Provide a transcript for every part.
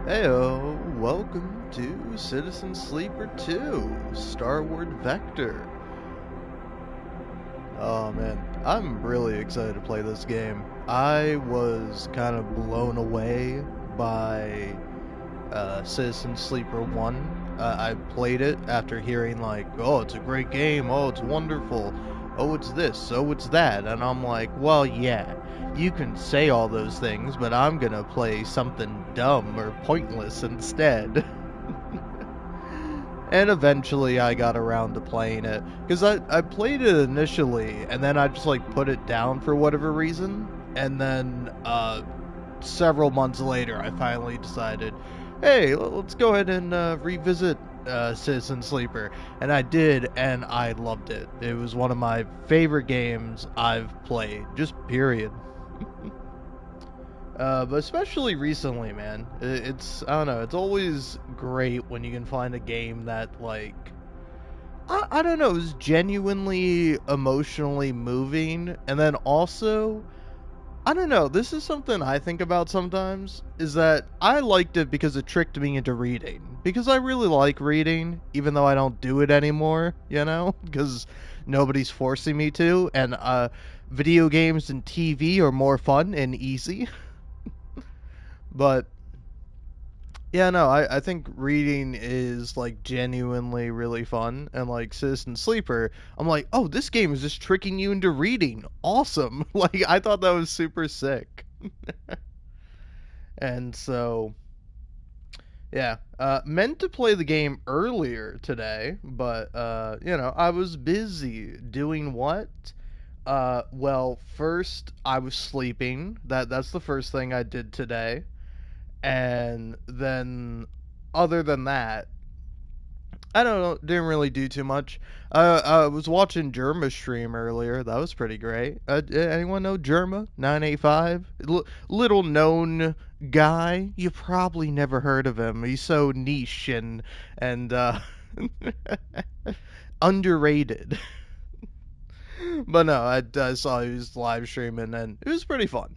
Heyo, welcome to Citizen Sleeper 2, Starward Vector. Oh man, I'm really excited to play this game. I was kind of blown away by Citizen Sleeper 1. I played it after hearing like, oh, it's a great game, oh, it's wonderful, oh, it's this, oh, it's that, and I'm like, well, yeah, you can say all those things, but I'm gonna play something dumb or pointless instead. And eventually I got around to playing it, because I played it initially, and then I just like put it down for whatever reason, and then several months later I finally decided, hey, let's go ahead and revisit Citizen Sleeper, and I did, and I loved it. It was one of my favorite games I've played, just period. But especially recently, man, I don't know, it's always great when you can find a game that, like, I don't know, is genuinely emotionally moving, and then also, I don't know, this is something I think about sometimes, is that I liked it because it tricked me into reading. Because I really like reading, even though I don't do it anymore, you know? Because nobody's forcing me to, and video games and TV are more fun and easy. But yeah, no, I think reading is like genuinely really fun, and like Citizen Sleeper, I'm like, oh, this game is just tricking you into reading. Awesome. Like I thought that was super sick. And so yeah, meant to play the game earlier today, but you know, I was busy doing what? Well, first I was sleeping. That's the first thing I did today. And then other than that, I don't know, didn't really do too much. I was watching Germa stream earlier. That was pretty great. Anyone know Germa 985? Little known guy. You probably never heard of him. He's so niche and underrated. But no, I saw he was live streaming, and it was pretty fun.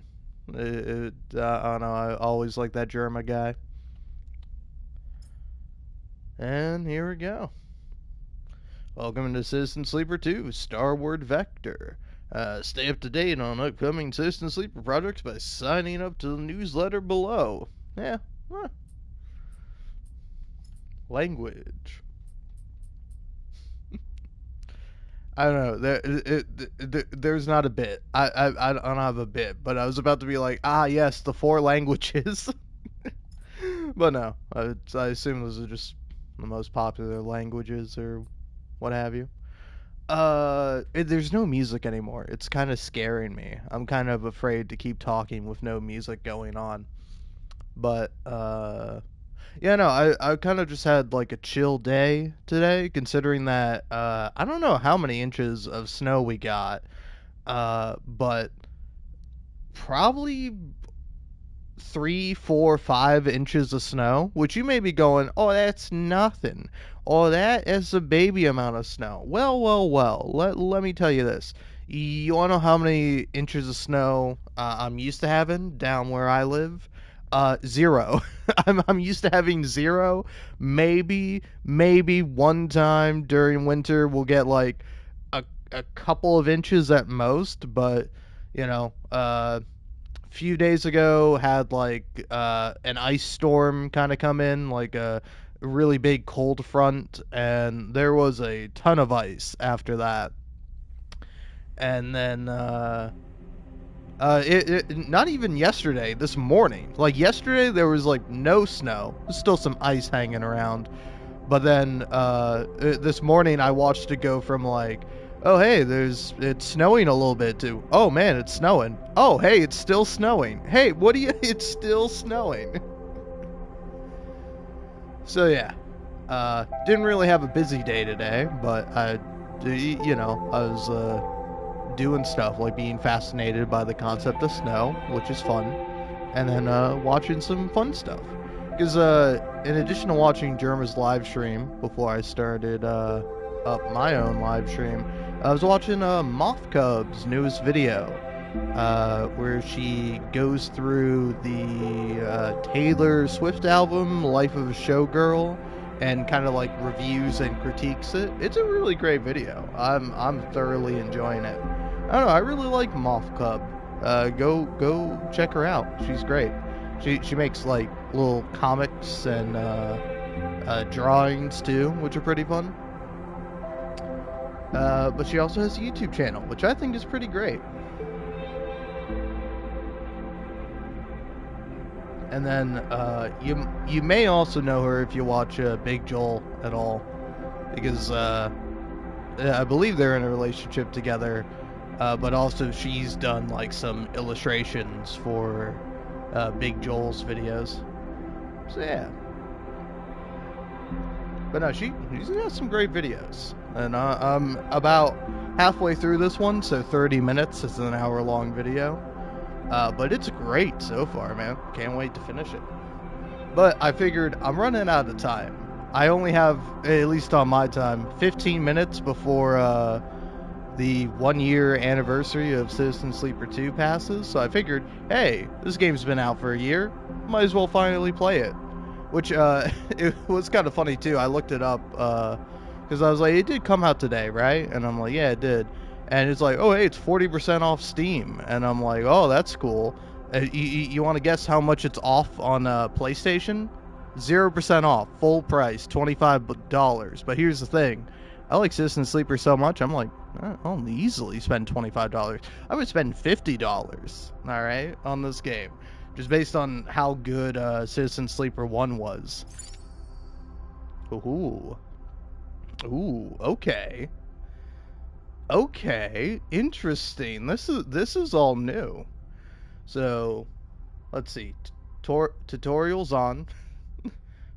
I don't know, I always like that Germa guy. And here we go. Welcome to Citizen Sleeper 2, Starward Vector. Stay up to date on upcoming Citizen Sleeper projects by signing up to the newsletter below. Yeah, language. I don't know. There's not a bit. I don't have a bit, but I was about to be like, ah, yes, the four languages. But no, I assume those are just the most popular languages or what have you. There's no music anymore. It's kind of scaring me. I'm kind of afraid to keep talking with no music going on. But yeah, no, I kind of just had like a chill day today, considering that I don't know how many inches of snow we got, but probably 3, 4, 5 inches of snow, which you may be going, oh, that's nothing. Oh, that is a baby amount of snow. Well, let me tell you this. You want to know how many inches of snow I'm used to having down where I live? 0. I'm used to having 0. Maybe one time during winter we'll get like a couple of inches at most, but you know, few days ago had like an ice storm kind of come in, like a really big cold front, and there was a ton of ice after that. And then not even yesterday, this morning. Like yesterday there was like no snow. There's still some ice hanging around. But then this morning I watched it go from like, oh hey, it's snowing a little bit, to, oh man, it's snowing. Oh hey, it's still snowing. Hey, what do you it's still snowing. So yeah. Didn't really have a busy day today, but I was doing stuff like being fascinated by the concept of snow, which is fun, and then watching some fun stuff. Because in addition to watching Germa's live stream before I started up my own live stream, I was watching Moth Cub's newest video, where she goes through the Taylor Swift album "Life of a Showgirl" and kind of like reviews and critiques it. It's a really great video. I'm thoroughly enjoying it. I don't know. I really like Moth Cub. Go check her out. She's great. She makes like little comics and drawings too, which are pretty fun. But she also has a YouTube channel, which I think is pretty great. And then you may also know her if you watch Big Joel at all, because I believe they're in a relationship together. But also she's done like some illustrations for Big Joel's videos. So yeah. But no, she's got some great videos. And I'm about halfway through this one, so 30 minutes is an hour-long video. But it's great so far, man. Can't wait to finish it. But I figured I'm running out of time. I only have, at least on my time, 15 minutes before the 1-year anniversary of Citizen Sleeper 2 passes. So I figured, hey, this game's been out for a year. Might as well finally play it. Which, it was kind of funny, too. I looked it up, because I was like, it did come out today, right? And I'm like, yeah, it did. And it's like, oh, hey, it's 40% off Steam. And I'm like, oh, that's cool. You want to guess how much it's off on PlayStation? 0% off. Full price. $25. But here's the thing. I like Citizen Sleeper so much, I'm like, I'll easily spend $25. I would spend $50, all right, on this game. Just based on how good Citizen Sleeper 1 was. Ooh. Ooh, okay. Okay, interesting. This is all new. So, let's see. Tutorials on.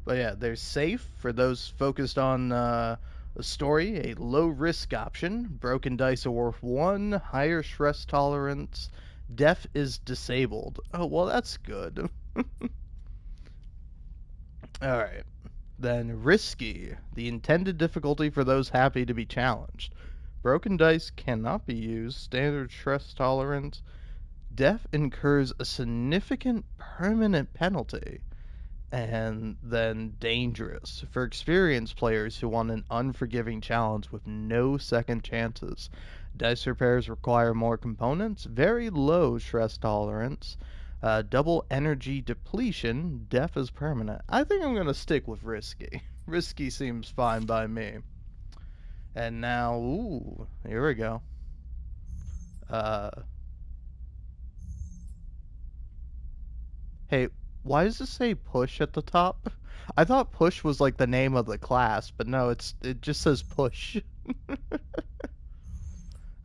But yeah, there's safe for those focused on the story. A low risk option. Broken dice are worth 1. Higher stress tolerance. Deaf is disabled. Oh, well, that's good. Alright. Then risky. The intended difficulty for those happy to be challenged. Broken dice cannot be used. Standard stress tolerance. Death incurs a significant permanent penalty. And then dangerous. For experienced players who want an unforgiving challenge with no second chances. Dice repairs require more components. Very low stress tolerance. Double energy depletion. Death is permanent. I think I'm going to stick with risky. Risky seems fine by me. And now, ooh, here we go. Hey, why does it say push at the top? I thought push was like the name of the class, but no, it just says push.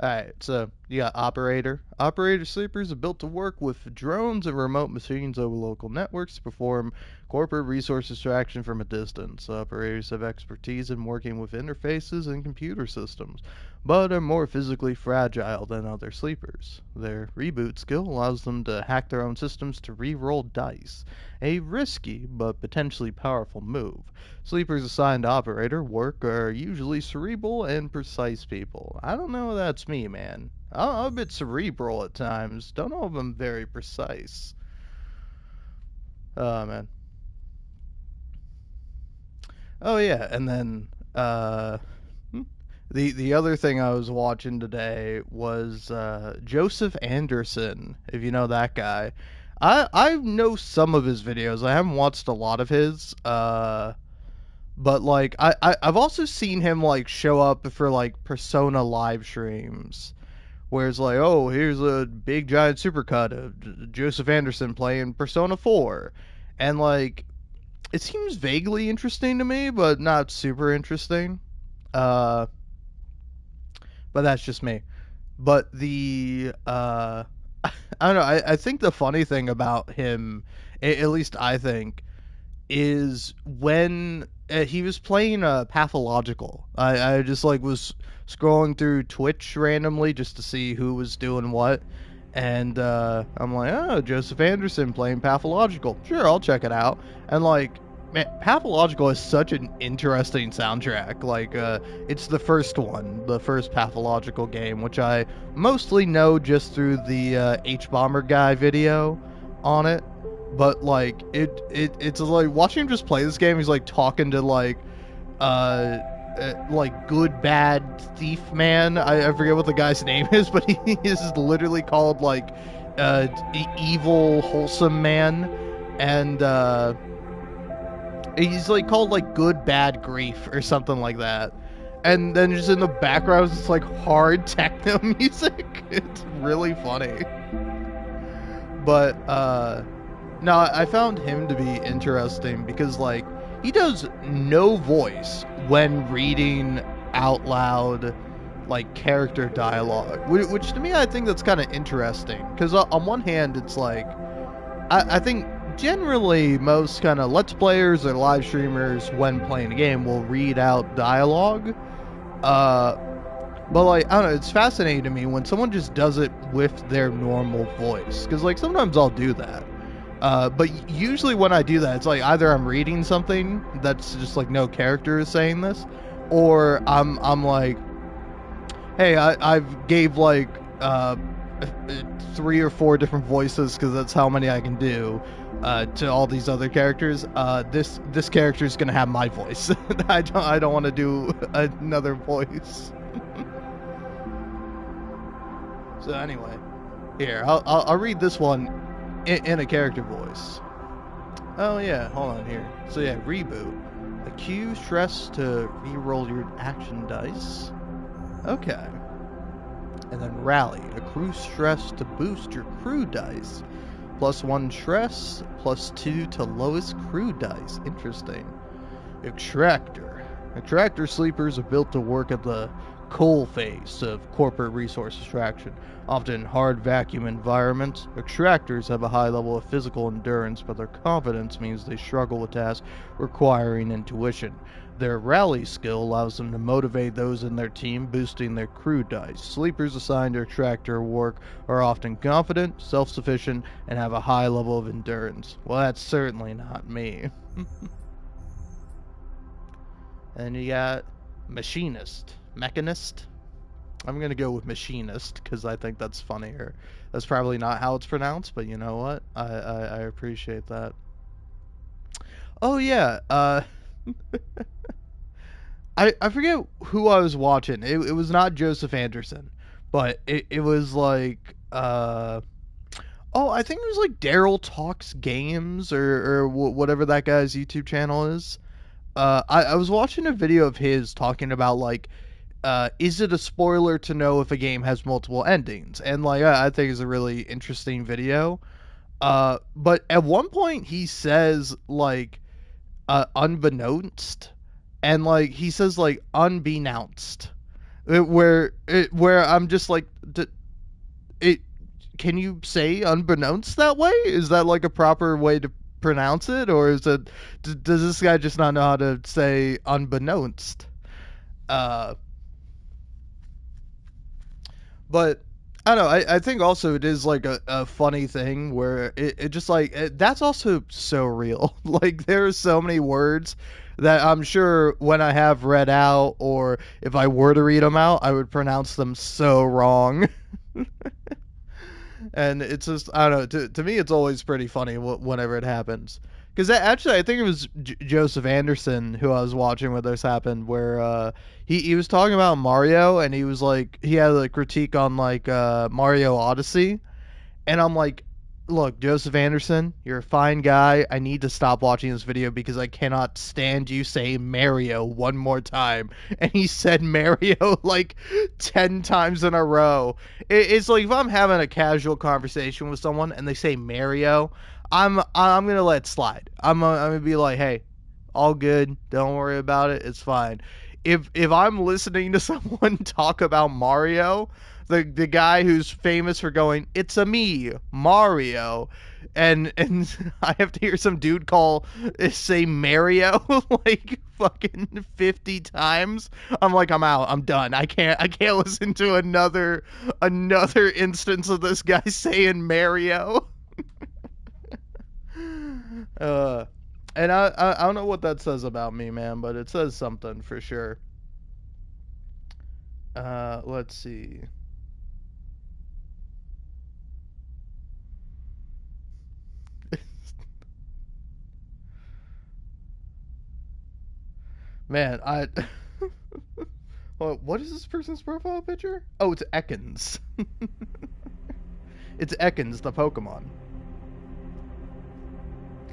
Alright, so you got operator. Operator sleepers are built to work with drones and remote machines over local networks to perform corporate resource extraction from a distance. Operators have expertise in working with interfaces and computer systems, but are more physically fragile than other sleepers. Their reboot skill allows them to hack their own systems to re-roll dice, a risky but potentially powerful move. Sleepers assigned to operator work are usually cerebral and precise people. I don't know if that's me, man. I'm a bit cerebral at times. Don't know if I'm very precise. Oh, man. Oh, yeah, and then, the other thing I was watching today was, Joseph Anderson, if you know that guy. I know some of his videos. I haven't watched a lot of his, but, like, I've also seen him, like, show up for, like, Persona live streams. Where it's like, oh, here's a big giant supercut of Joseph Anderson playing Persona 4. And, like, it seems vaguely interesting to me, but not super interesting. But that's just me. But the, I don't know, I think the funny thing about him, at least I think, is when he was playing Pathological. I just like was scrolling through Twitch randomly just to see who was doing what, and I'm like, oh, Joseph Anderson playing Pathological. Sure, I'll check it out. And like, Man, Pathological is such an interesting soundtrack. Like, it's the first one, the first Pathological game, which I mostly know just through the H-Bomber guy video on it. But like, it's like watching him just play this game. He's like talking to like good bad thief man. I forget what the guy's name is, but he is literally called like evil wholesome man, and he's like called like good bad grief or something like that. And then just in the background it's like hard techno music. It's really funny. But no, I found him to be interesting because like he does no voice when reading out loud like character dialogue, which to me I think that's kind of interesting because on one hand it's like I think generally most kind of let's players or live streamers when playing a game will read out dialogue, but like I don't know, it's fascinating to me when someone just does it with their normal voice, because like sometimes I'll do that, but usually when I do that it's like either I'm reading something that's just like no character is saying this, or I'm like, hey, I've gave like 3 or 4 different voices because that's how many I can do to all these other characters. This character is gonna have my voice. I don't want to do another voice. So anyway, here I'll read this one in a character voice. Oh yeah, hold on here. So yeah, reboot. Accuse stress to re-roll your action dice. Okay. And then rally. Accrue stress to boost your crew dice. +1 stress, +2 to lowest crew dice. Interesting. Extractor. Extractor sleepers are built to work at the coal face of corporate resource extraction. Often in hard vacuum environments, extractors have a high level of physical endurance, but their confidence means they struggle with tasks requiring intuition. Their rally skill allows them to motivate those in their team, boosting their crew dice. Sleepers assigned to extractor work are often confident, self-sufficient, and have a high level of endurance. Well, that's certainly not me. And you got machinist. Mechanist? I'm going to go with machinist because I think that's funnier. That's probably not how it's pronounced, but you know what? I appreciate that. Oh, yeah. I forget who I was watching. It was not Joseph Anderson, but it was like oh, I think it was like Daryl Talks Games or whatever that guy's YouTube channel is. I was watching a video of his talking about like is it a spoiler to know if a game has multiple endings? And like I think it's a really interesting video. But at one point he says like unbeknownst, and like he says like unbeknownst, where I'm just like, it can you say unbeknownst that way? Is that like a proper way to pronounce it, or is it does this guy just not know how to say unbeknownst? But I don't know. I think also it is like a funny thing where it just like that's also so real. Like there are so many words that I'm sure when I have read out, or if I were to read them out, I would pronounce them so wrong. And it's just I don't know. To me, it's always pretty funny whenever it happens. Because actually, I think it was Joseph Anderson who I was watching when this happened, where he was talking about Mario, and he was like, he had a critique on like Mario Odyssey, and I'm like, look, Joseph Anderson, you're a fine guy. I need to stop watching this video because I cannot stand you saying Mario one more time. And he said Mario like 10 times in a row. It's like if I'm having a casual conversation with someone and they say Mario, I'm gonna let it slide. I'm gonna be like, hey, all good. Don't worry about it. It's fine. If I'm listening to someone talk about Mario, the guy who's famous for going, it's a me, Mario, and I have to hear some dude say Mario like fucking 50 times, I'm like, I'm out. I'm done. I can't listen to another instance of this guy saying Mario. And I don't know what that says about me, man, but it says something for sure. Let's see. Man, what is this person's profile picture? Oh, it's Ekans. It's Ekans, the Pokemon.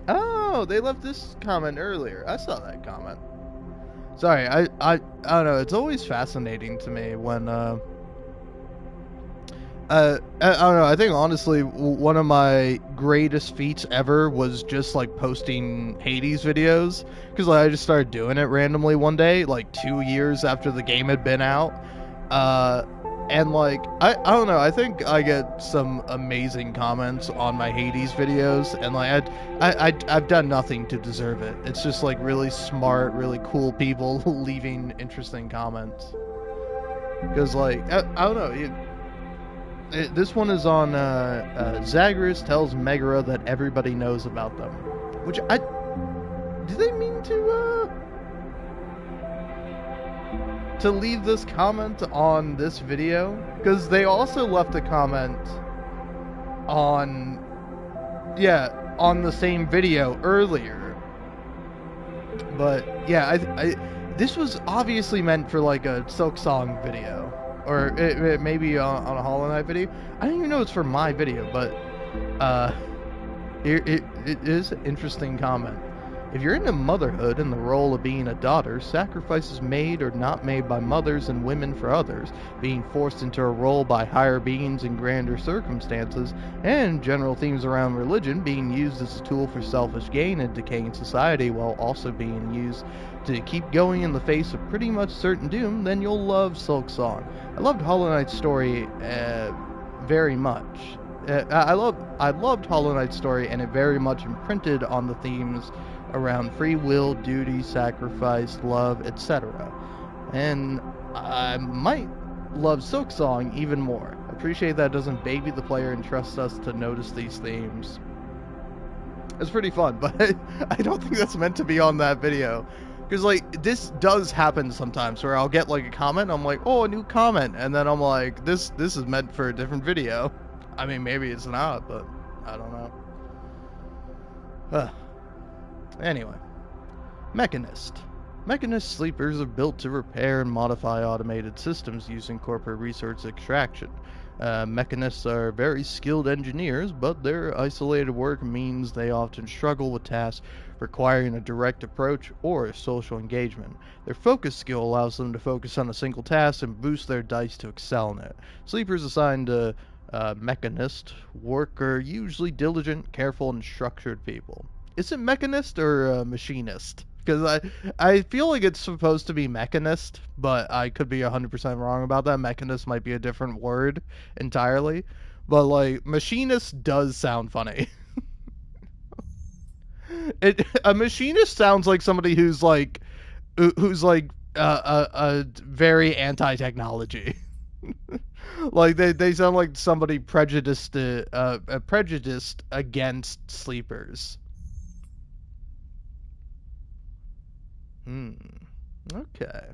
Oh, they left this comment earlier. I saw that comment. Sorry, I don't know. It's always fascinating to me when I don't know. I think honestly, one of my greatest feats ever was just like posting Hades videos, because like, I just started doing it randomly one day, like 2 years after the game had been out. Uh, and like I don't know. I think I get some amazing comments on my Hades videos, and like I've done nothing to deserve it. It's just like really smart, really cool people leaving interesting comments. Because like I don't know. This one is on Zagreus tells Megara that everybody knows about them. Which do they mean to leave this comment on this video? Because they also left a comment on on the same video earlier. But yeah, this was obviously meant for like a Silk Song video. Or it maybe on a Hollow Knight video. I don't even know it's for my video, but it is an interesting comment. If you're into motherhood and the role of being a daughter, sacrifices made or not made by mothers and women for others, being forced into a role by higher beings in grander circumstances, and general themes around religion being used as a tool for selfish gain in decaying society while also being used to keep going in the face of pretty much certain doom, then you'll love Silk Song. I loved Hollow Knight's story very much. I loved Hollow Knight's story, and it very much imprinted on the themes around free will, duty, sacrifice, love, etc. And I might love Silk Song even more. I appreciate that it doesn't baby the player and trust us to notice these themes. It's pretty fun, but I don't think that's meant to be on that video. Because, like, this does happen sometimes where I'll get, like, a comment, I'm like, oh, a new comment, and then I'm like, this is meant for a different video. I mean, maybe it's not, but I don't know. Anyway. Mechanist. Mechanist sleepers are built to repair and modify automated systems using corporate resource extraction. Mechanists are very skilled engineers, but their isolated work means they often struggle with tasks requiring a direct approach or social engagement. Their focus skill allows them to focus on a single task and boost their dice to excel in it. Sleepers assigned to mechanist work are usually diligent, careful, and structured people. Is it mechanist or machinist? Because I feel like it's supposed to be mechanist, but I could be 100% wrong about that. Mechanist might be a different word entirely. But, like, machinist does sound funny. A machinist sounds like somebody who's very anti-technology. Like, they sound like somebody prejudiced against sleepers. Okay.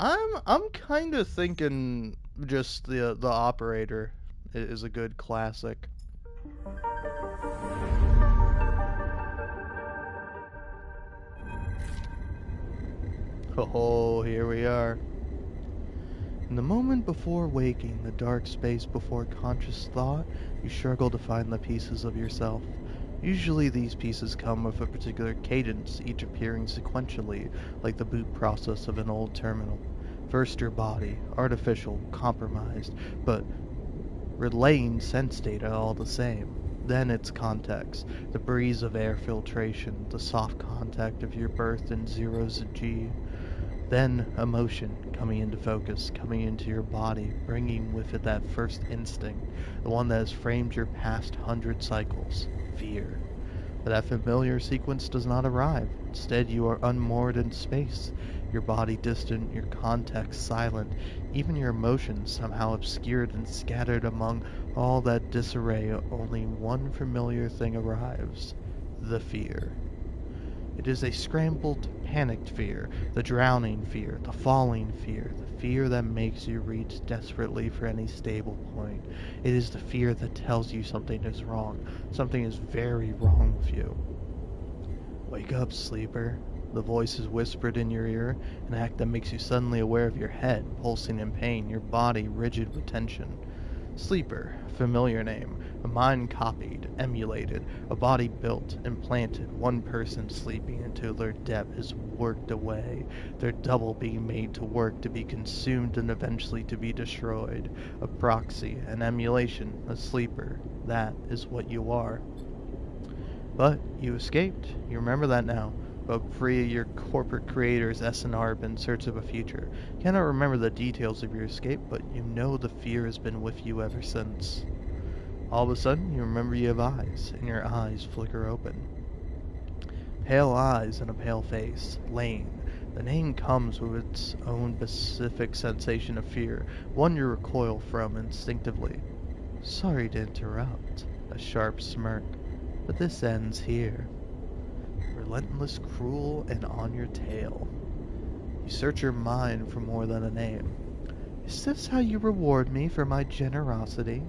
I'm kind of thinking just the operator is a good classic. Oh, here we are. In the moment before waking, the dark space before conscious thought, you struggle to find the pieces of yourself. Usually these pieces come with a particular cadence, each appearing sequentially, like the boot process of an old terminal. First your body, artificial, compromised, but relaying sense data all the same. Then its context, the breeze of air filtration, the soft contact of your birth in zeros and G. Then emotion coming into focus, coming into your body, bringing with it that first instinct, the one that has framed your past 100 cycles, fear. But that familiar sequence does not arrive. Instead, you are unmoored in space, your body distant, your context silent, even your emotions somehow obscured and scattered among all that disarray. Only one familiar thing arrives: the fear. It is a scrambled, panicked fear, the drowning fear, the falling fear, the fear that makes you reach desperately for any stable point. It is the fear that tells you something is wrong, something is very wrong with you. Wake up, sleeper. The voice is whispered in your ear, an act that makes you suddenly aware of your head pulsing in pain, your body rigid with tension. Sleeper, familiar name, a mind copied, emulated, a body built, implanted, one person sleeping until their depth is worked away, their double being made to work, to be consumed and eventually to be destroyed. A proxy, an emulation, a sleeper. That is what you are. But you escaped. You remember that now. Broke free of your corporate creator's S&R in search of a future. Cannot remember the details of your escape, but you know the fear has been with you ever since. All of a sudden, you remember you have eyes, and your eyes flicker open. Pale eyes and a pale face. Lane. The name comes with its own specific sensation of fear, one you recoil from instinctively. Sorry to interrupt. A sharp smirk. But this ends here. Relentless, cruel, and on your tail. You search your mind for more than a name. Is this how you reward me for my generosity?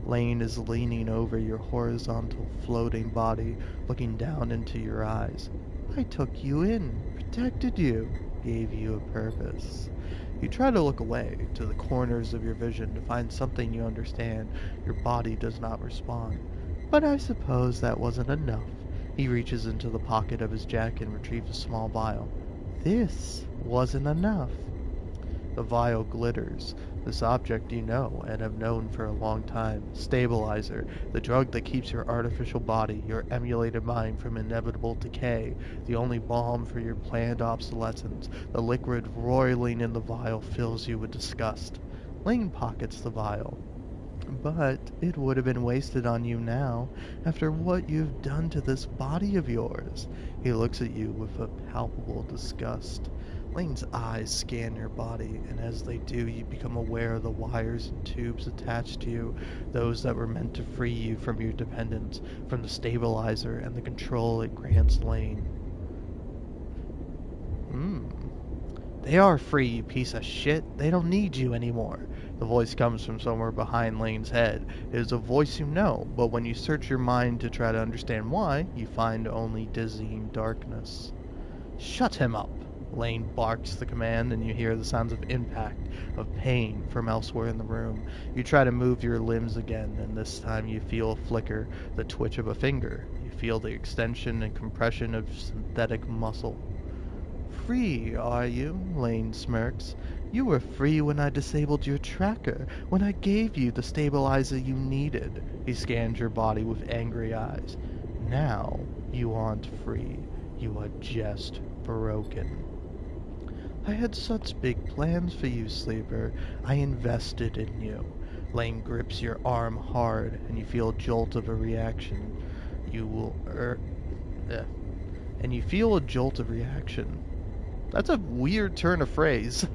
Lane is leaning over your horizontal floating body, looking down into your eyes. I took you in, protected you, gave you a purpose. You try to look away, to the corners of your vision, to find something you understand. Your body does not respond. But I suppose that wasn't enough. He reaches into the pocket of his jacket and retrieves a small vial. This wasn't enough. The vial glitters. This object you know and have known for a long time. Stabilizer, the drug that keeps your artificial body, your emulated mind from inevitable decay. The only balm for your planned obsolescence. The liquid roiling in the vial fills you with disgust. Lane pockets the vial. But it would have been wasted on you now, after what you've done to this body of yours. He looks at you with a palpable disgust. Lane's eyes scan your body, and as they do, you become aware of the wires and tubes attached to you, those that were meant to free you from your dependence, from the stabilizer and the control it grants Lane. They are free, you piece of shit. They don't need you anymore. The voice comes from somewhere behind Lane's head. It is a voice you know, but when you search your mind to try to understand why, you find only dizzying darkness. Shut him up! Lane barks the command, and you hear the sounds of impact, of pain from elsewhere in the room. You try to move your limbs again, and this time you feel a flicker, the twitch of a finger. You feel the extension and compression of synthetic muscle. Free, are you? Lane smirks. You were free when I disabled your tracker, when I gave you the stabilizer you needed. He scans your body with angry eyes. Now you aren't free. You are just broken. I had such big plans for you, Sleeper. I invested in you. Lane grips your arm hard, and you feel a jolt of a reaction. And you feel a jolt of reaction. That's a weird turn of phrase.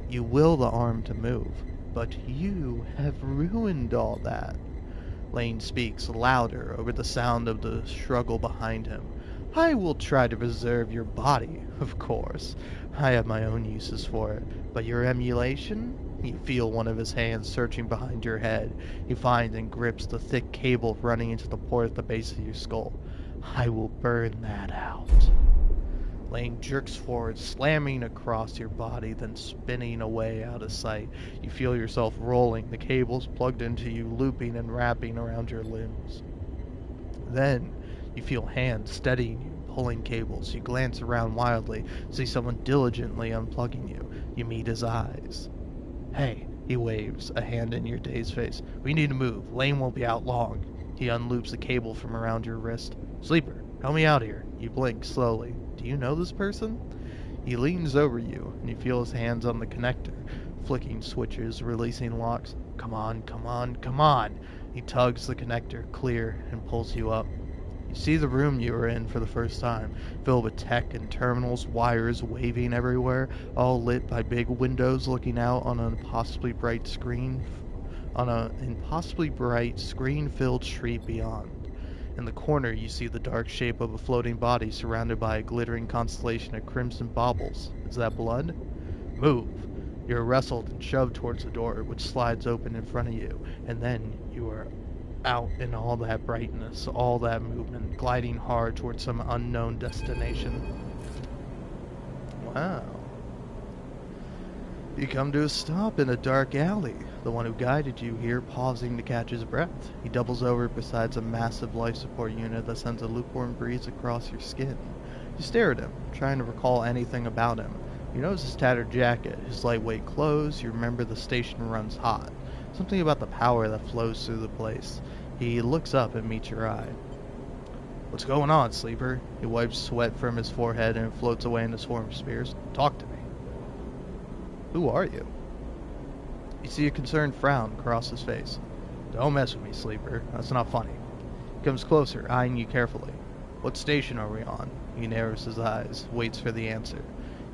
You will the arm to move, but you have ruined all that. Lane speaks louder over the sound of the struggle behind him. I will try to preserve your body, of course. I have my own uses for it. But your emulation? You feel one of his hands searching behind your head. He finds and grips the thick cable running into the port at the base of your skull. I will burn that out. Lane jerks forward, slamming across your body, then spinning away out of sight. You feel yourself rolling, the cables plugged into you looping and wrapping around your limbs. Then, you feel hands steadying you, pulling cables. You glance around wildly, see someone diligently unplugging you. You meet his eyes. Hey, he waves, a hand in your dazed face. We need to move. Lane won't be out long. He unloops the cable from around your wrist. Sleeper, help me out here. You blink slowly. Do you know this person? He leans over you, and you feel his hands on the connector, flicking switches, releasing locks. Come on, come on, come on! He tugs the connector clear and pulls you up. You see the room you were in for the first time, filled with tech and terminals, wires waving everywhere, all lit by big windows looking out on an impossibly bright screen-filled street beyond. In the corner, you see the dark shape of a floating body surrounded by a glittering constellation of crimson baubles. Is that blood? Move! You're wrestled and shoved towards the door, which slides open in front of you, and then you are out in all that brightness, all that movement, gliding hard towards some unknown destination. Wow. You come to a stop in a dark alley. The one who guided you here pausing to catch his breath. He doubles over beside a massive life support unit that sends a lukewarm breeze across your skin. You stare at him, trying to recall anything about him. You notice his tattered jacket, his lightweight clothes. You remember the station runs hot. Something about the power that flows through the place. He looks up and meets your eye. What's going on, sleeper? He wipes sweat from his forehead and floats away in a swarm of spears. Talk to me. Who are you? You see a concerned frown cross his face. Don't mess with me, sleeper. That's not funny. He comes closer, eyeing you carefully. What station are we on? He narrows his eyes, waits for the answer.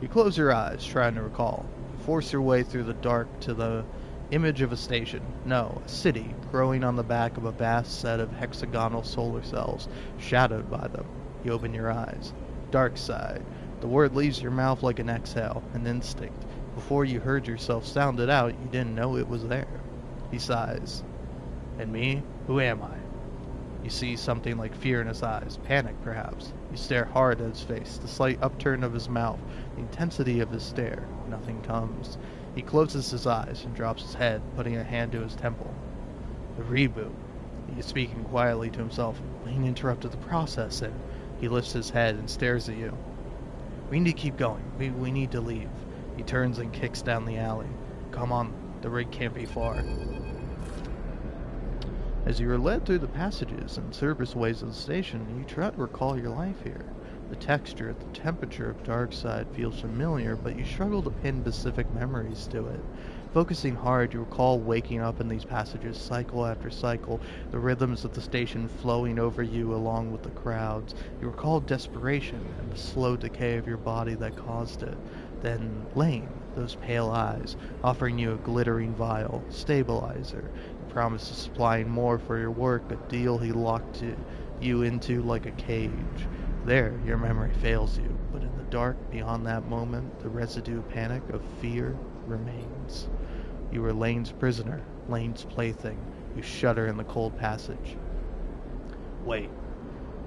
You close your eyes, trying to recall. You force your way through the dark to the image of a station. No, a city, growing on the back of a vast set of hexagonal solar cells, shadowed by them. You open your eyes. Dark side. The word leaves your mouth like an exhale, an instinct. Before you heard yourself sound it out, you didn't know it was there. He sighs. And me? Who am I? You see something like fear in his eyes, panic perhaps. You stare hard at his face, the slight upturn of his mouth, the intensity of his stare. Nothing comes. He closes his eyes and drops his head, putting a hand to his temple. The reboot. He is speaking quietly to himself. Lane interrupted the process, and he lifts his head and stares at you. We need to keep going. We need to leave. He turns and kicks down the alley. Come on, the rig can't be far. As you are led through the passages and service ways of the station, you try to recall your life here. The texture, the temperature of Darkside feels familiar, but you struggle to pin specific memories to it. Focusing hard, you recall waking up in these passages cycle after cycle, the rhythms of the station flowing over you along with the crowds. You recall desperation and the slow decay of your body that caused it. Then Lane, those pale eyes, offering you a glittering vial, stabilizer. He promises supplying more for your work, a deal he locked you into like a cage. There, your memory fails you, but in the dark beyond that moment, the residue of panic, of fear, remains. You are Lane's prisoner, Lane's plaything. You shudder in the cold passage. Wait.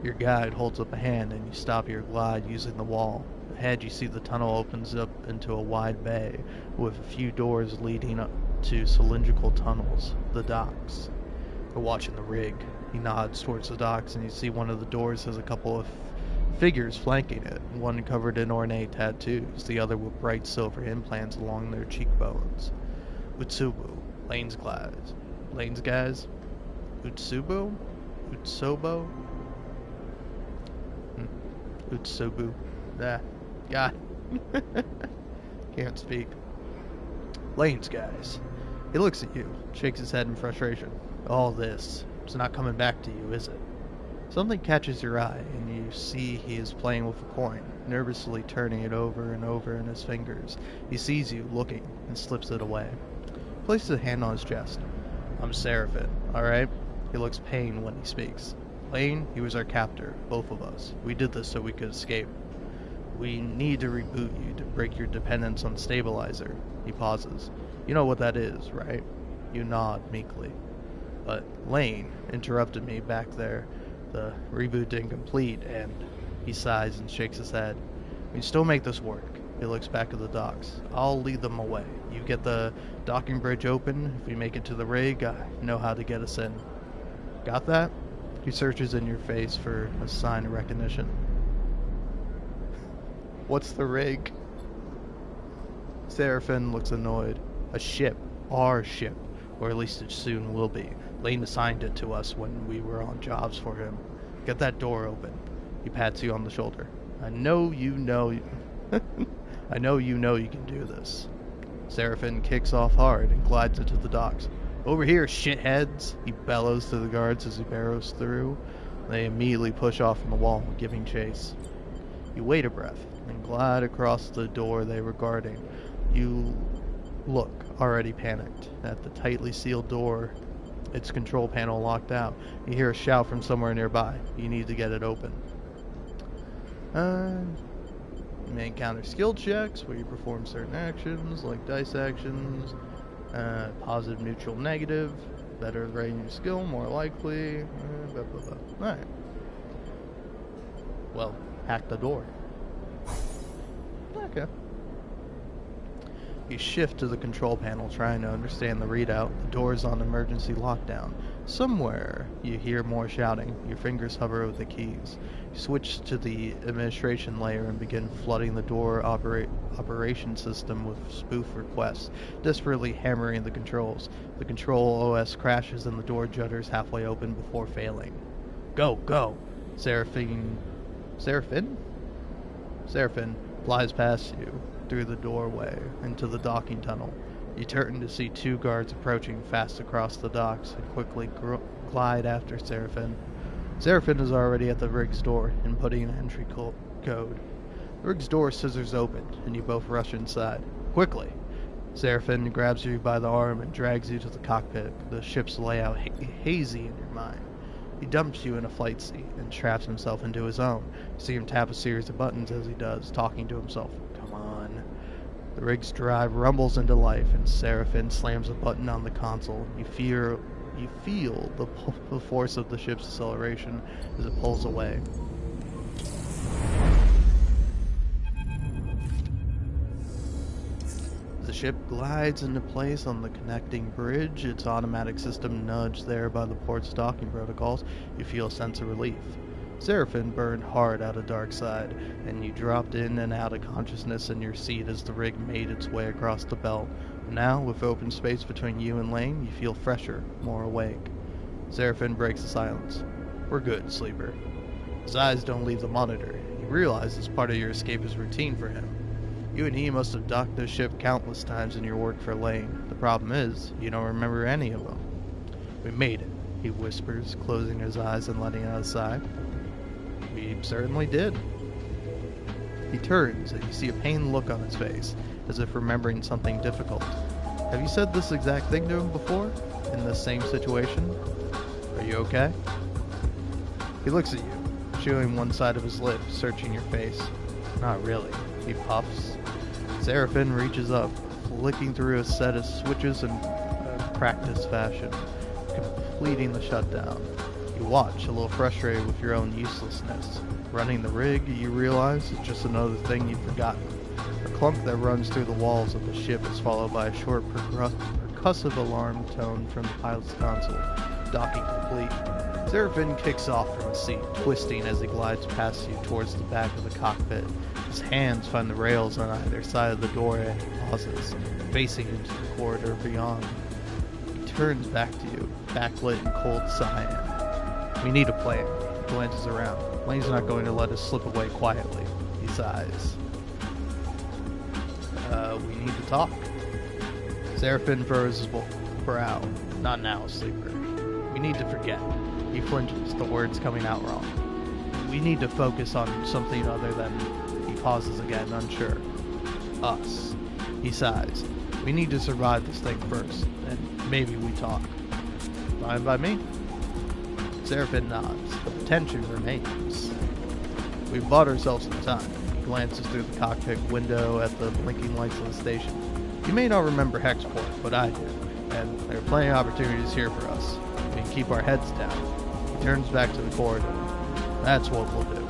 Your guide holds up a hand and you stop your glide using the wall. Ahead you see the tunnel opens up into a wide bay with a few doors leading up to cylindrical tunnels, the docks. You're watching the rig. He nods towards the docks and you see one of the doors has a couple of figures flanking it, one covered in ornate tattoos, the other with bright silver implants along their cheekbones. Utsubu, Lane's guys? Utsubu? Utsobo? Utsubu. God. Can't speak. Lane's guys. He looks at you, shakes his head in frustration. All this, it's not coming back to you, is it? Something catches your eye, and you see he is playing with a coin, nervously turning it over and over in his fingers. He sees you looking, and slips it away. He places a hand on his chest. I'm Seraphin, alright? He looks pained when he speaks. Lane, he was our captor, both of us. We did this so we could escape. We need to reboot you to break your dependence on stabilizer. He pauses. You know what that is, right? You nod meekly. But Lane interrupted me back there. The reboot didn't complete, and he sighs and shakes his head. We can still make this work. He looks back at the docks. I'll lead them away. You get the docking bridge open. If we make it to the rig, I know how to get us in. Got that? He searches in your face for a sign of recognition. What's the rig? Seraphin looks annoyed. A ship. Our ship. Or at least it soon will be. Lane assigned it to us when we were on jobs for him. Get that door open. He pats you on the shoulder. I know you know you can do this. Seraphin kicks off hard and glides into the docks. Over here, shitheads! He bellows to the guards as he barrows through. They immediately push off from the wall, giving chase. You wait a breath, and glide across the door they were guarding. You look, already panicked, at the tightly sealed door, its control panel locked out. You hear a shout from somewhere nearby. You need to get it open. You may encounter skill checks where you perform certain actions, like dice actions, positive, neutral, negative, better rating your skill, more likely, blah, blah, blah. Alright. Well, hack the door. Okay. You shift to the control panel, trying to understand the readout. The door is on emergency lockdown. Somewhere, you hear more shouting. Your fingers hover over the keys. You switch to the administration layer and begin flooding the door operation system with spoof requests, desperately hammering the controls. The control OS crashes and the door judders halfway open before failing. Go, go! Seraphine flies past you through the doorway into the docking tunnel. You turn to see two guards approaching fast across the docks and quickly glide after Seraphine. Seraphine is already at the rig's door, inputting an entry code. The rig's door scissors open, and you both rush inside. Quickly! Seraphine grabs you by the arm and drags you to the cockpit, the ship's layout hazy in your mind. He dumps you in a flight seat and straps himself into his own. You see him tap a series of buttons as he does, talking to himself. Come on. The rig's drive rumbles into life, and Seraphine slams a button on the console. You feel the force of the ship's acceleration as it pulls away. The ship glides into place on the connecting bridge, its automatic system nudged there by the port's docking protocols. You feel a sense of relief. Seraphine burned hard out of dark side, and you dropped in and out of consciousness in your seat as the rig made its way across the belt. Now, with open space between you and Lane, you feel fresher, more awake. Seraphine breaks the silence. We're good, sleeper. His eyes don't leave the monitor. You realize it's part of your escapist routine for him. You and he must have docked this ship countless times in your work for Lane. The problem is, you don't remember any of them. We made it, he whispers, closing his eyes and letting out a sigh. We certainly did. He turns, and you see a pained look on his face, as if remembering something difficult. Have you said this exact thing to him before? In this same situation? Are you okay? He looks at you, chewing one side of his lip, searching your face. Not really, he puffs. Seraphine reaches up, flicking through a set of switches in practice fashion, completing the shutdown. You watch, a little frustrated with your own uselessness. Running the rig, you realize, is just another thing you've forgotten. A clunk that runs through the walls of the ship is followed by a short percussive alarm tone from the pilot's console. Docking complete. Seraphine kicks off from his seat, twisting as he glides past you towards the back of the cockpit. His hands find the rails on either side of the door and he pauses, facing into the corridor beyond. He turns back to you, backlit in cold cyan. We need a plan. He glances around. Lane's not going to let us slip away quietly. He sighs. We need to talk. Seraphine furrows his brow. Not now, sleeper. We need to forget. He flinches, the words coming out wrong. We need to focus on something other than... He pauses again, unsure. Us. He sighs. We need to survive this thing first, and maybe we talk. Fine by me? Seraphine nods. The tension remains. We've bought ourselves some time. He glances through the cockpit window at the blinking lights of the station. You may not remember Hexport, but I do, and there are plenty of opportunities here for us. We can keep our heads down. He turns back to the corridor. That's what we'll do.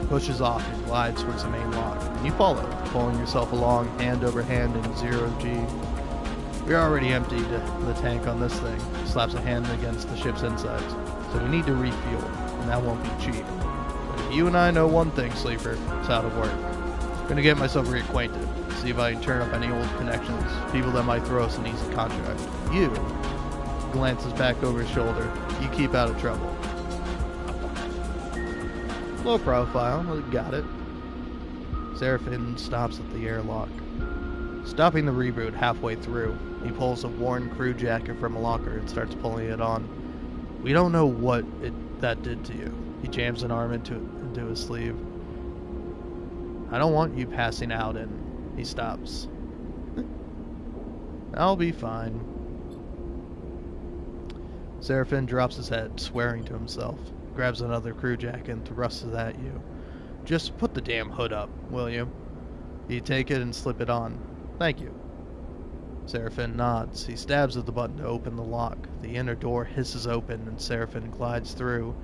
He pushes off and glides towards the main lock, and you follow, pulling yourself along hand over hand in 0G. We already emptied the tank on this thing. He slaps a hand against the ship's insides. So we need to refuel, and that won't be cheap. But if you and I know one thing, Sleeper, it's how to work. I'm gonna get myself reacquainted, see if I can turn up any old connections, people that might throw us an easy contract. You, glances back over his shoulder, you keep out of trouble. Low profile, got it. Seraphine stops at the airlock. Stopping the reboot halfway through, he pulls a worn crew jacket from a locker and starts pulling it on. We don't know what that did to you. He jams an arm into his sleeve. I don't want you passing out, and he stops. I'll be fine. Seraphin drops his head, swearing to himself, grabs another crew jacket and thrusts it at you. Just put the damn hood up, will you? You take it and slip it on. Thank you. Seraphin nods. He stabs at the button to open the lock. The inner door hisses open and Seraphin glides through.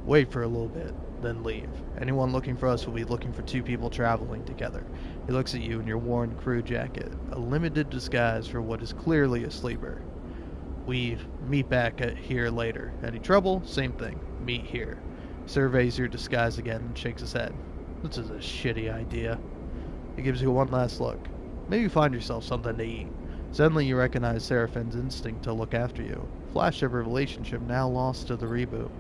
Wait for a little bit, then leave. Anyone looking for us will be looking for two people traveling together. He looks at you in your worn crew jacket, a limited disguise for what is clearly a sleeper. We meet back here later. Any trouble? Same thing. Meet here. Surveys your disguise again and shakes his head. This is a shitty idea. He gives you one last look. Maybe find yourself something to eat. Suddenly you recognize Seraphin's instinct to look after you. Flash of a relationship now lost to the reboot.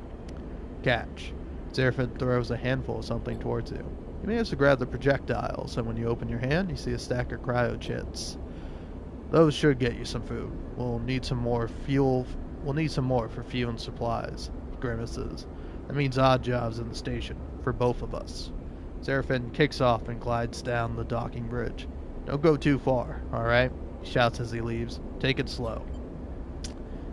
Catch. Seraphin throws a handful of something towards you. You manage to grab the projectiles, and when you open your hand, you see a stack of cryo chits. Those should get you some food. We'll need some more for fuel and supplies. Grimaces. That means odd jobs in the station, for both of us. Seraphin kicks off and glides down the docking bridge. Don't go too far, alright? He shouts as he leaves. Take it slow.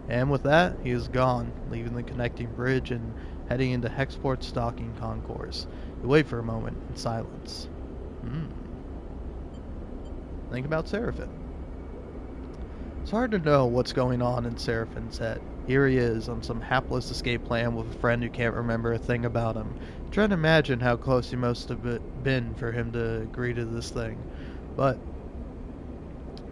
And with that, he is gone, leaving the connecting bridge and heading into Hexport's docking concourse. You wait for a moment in silence. Think about Seraphin. It's hard to know what's going on in Seraphin's head. Here he is, on some hapless escape plan with a friend who can't remember a thing about him. Trying to imagine how close he must have been for him to agree to this thing. But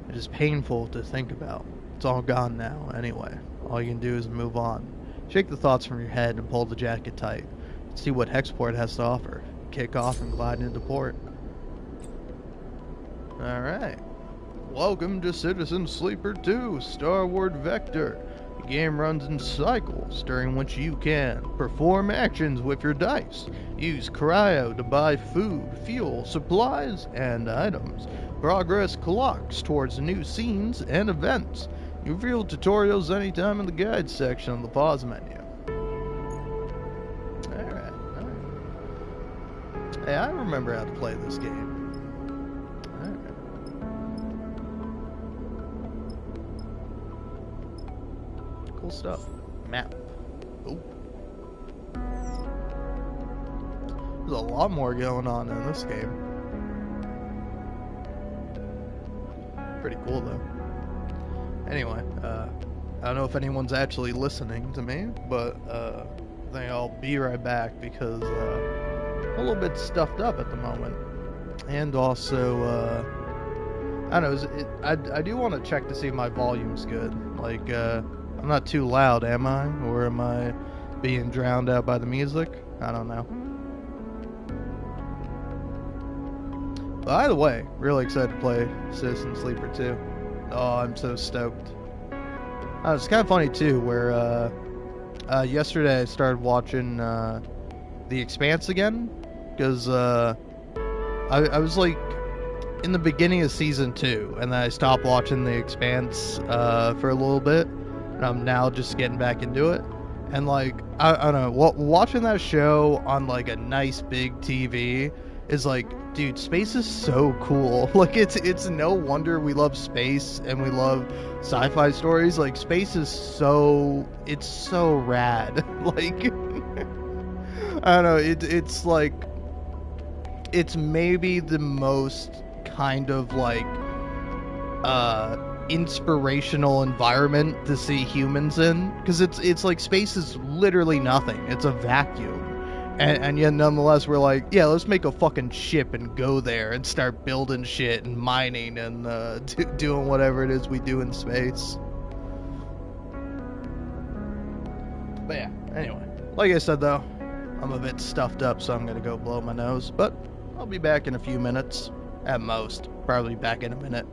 it is painful to think about. It's all gone now, anyway. All you can do is move on. Shake the thoughts from your head and pull the jacket tight. See what Hexport has to offer. Kick off and glide into port. Alright. Welcome to Citizen Sleeper 2, Starward Vector. The game runs in cycles, during which you can perform actions with your dice, use cryo to buy food, fuel, supplies, and items, progress clocks towards new scenes and events. You view tutorials anytime in the guide section of the pause menu. Alright. Hey, I remember how to play this game. Cool stuff. Map. Oh. There's a lot more going on in this game. Pretty cool though. Anyway, I don't know if anyone's actually listening to me, but I think I'll be right back because I'm a little bit stuffed up at the moment. And also, I don't know, I do want to check to see if my volume's good. Like, I'm not too loud, am I? Or am I being drowned out by the music? I don't know. By the way, really excited to play Citizen Sleeper 2. Oh, I'm so stoked. It's kind of funny too, where yesterday I started watching The Expanse again, because I was like in the beginning of season 2, and then I stopped watching The Expanse for a little bit. And I'm now just getting back into it, and like I don't know, watching that show on like a nice big TV is like, dude, space is so cool. Like it's no wonder we love space and we love sci-fi stories. Like space is so rad. Like I don't know, it's like it's maybe the most kind of like inspirational environment to see humans in, because it's like space is literally nothing. It's a vacuum, and yet nonetheless we're like, yeah, let's make a fucking ship and go there and start building shit and mining and doing whatever it is we do in space. But yeah, anyway, like I said though, I'm a bit stuffed up, so I'm gonna go blow my nose, but I'll be back in a few minutes at most. Probably back in a minute.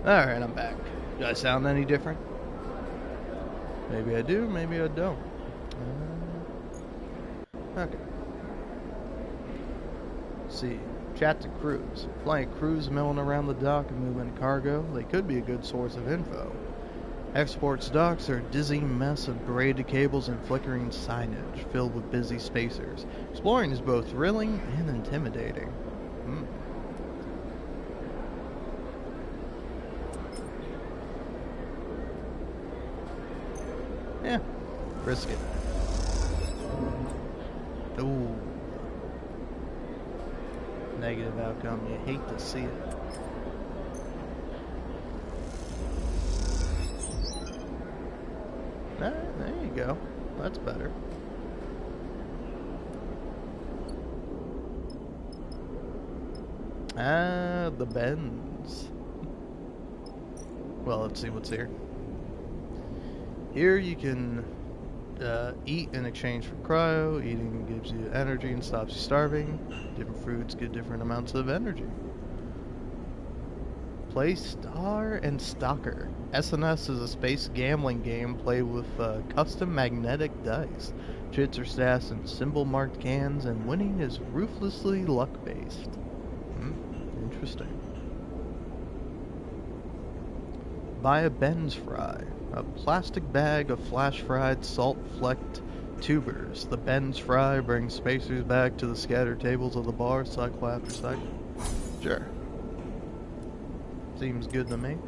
Alright, I'm back. Do I sound any different? Maybe I do, maybe I don't. Okay. Let's see. Chat to crews. Flying crews milling around the dock and moving cargo. They could be a good source of info. Exports docks are a dizzying mess of braided cables and flickering signage filled with busy spacers. Exploring is both thrilling and intimidating. Yeah, risk it. Ooh. Negative outcome. You hate to see it. Alright, there you go. That's better. Ah, the bends. Well, let's see what's here. Here you can eat in exchange for cryo. Eating gives you energy and stops you starving. Different foods give different amounts of energy. Play Star and Stalker. SNS is a space gambling game played with custom magnetic dice. Chits are stashed in symbol-marked cans, and winning is ruthlessly luck-based. Interesting. Buy a Ben's Fry. A plastic bag of flash-fried, salt-flecked tubers. The Ben's Fry brings spacers back to the scattered tables of the bar, cycle after cycle. Sure. Seems good to me.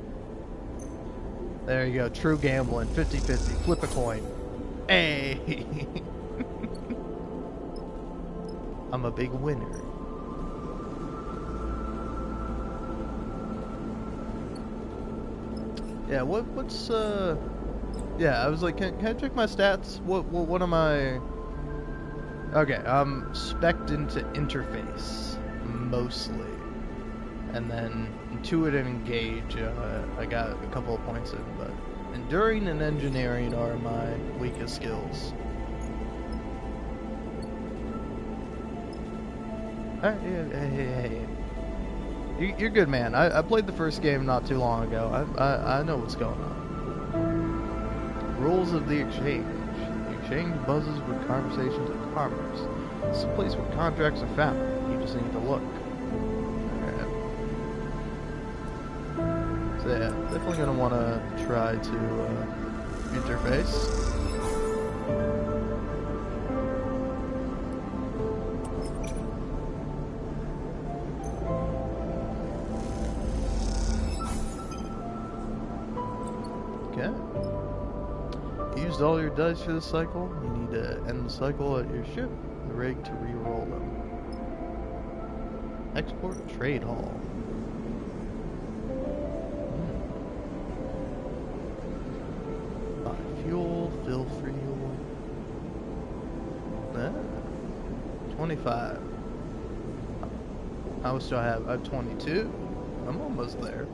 There you go. True gambling. 50-50. Flip a coin. Hey! I'm a big winner. Yeah, what's yeah, I was like, can I check my stats? What am I? Okay, I'm spec'd into interface mostly, and then intuit and engage. I got a couple of points in, but enduring and engineering are my weakest skills. Hey. You're good, man. I played the first game not too long ago. I know what's going on. Rules of the exchange. The exchange buzzes with conversations of commerce. It's a place where contracts are found. You just need to look. Alright. So yeah, definitely gonna want to try to interface. All your dice for the cycle. You need to end the cycle at your ship, the rig, to re-roll them. Export trade hall. Buy fuel, fill fuel. 25. How much do I have? I have 22. I'm almost there.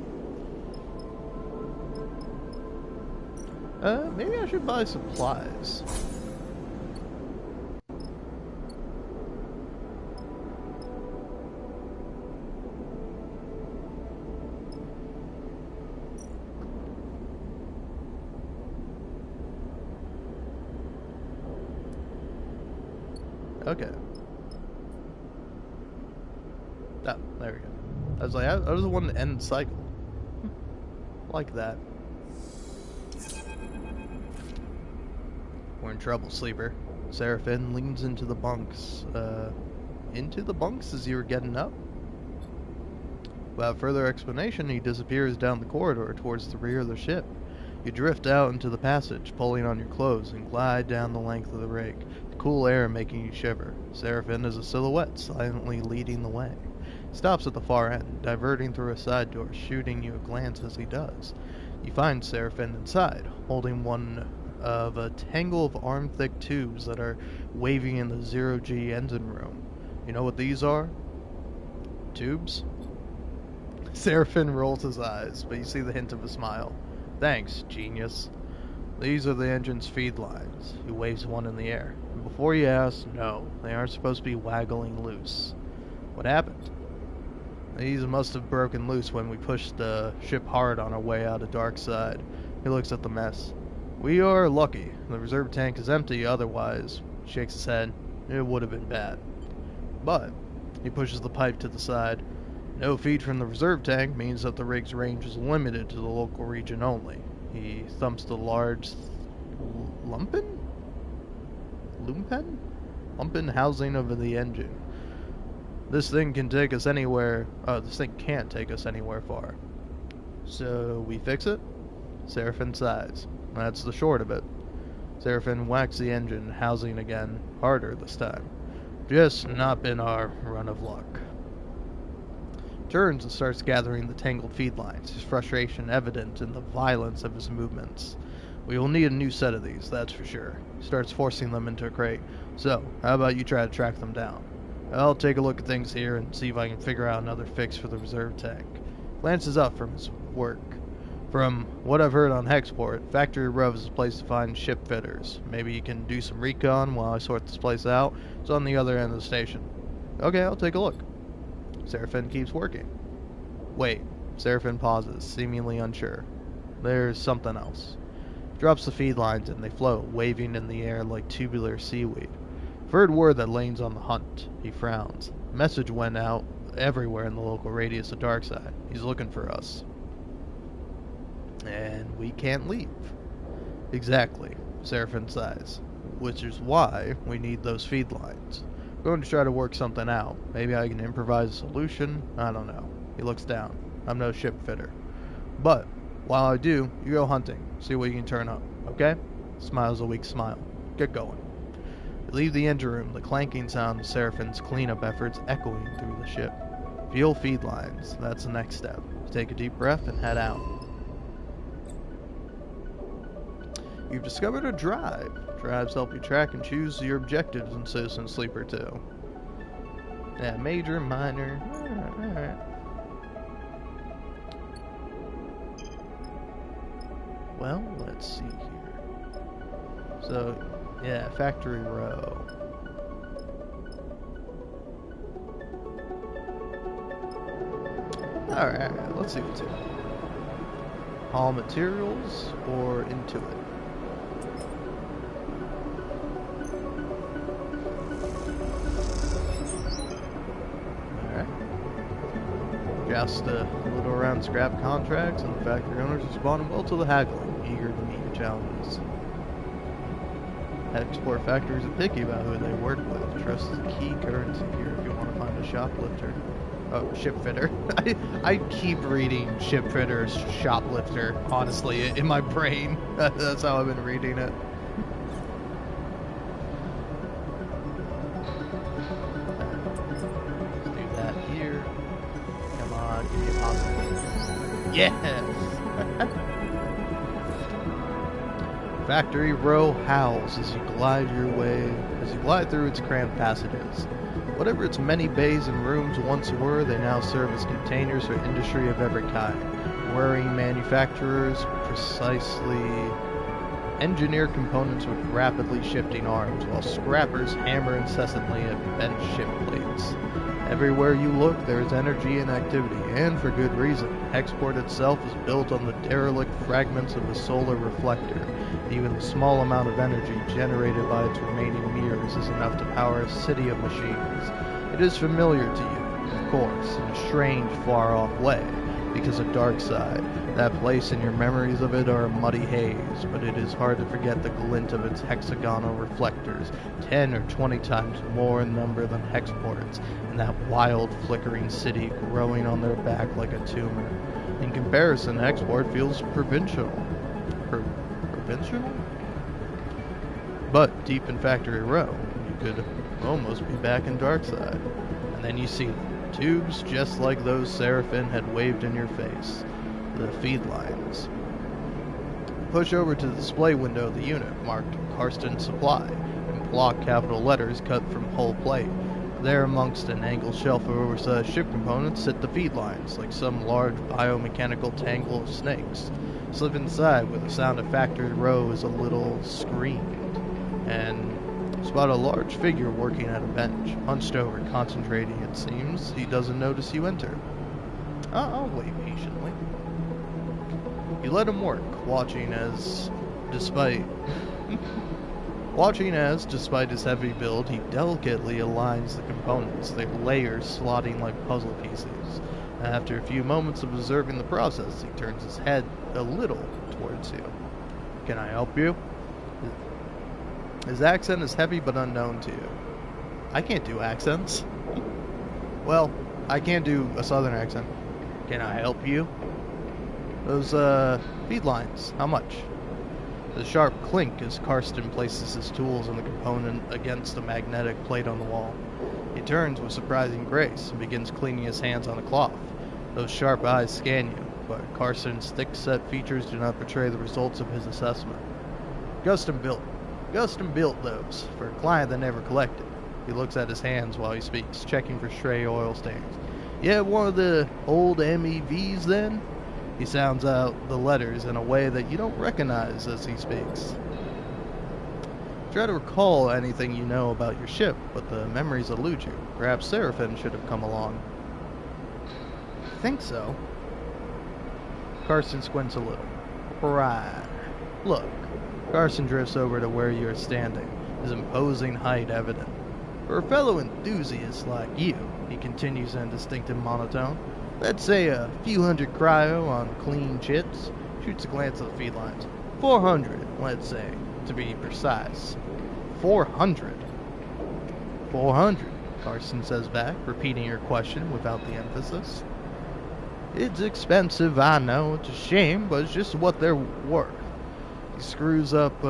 Maybe I should buy supplies. Okay. Oh, there we go. I was like, I was the one to end the cycle. Like that. We're in trouble, sleeper. Seraphin leans into the bunks. Into the bunks as you were getting up? Without further explanation, he disappears down the corridor towards the rear of the ship. You drift out into the passage, pulling on your clothes, and glide down the length of the rig, the cool air making you shiver. Seraphin is a silhouette, silently leading the way. He stops at the far end, diverting through a side door, shooting you a glance as he does. You find Seraphin inside, holding one of a tangle of arm-thick tubes that are waving in the zero-G engine room. You know what these are? Tubes? Seraphin rolls his eyes, but you see the hint of a smile. Thanks, genius. These are the engine's feed lines. He waves one in the air. And before you ask, no, they aren't supposed to be waggling loose. What happened? These must have broken loose when we pushed the ship hard on our way out of Dark Side. He looks at the mess. We are lucky. The reserve tank is empty, otherwise, shakes his head, it would have been bad. But, he pushes the pipe to the side. No feed from the reserve tank means that the rig's range is limited to the local region only. He thumps the large lumpen housing over the engine. This thing can take us anywhere. This thing can't take us anywhere far. So we fix it? Seraphin sighs. That's the short of it. Seraphin whacks the engine housing again, harder this time. Just not been our run of luck. Turns and starts gathering the tangled feed lines, his frustration evident in the violence of his movements. We will need a new set of these, that's for sure. Starts forcing them into a crate. So, how about you try to track them down? I'll take a look at things here and see if I can figure out another fix for the reserve tank. Glances up from his work. From what I've heard on Hexport, Factory Row is a place to find ship fitters. Maybe you can do some recon while I sort this place out. It's on the other end of the station. Okay, I'll take a look. Seraphin keeps working. Wait. Seraphin pauses, seemingly unsure. There's something else. Drops the feed lines and they float, waving in the air like tubular seaweed. I've heard word that Lane's on the hunt. He frowns. A message went out everywhere in the local radius of Darkside. He's looking for us. And we can't leave. Exactly, Seraphin sighs. Which is why we need those feed lines. I'm going to try to work something out. Maybe I can improvise a solution. I don't know. He looks down. I'm no ship fitter. But, while I do, you go hunting. See what you can turn up. Okay? Smiles a weak smile. Get going. They leave the engine room, the clanking sound of Seraphin's cleanup efforts echoing through the ship. Fuel feed lines. That's the next step. Take a deep breath and head out. You've discovered a drive. Drives help you track and choose your objectives in Citizen Sleeper 2. Yeah, major, minor. Alright. Well, let's see here. So, yeah, Factory Row. Alright, let's see what's here. Haul materials or into it? Just a little around scrap contracts, and the factory owners responded well to the haggling, eager to meet your challenges. Export factories are picky about who they work with. Trust is a key currency here if you want to find a shoplifter. Oh, ship fitter. I keep reading ship fitter, shoplifter, honestly, in my brain. That's how I've been reading it. Yes! Factory Row howls as you glide through its cramped passages. Whatever its many bays and rooms once were, they now serve as containers for industry of every kind. Whirring manufacturers precisely engineer components with rapidly shifting arms, while scrappers hammer incessantly at bent ship plates. Everywhere you look, there is energy and activity, and for good reason. Hexport itself is built on the derelict fragments of a solar reflector. Even the small amount of energy generated by its remaining mirrors is enough to power a city of machines. It is familiar to you, of course, in a strange, far-off way, because of Darkside. That place and your memories of it are a muddy haze, but it is hard to forget the glint of its hexagonal reflectors, 10 or 20 times more in number than Hexport's, and that wild, flickering city growing on their back like a tumor. In comparison, Hexport feels provincial. Provincial? But deep in Factory Row, you could almost be back in Darkside. And then you see them. Tubes just like those Seraphin had waved in your face. The feed lines. Push over to the display window of the unit, marked Karsten Supply, in block capital letters cut from hull plate. There, amongst an angled shelf of oversized ship components, sit the feed lines, like some large biomechanical tangle of snakes. Slip inside, where the sound of Factory Row is a little screamed, and spot a large figure working at a bench, hunched over, concentrating. It seems he doesn't notice you enter. I'll wait patiently. You let him work, watching as, despite his heavy build, he delicately aligns the components, their layers slotting like puzzle pieces. After a few moments of observing the process, he turns his head a little towards you. Can I help you? His accent is heavy but unknown to you. I can't do accents. Well, I can do a southern accent. Can I help you? Those, feed lines, how much? The sharp clink as Karsten places his tools and the component against a magnetic plate on the wall. He turns with surprising grace and begins cleaning his hands on the cloth. Those sharp eyes scan you, but Karsten's thick-set features do not betray the results of his assessment. Custom built those, for a client that never collected. He looks at his hands while he speaks, checking for stray oil stains. Yeah, one of the old MEVs then? He sounds out the letters in a way that you don't recognize as he speaks. Try to recall anything you know about your ship, but the memories elude you. Perhaps Seraphim should have come along. I think so. Karsten squints a little. Right. Look. Karsten drifts over to where you are standing, his imposing height evident. For a fellow enthusiast like you, he continues in distinctive monotone, let's say a few hundred cryo on clean chits. Shoots a glance at the feed lines. 400, let's say, to be precise. 400. 400, Karsten says back, repeating your question without the emphasis. It's expensive, I know, it's a shame, but it's just what they're worth. He screws up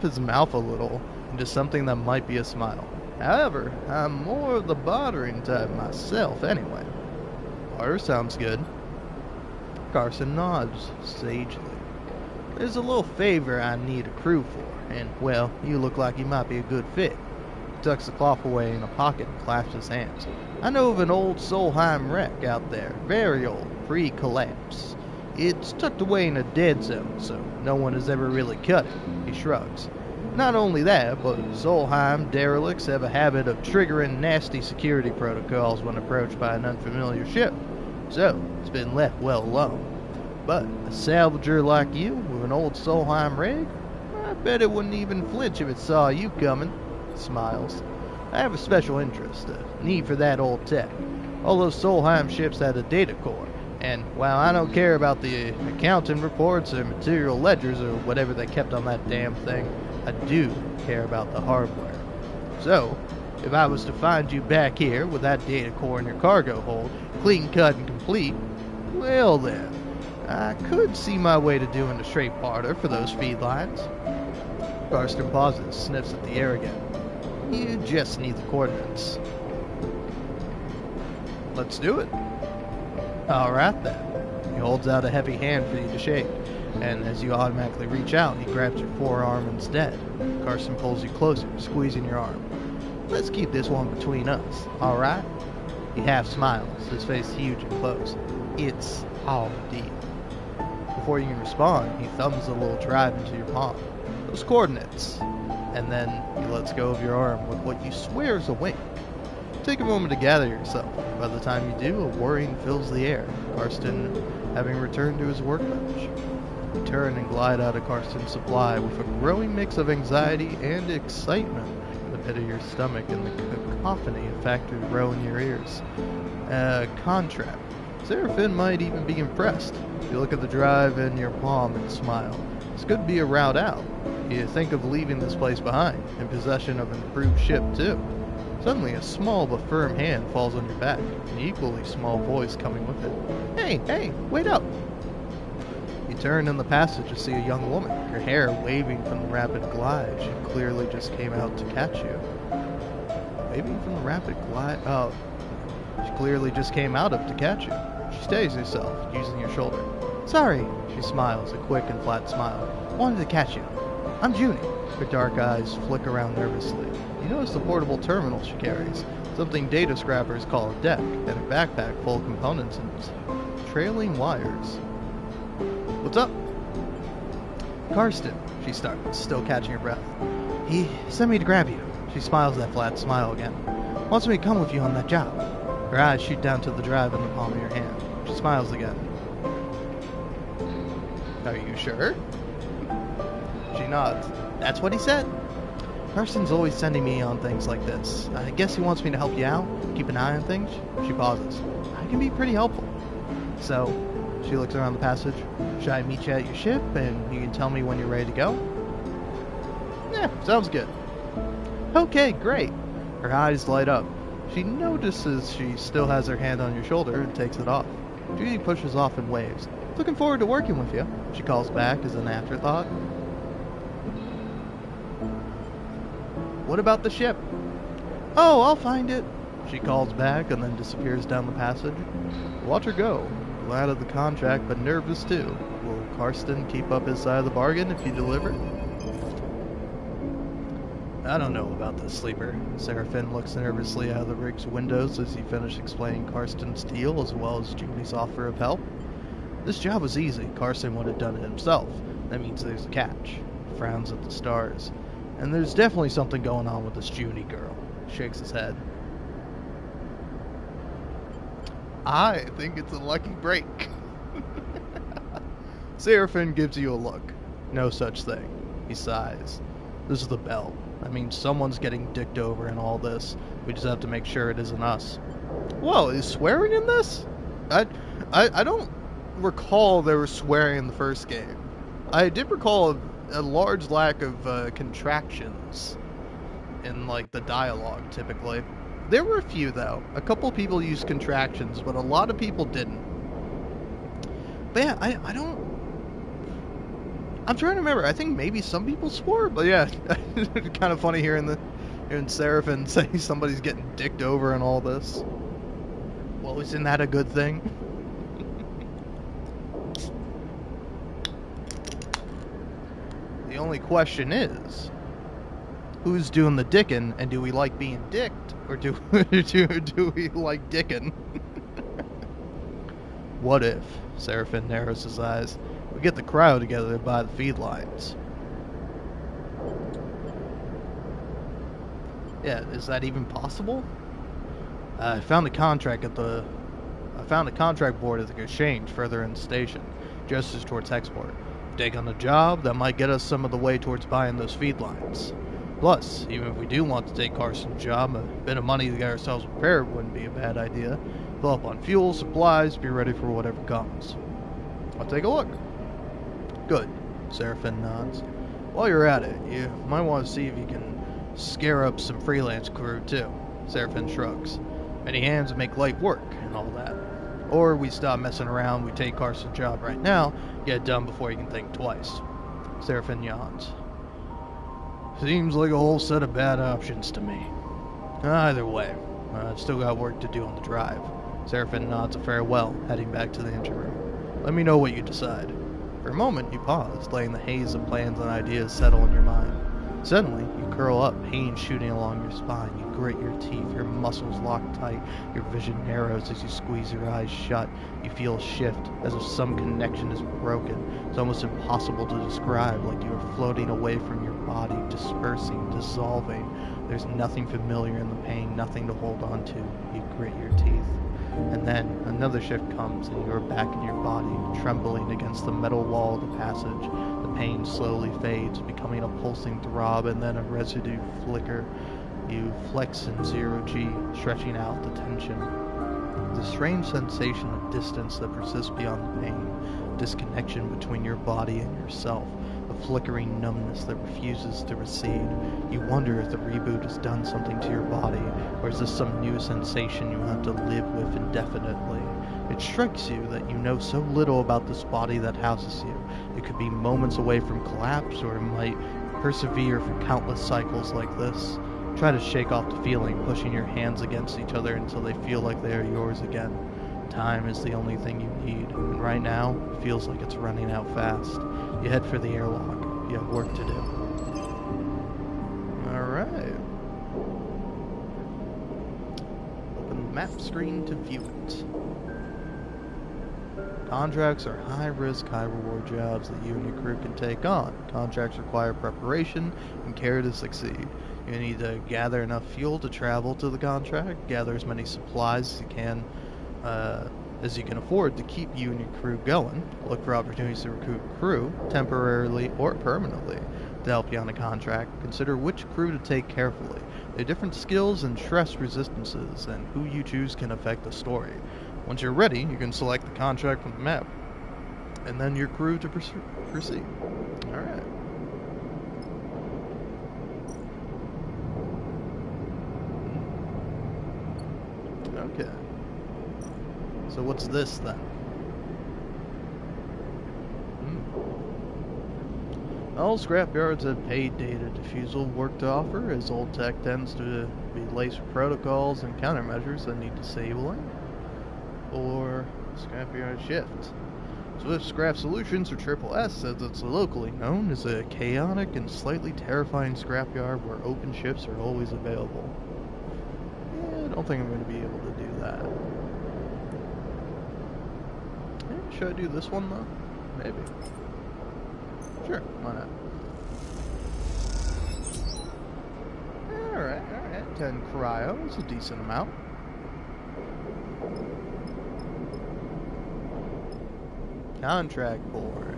his mouth a little into something that might be a smile. However, I'm more of the bartering type myself anyway. Barter sounds good. Karsten nods sagely. There's a little favor I need a crew for, and, well, you look like you might be a good fit. He tucks the cloth away in a pocket and clasps his hands. I know of an old Solheim wreck out there, very old, pre-collapse. It's tucked away in a dead zone, so no one has ever really cut it. He shrugs. Not only that, but Solheim derelicts have a habit of triggering nasty security protocols when approached by an unfamiliar ship. So, it's been left well alone. But a salvager like you, with an old Solheim rig, I bet it wouldn't even flinch if it saw you coming. He smiles. I have a special interest, a need for that old tech. All those Solheim ships had a data core, and while I don't care about the accounting reports or material ledgers or whatever they kept on that damn thing, I do care about the hardware. So, if I was to find you back here with that data core in your cargo hold, clean cut and complete, well then, I could see my way to doing a straight barter for those feed lines. Karsten pauses, sniffs at the air again. You just need the coordinates. Let's do it. Alright then. He holds out a heavy hand for you to shake, and as you automatically reach out, he grabs your forearm instead. Karsten pulls you closer, squeezing your arm. Let's keep this one between us, alright? He half smiles, his face huge and close. It's all deal. Before you can respond, he thumbs a little drive into your palm. Those coordinates. And then he lets go of your arm with what you swear is a wink. Take a moment to gather yourself. By the time you do, a whirring fills the air, Karsten having returned to his workbench. You turn and glide out of Karsten's supply with a growing mix of anxiety and excitement in the pit of your stomach and the cacophony of factory row in your ears. Contract. Seraphim might even be impressed. You look at the drive in your palm and smile. This could be a route out. You think of leaving this place behind, in possession of an improved ship too. Suddenly, a small but firm hand falls on your back, an equally small voice coming with it. Hey, wait up! You turn in the passage to see a young woman, her hair waving from the rapid glide. She clearly just came out to catch you. Waving from the rapid glide? Oh, she clearly just came out of to catch you. She stays herself, using your shoulder. Sorry, she smiles, a quick and flat smile. Wanted to catch you. I'm Junie. Her dark eyes flick around nervously. You notice the portable terminal she carries, something data scrappers call a deck, and a backpack full of components and trailing wires. What's up? Karsten, she starts, still catching her breath. He sent me to grab you. She smiles that flat smile again. Wants me to come with you on that job. Her eyes shoot down to the drive in the palm of your hand. She smiles again. Are you sure? She nods. That's what he said. Carson's always sending me on things like this. I guess he wants me to help you out, keep an eye on things. She pauses. I can be pretty helpful. So, she looks around the passage. Should I meet you at your ship and you can tell me when you're ready to go? Yeah, sounds good. Okay, great. Her eyes light up. She notices she still has her hand on your shoulder and takes it off. Judy pushes off and waves. Looking forward to working with you, she calls back as an afterthought. What about the ship? Oh, I'll find it, she calls back and then disappears down the passage. Watch her go. Glad of the contract, but nervous too. Will Karsten keep up his side of the bargain if you deliver? I don't know about this sleeper. Seraphin looks nervously out of the rig's windows as he finishes explaining Karsten's deal as well as Junie's offer of help. This job was easy. Karsten would have done it himself. That means there's a catch. He frowns at the stars. And there's definitely something going on with this Junie girl. Shakes his head. I think it's a lucky break. Seraphin gives you a look. No such thing. He sighs. This is the bell. That means someone's getting dicked over in all this. We just have to make sure it isn't us. Whoa, is swearing in this? I don't recall there was swearing in the first game. I did recall a large lack of contractions in like the dialogue typically. There were a few though. A couple people used contractions, but a lot of people didn't. But yeah, I don't. I'm trying to remember. I think maybe some people swore, but yeah, kind of funny hearing Seraphin say somebody's getting dicked over and all this. Well, isn't that a good thing? The only question is, who's doing the dickin', and do we like being dicked, or do we like dickin'? What if, Seraphin narrows his eyes, we get the crowd together by the feed lines? Yeah, is that even possible? I found a contract board at the exchange further in the station, gestures towards export. Take on the job, that might get us some of the way towards buying those feed lines. Plus, even if we do want to take Carson's job, a bit of money to get ourselves prepared wouldn't be a bad idea. Fill up on fuel, supplies, be ready for whatever comes. I'll take a look. Good, Seraphin nods. While you're at it, you might want to see if you can scare up some freelance crew too. Seraphin shrugs. Many hands make light work and all that. Or we stop messing around, we take Carson's job right now, get it done before you can think twice. Seraphin yawns. Seems like a whole set of bad options to me. Either way, I've still got work to do on the drive. Seraphin nods a farewell, heading back to the engine room. Let me know what you decide. For a moment, you pause, letting the haze of plans and ideas settle in your mind. Suddenly, you curl up, pain shooting along your spine. You grit your teeth, your muscles lock tight, your vision narrows as you squeeze your eyes shut. You feel a shift, as if some connection is broken. It's almost impossible to describe, like you are floating away from your body, dispersing, dissolving. There's nothing familiar in the pain, nothing to hold on to. You grit your teeth. And then another shift comes and you are back in your body, trembling against the metal wall of the passage. The pain slowly fades, becoming a pulsing throb and then a residue flicker. You flex in 0G, stretching out the tension. The strange sensation of distance that persists beyond the pain, disconnection between your body and yourself, a flickering numbness that refuses to recede. You wonder if the reboot has done something to your body, or is this some new sensation you have to live with indefinitely? It strikes you that you know so little about this body that houses you. It could be moments away from collapse, or it might persevere for countless cycles like this. Try to shake off the feeling, pushing your hands against each other until they feel like they are yours again. Time is the only thing you need, and right now, it feels like it's running out fast. You head for the airlock. You have work to do. Alright. Open the map screen to view it. Contracts are high-risk, high-reward jobs that you and your crew can take on. Contracts require preparation and care to succeed. You need to gather enough fuel to travel to the contract, gather as many supplies as you can afford to keep you and your crew going. Look for opportunities to recruit crew, temporarily or permanently, to help you on the contract. Consider which crew to take carefully. Their different skills and stress resistances, and who you choose can affect the story. Once you're ready, you can select the contract from the map, and then your crew to proceed. Alright. Okay. So what's this then? All scrapyards have paid data diffusal work to offer, as old tech tends to be laced with protocols and countermeasures that need disabling. Or scrapyard shift. Swift Scrap Solutions, or Triple S, as it's locally known, is a chaotic and slightly terrifying scrapyard where open shifts are always available. Yeah, I don't think I'm going to be able to do that. Yeah, should I do this one though? Maybe. Sure, why not? Alright. 10 cryo is a decent amount. Contract board.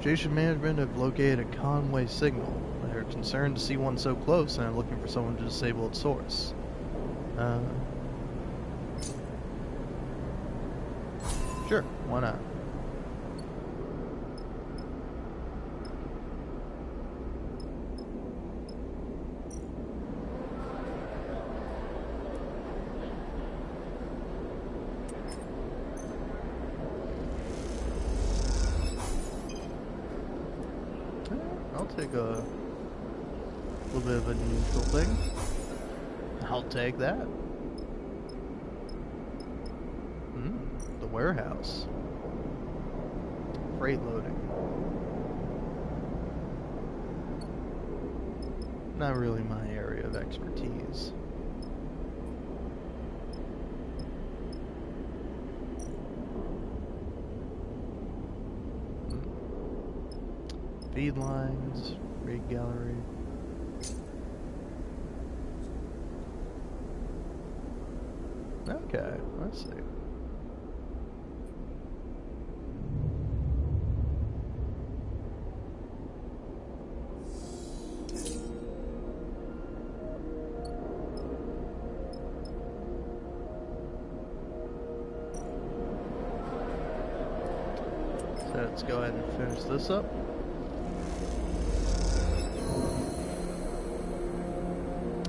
Station management have located a Conway signal. They are concerned to see one so close and are looking for someone to disable its source. Sure, why not? I'll take a little bit of a neutral thing. I'll take that. The warehouse. Freight loading. Not really my area of expertise. Feed lines, rig gallery. Okay, let's see. So let's go ahead and finish this up.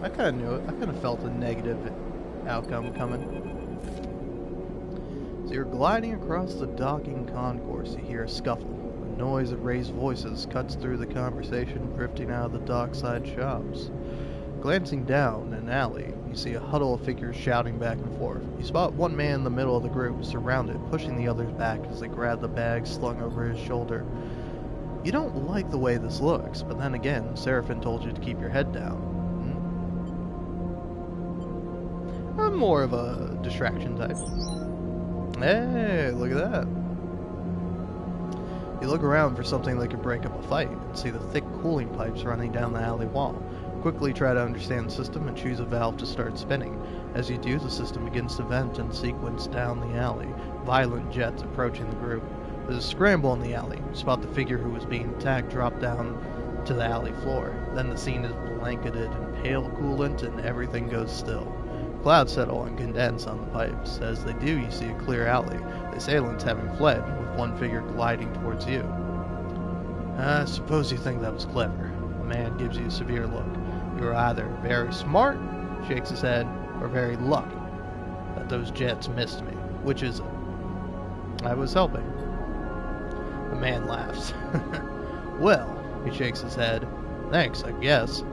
I kind of knew it. I kind of felt a negative outcome coming. So you're gliding across the docking concourse. You hear a scuffle. The noise of raised voices cuts through the conversation drifting out of the dockside shops. Glancing down an alley, you see a huddle of figures shouting back and forth. You spot one man in the middle of the group, surrounded, pushing the others back as they grab the bag slung over his shoulder. You don't like the way this looks, but then again, Seraphin told you to keep your head down. I'm more of a distraction type. Hey, look at that. You look around for something that could break up a fight and see the thick cooling pipes running down the alley wall. Quickly try to understand the system and choose a valve to start spinning. As you do, the system begins to vent and sequence down the alley, violent jets approaching the group. There's a scramble in the alley. You spot the figure who was being attacked drop down to the alley floor. Then the scene is blanketed in pale coolant and everything goes still. Clouds settle and condense on the pipes. As they do, you see a clear alley, the assailants having fled, with one figure gliding towards you. I suppose you think that was clever. The man gives you a severe look. You're either very smart, shakes his head, or very lucky that those jets missed me. Which is it? I was helping. The man laughs. Well, he shakes his head. Thanks, I guess.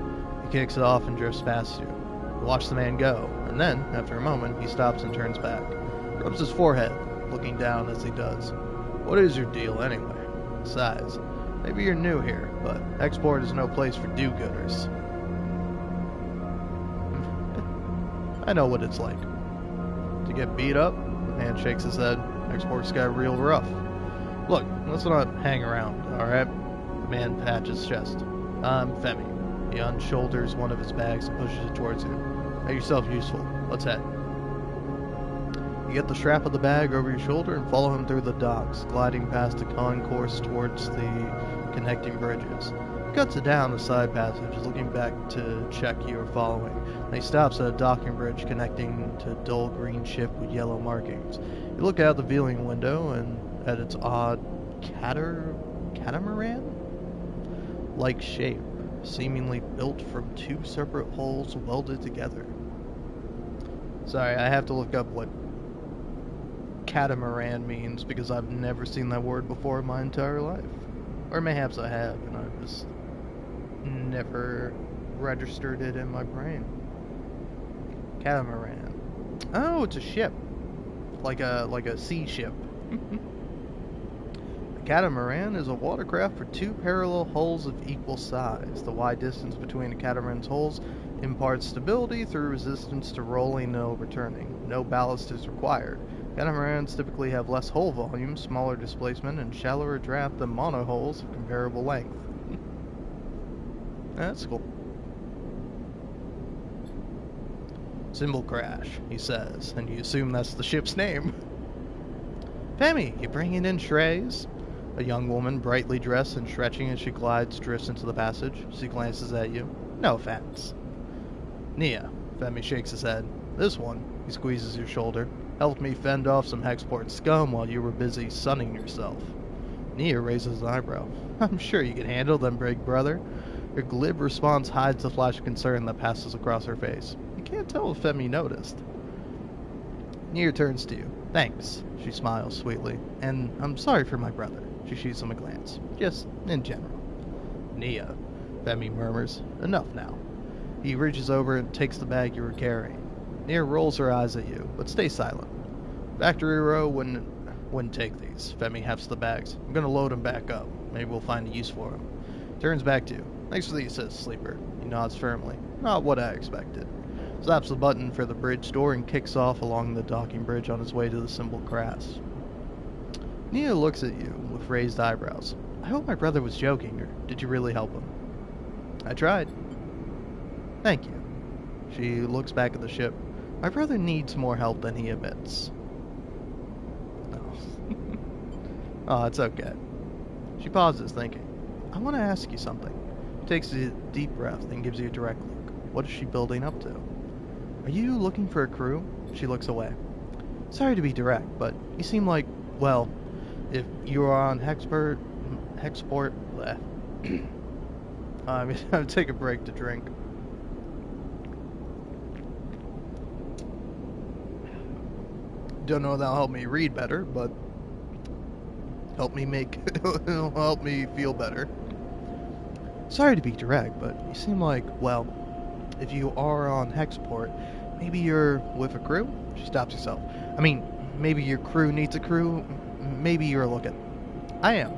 He kicks it off and drifts past you. You watch the man go, and then, after a moment, he stops and turns back. Rubs his forehead, looking down as he does. What is your deal, anyway? Sighs. Maybe you're new here, but export is no place for do-gooders. I know what it's like. To get beat up? The man shakes his head. Export's got real rough. Look, let's not hang around, alright? The man pats his chest. I'm Femi. He unshoulders one of his bags and pushes it towards you. Make yourself useful. Let's head. You get the strap of the bag over your shoulder and follow him through the docks, gliding past the concourse towards the connecting bridges. He cuts it down a side passage, looking back to check you are following. And he stops at a docking bridge connecting to a dull green ship with yellow markings. You look out the viewing window and at its odd catamaran-like shape, seemingly built from two separate holes welded together. Sorry, I have to look up what catamaran means because I've never seen that word before in my entire life. Or mayhaps I have, and I've just never registered it in my brain. Catamaran. Oh, it's a ship. Like a sea ship. A catamaran is a watercraft for two parallel hulls of equal size. The wide distance between the catamaran's hulls imparts stability through resistance to rolling and overturning. No ballast is required. Catamarans typically have less hull volume, smaller displacement, and shallower draft than monohulls of comparable length. That's cool. Symbol crash, he says, and you assume that's the ship's name. Femi, you bringing in trays? A young woman, brightly dressed and stretching as she glides, drifts into the passage. She glances at you. No offense. Nia, Femi shakes his head. This one, he squeezes your shoulder, helped me fend off some Hexport scum while you were busy sunning yourself. Nia raises an eyebrow. I'm sure you can handle them, big brother. Her glib response hides the flash of concern that passes across her face. You can't tell if Femi noticed. Nia turns to you. Thanks, she smiles sweetly. And I'm sorry for my brother. She shoots him a glance. Just in general. Nia, Femi murmurs. Enough now. He reaches over and takes the bag you were carrying. Nia rolls her eyes at you, but stay silent. Factory row wouldn't take these. Femi hefts the bags. I'm gonna load them back up. Maybe we'll find a use for them. Turns back to you. Thanks for the assist, Sleeper. He nods firmly. Not what I expected. Slaps the button for the bridge door and kicks off along the docking bridge on his way to the symbol crash. Nia looks at you with raised eyebrows. I hope my brother was joking, or did you really help him? I tried. Thank you. She looks back at the ship. My brother needs more help than he admits. Oh. Oh, it's okay. She pauses, thinking. I want to ask you something. She takes a deep breath and gives you a direct look. What is she building up to? Are you looking for a crew? She looks away. Sorry to be direct, but you seem like, well, if you are on Hexport, I mean, I would take a break to drink. Don't know if that'll help me read better, but it'll help me feel better. Sorry to be direct, but you seem like, well, if you are on Hexport, maybe you're with a crew? She stops herself. I mean, maybe your crew needs a crew. Maybe you're looking. I am.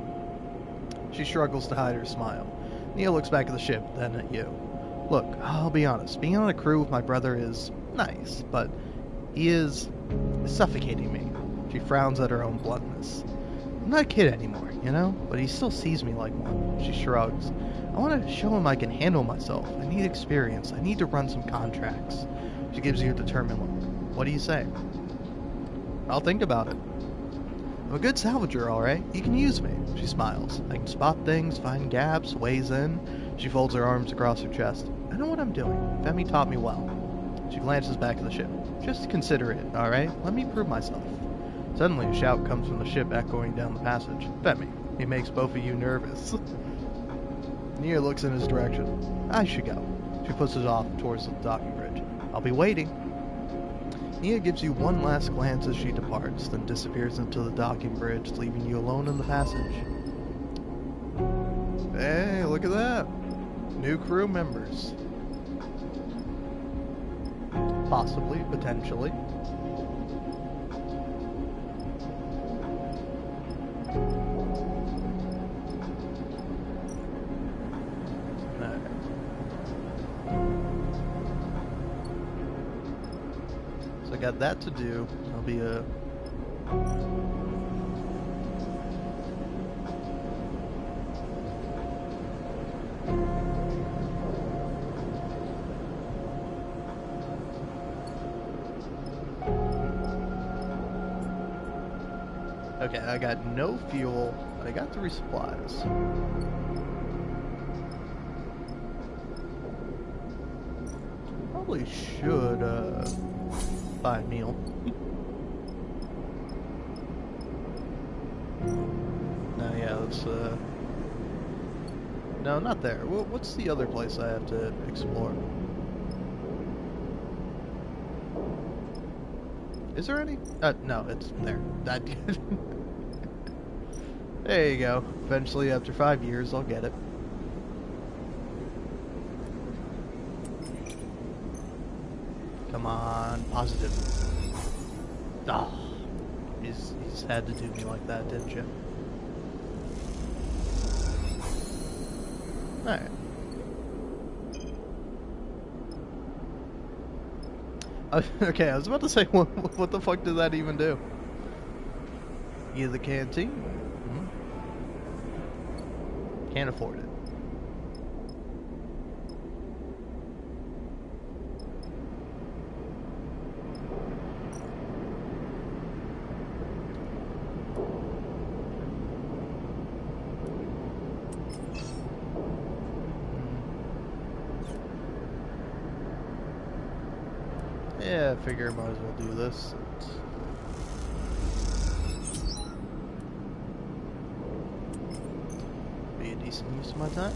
She struggles to hide her smile. Nia looks back at the ship, then at you. Look, I'll be honest. Being on a crew with my brother is nice, but he is suffocating me. She frowns at her own bluntness. I'm not a kid anymore, you know? But he still sees me like one. She shrugs. I want to show him I can handle myself. I need experience. I need to run some contracts. She gives you a determined look. What do you say? I'll think about it. I'm a good salvager, alright? You can use me. She smiles. I can spot things, find gaps, weighs in. She folds her arms across her chest. I know what I'm doing. Femi taught me well. She glances back at the ship. Just consider it, alright? Let me prove myself. Suddenly, a shout comes from the ship echoing down the passage. Femi. He makes both of you nervous. Nia looks in his direction. I should go. She pushes off towards the docking bridge. I'll be waiting. Nia gives you one last glance as she departs, then disappears into the docking bridge, leaving you alone in the passage. Hey, look at that. New crew members. Possibly, potentially. I got that to do. I'll be Okay, I got no fuel, but I got 3 supplies. Probably should buy a meal. No, yeah, let's no, not there. What's the other place I have to explore? Is there any? No, it's there. That. There you go. Eventually, after 5 years, I'll get it. Come on, positive. Oh, he's had to do me like that, didn't you? Alright. Okay, I was about to say, what the fuck did that even do? You the canteen? Mm-hmm. Can't afford it. Yeah, I figure I might as well do this. Be a decent use of my time.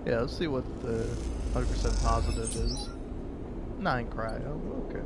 Yeah, let's see what the 100% positive is. 9 cryo, okay.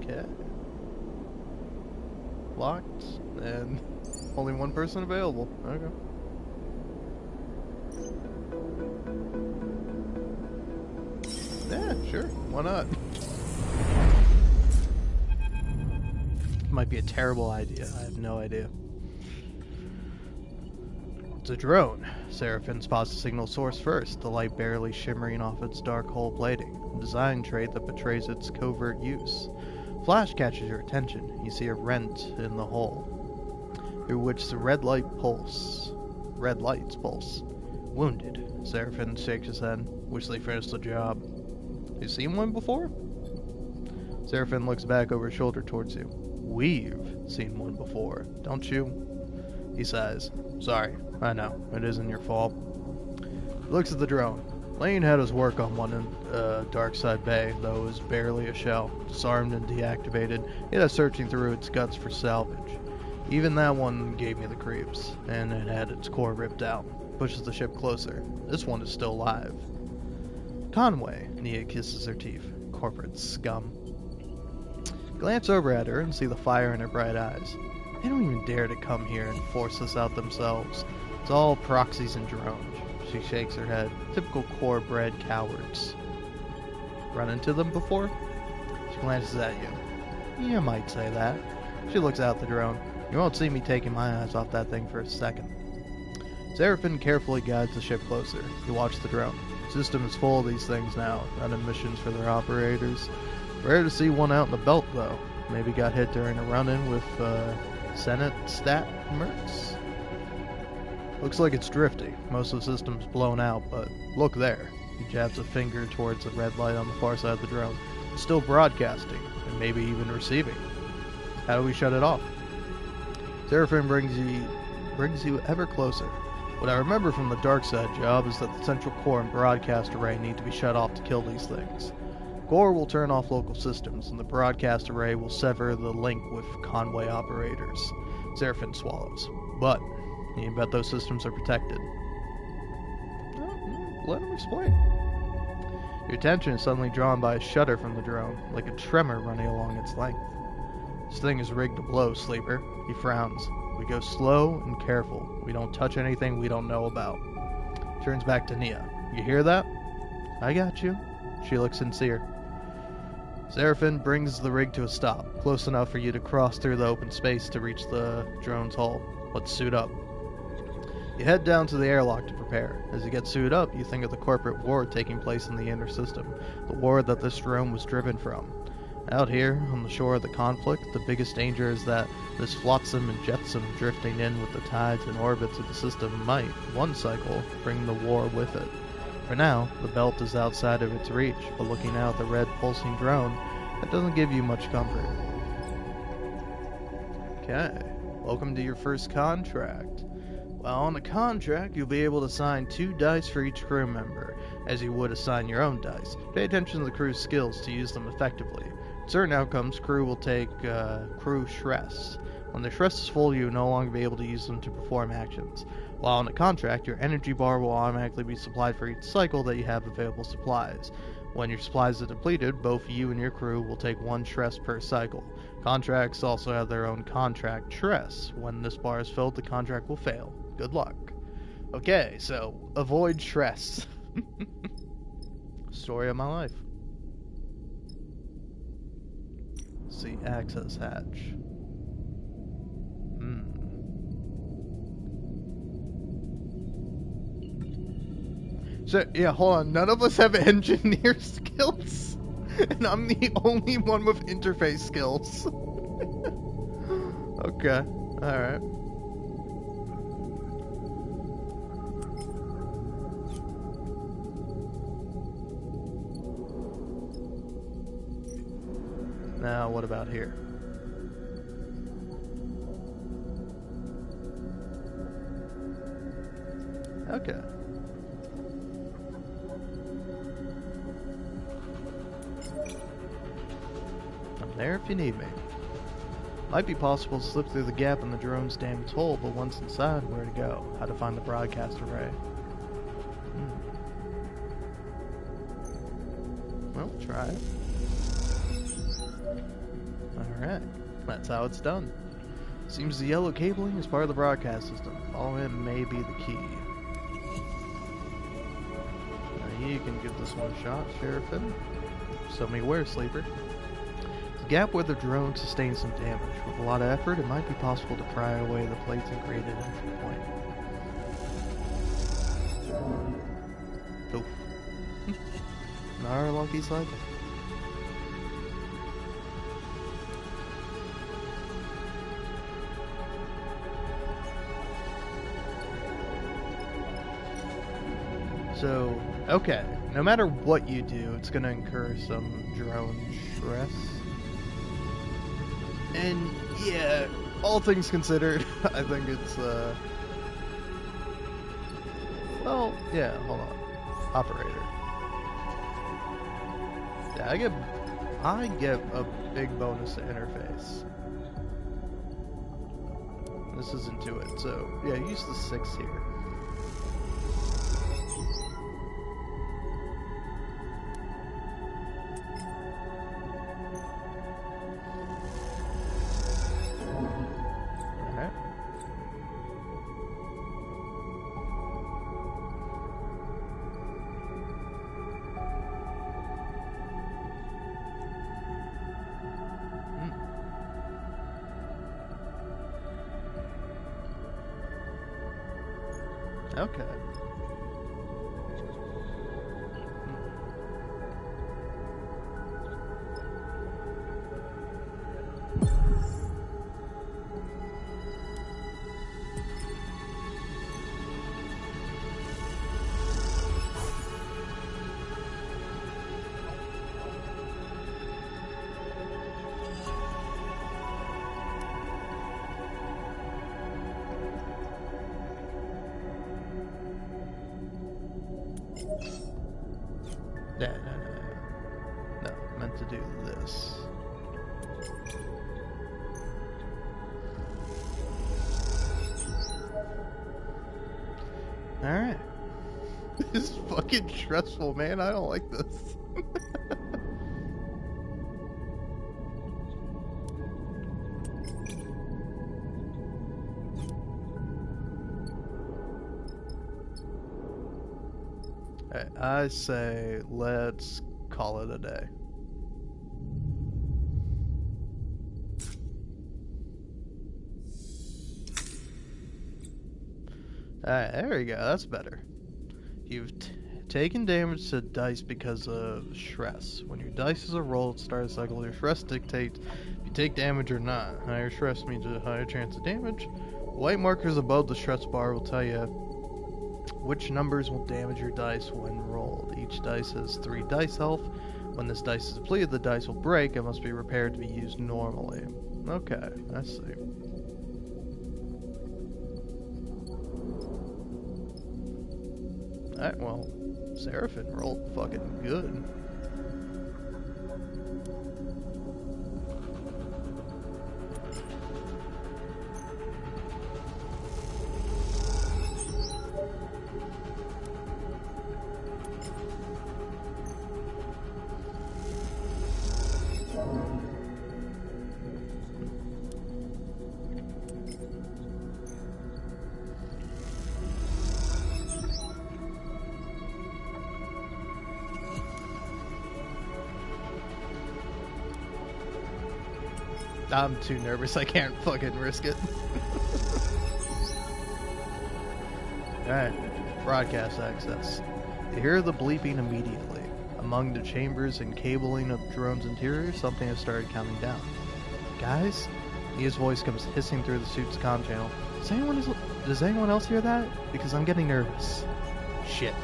Okay. Locked, and only one person available. Okay. Yeah, sure. Why not? Might be a terrible idea. I have no idea. It's a drone. Seraphim spots the signal source first, the light barely shimmering off its dark hull plating, a design trait that betrays its covert use. Flash catches your attention. You see a rent in the hull, through which the red lights pulse. Wounded. Seraphim shakes his head. Wish they finished the job. You seen one before? Seraphim looks back over his shoulder towards you. We've seen one before, don't you? He sighs. Sorry, I know, it isn't your fault. He looks at the drone. Lane had his work on one in Darkside Bay, though it was barely a shell. Disarmed and deactivated, he had us searching through its guts for salvage. Even that one gave me the creeps, and it had its core ripped out. Pushes the ship closer. This one is still alive. Conway, Nia kisses her teeth. Corporate scum. Glance over at her and see the fire in her bright eyes. They don't even dare to come here and force us out themselves. It's all proxies and drones. She shakes her head. Typical core-bred cowards. Run into them before? She glances at you. You might say that. She looks out the drone. You won't see me taking my eyes off that thing for a second. Seraphim carefully guides the ship closer. You watch the drone. System is full of these things now, running missions for their operators. Rare to see one out in the belt, though. Maybe got hit during a run-in with Senate stat mercs. Looks like it's drifty. Most of the system's blown out, but look there. He jabs a finger towards the red light on the far side of the drone. It's still broadcasting, and maybe even receiving. How do we shut it off? Seraphim brings you ever closer. What I remember from the dark side job is that the central core and broadcast array need to be shut off to kill these things. Core will turn off local systems, and the broadcast array will sever the link with convoy operators. Seraphim swallows. But you bet those systems are protected. Let him explain. Your attention is suddenly drawn by a shudder from the drone, like a tremor running along its length. This thing is rigged to blow, Sleeper. He frowns. We go slow and careful. We don't touch anything we don't know about. Turns back to Nia. You hear that? I got you. She looks sincere. Seraphim brings the rig to a stop, close enough for you to cross through the open space to reach the drone's hull. Let's suit up. You head down to the airlock to prepare. As you get suited up, you think of the corporate war taking place in the inner system, the war that this drone was driven from. Out here, on the shore of the conflict, the biggest danger is that this flotsam and jetsam drifting in with the tides and orbits of the system might, one cycle, bring the war with it. For now, the belt is outside of its reach, but looking out the red pulsing drone, that doesn't give you much comfort. Okay, welcome to your first contract. Well, on the contract, you'll be able to assign 2 dice for each crew member, as you would assign your own dice. Pay attention to the crew's skills to use them effectively. In certain outcomes, crew will take crew stress. When the stress is full, you will no longer be able to use them to perform actions. While on the contract, your energy bar will automatically be supplied for each cycle that you have available supplies. When your supplies are depleted, both you and your crew will take 1 stress per cycle. Contracts also have their own contract stress. When this bar is filled, the contract will fail. Good luck. Okay, so avoid stress. Story of my life. See, access hatch. So, yeah, hold on. None of us have engineer skills. And I'm the only one with interface skills. Okay. Alright. Now, what about here? Okay. I'm there if you need me. Might be possible to slip through the gap in the drone's damaged hull, but once inside, where to go? How to find the broadcast array? Well, try it. Alright, that's how it's done. Seems the yellow cabling is part of the broadcast system. Following it may be the key. Now you can give this one a shot, Seraphim. So me where, Sleeper? The gap where the drone sustained some damage. With a lot of effort, it might be possible to pry away the plates and create an entry point. Oof. Not our lucky cycle. So, okay, no matter what you do, it's going to incur some drone stress. And, yeah, all things considered, I think it's, well, yeah, hold on. Operator. Yeah, I get a big bonus to interface. This is Intuit, so, yeah, use the 6 here. Okay. No, I meant to do this. Alright. This is fucking stressful, man. I don't like this. Alright, I say let's call it a day. Alright, there we go. That's better. You've taken damage to dice because of stress. When your dice is a roll, it starts a cycle. Your stress dictates if you take damage or not. Higher stress means a higher chance of damage. White markers above the stress bar will tell you which numbers will damage your dice when rolled. Each dice has 3 dice health. When this dice is depleted, the dice will break and must be repaired to be used normally. Okay, I see. Alright, well, Seraphim rolled fucking good. I'm too nervous, I can't fucking risk it. Alright, broadcast access. You hear the bleeping immediately. Among the chambers and cabling of the drone's interior, something has started counting down. Guys? Mia's voice comes hissing through the suit's comm channel. Does anyone else hear that? Because I'm getting nervous. Shit.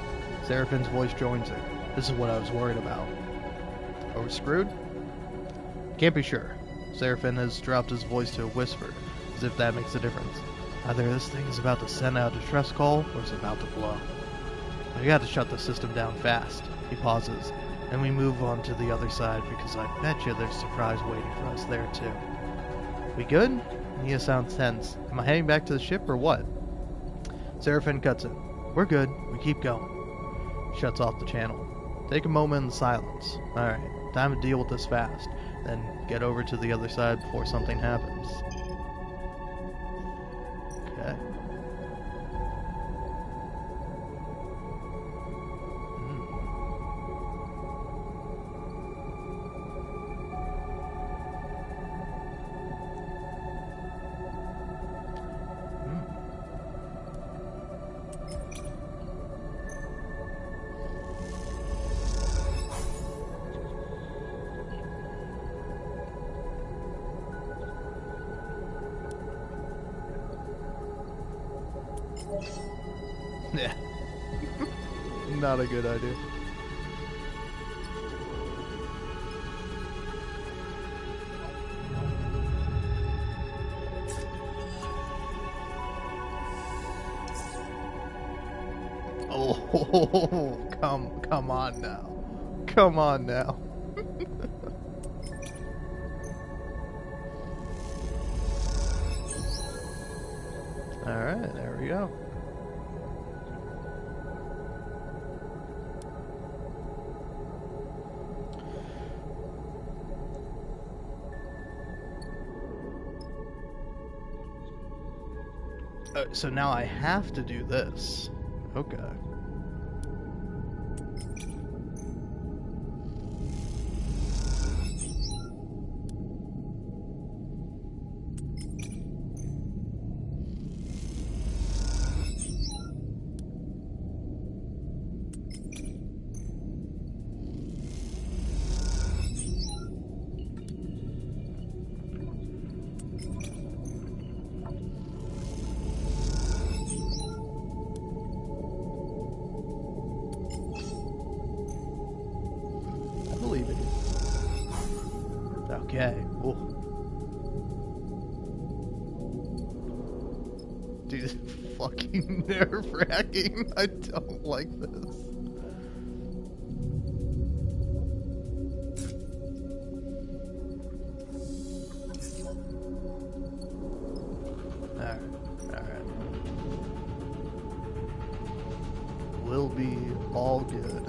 Seraphim's voice joins her. This is what I was worried about. Are we screwed? Can't be sure. Seraphim has dropped his voice to a whisper, as if that makes a difference. Either this thing is about to send out a distress call, or it's about to blow. We got to shut the system down fast. He pauses, and we move on to the other side, because I bet you there's a surprise waiting for us there too. We good? Mia sounds tense. Am I heading back to the ship, or what? Seraphim cuts in. We're good. We keep going. Shuts off the channel. Take a moment in silence. Alright, time to deal with this fast. Then get over to the other side before something happens. Okay. Yeah. Not a good idea. Oh, come on now. Come on now. Alright, there we go. So now I have to do this. Okay. Okay. Ooh. Dude, this is fucking nerve-wracking. I don't like this. Alright. Will be all good.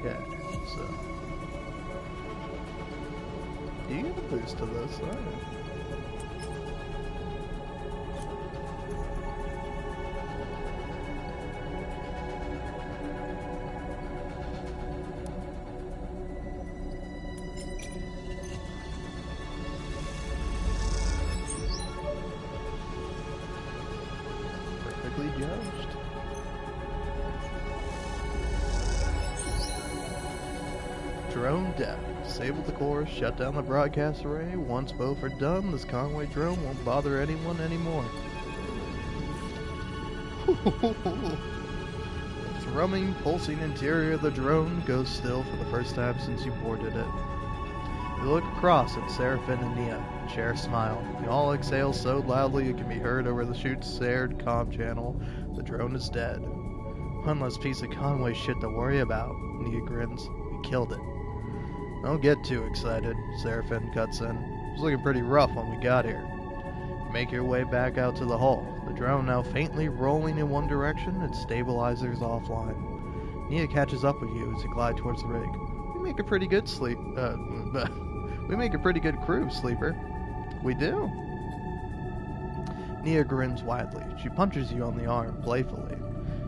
Okay, so you get a boost to this, alright. Perfectly judged. Drone down. Disable the core, shut down the broadcast array. Once both are done, this Conway drone won't bother anyone anymore. The thrumming, pulsing interior of the drone goes still for the first time since you boarded it. You look across at Seraphim and Nia and share a smile. You all exhale so loudly it can be heard over the chute's shared comm channel. The drone is dead. One less piece of Conway shit to worry about. Nia grins. We killed it. Don't get too excited, Seraphim cuts in. It was looking pretty rough when we got here. You make your way back out to the hull. The drone now faintly rolling in one direction, its stabilizers offline. Nia catches up with you as you glide towards the rig. We make a pretty good we make a pretty good crew, Sleeper. We do. Nia grins widely. She punches you on the arm, playfully.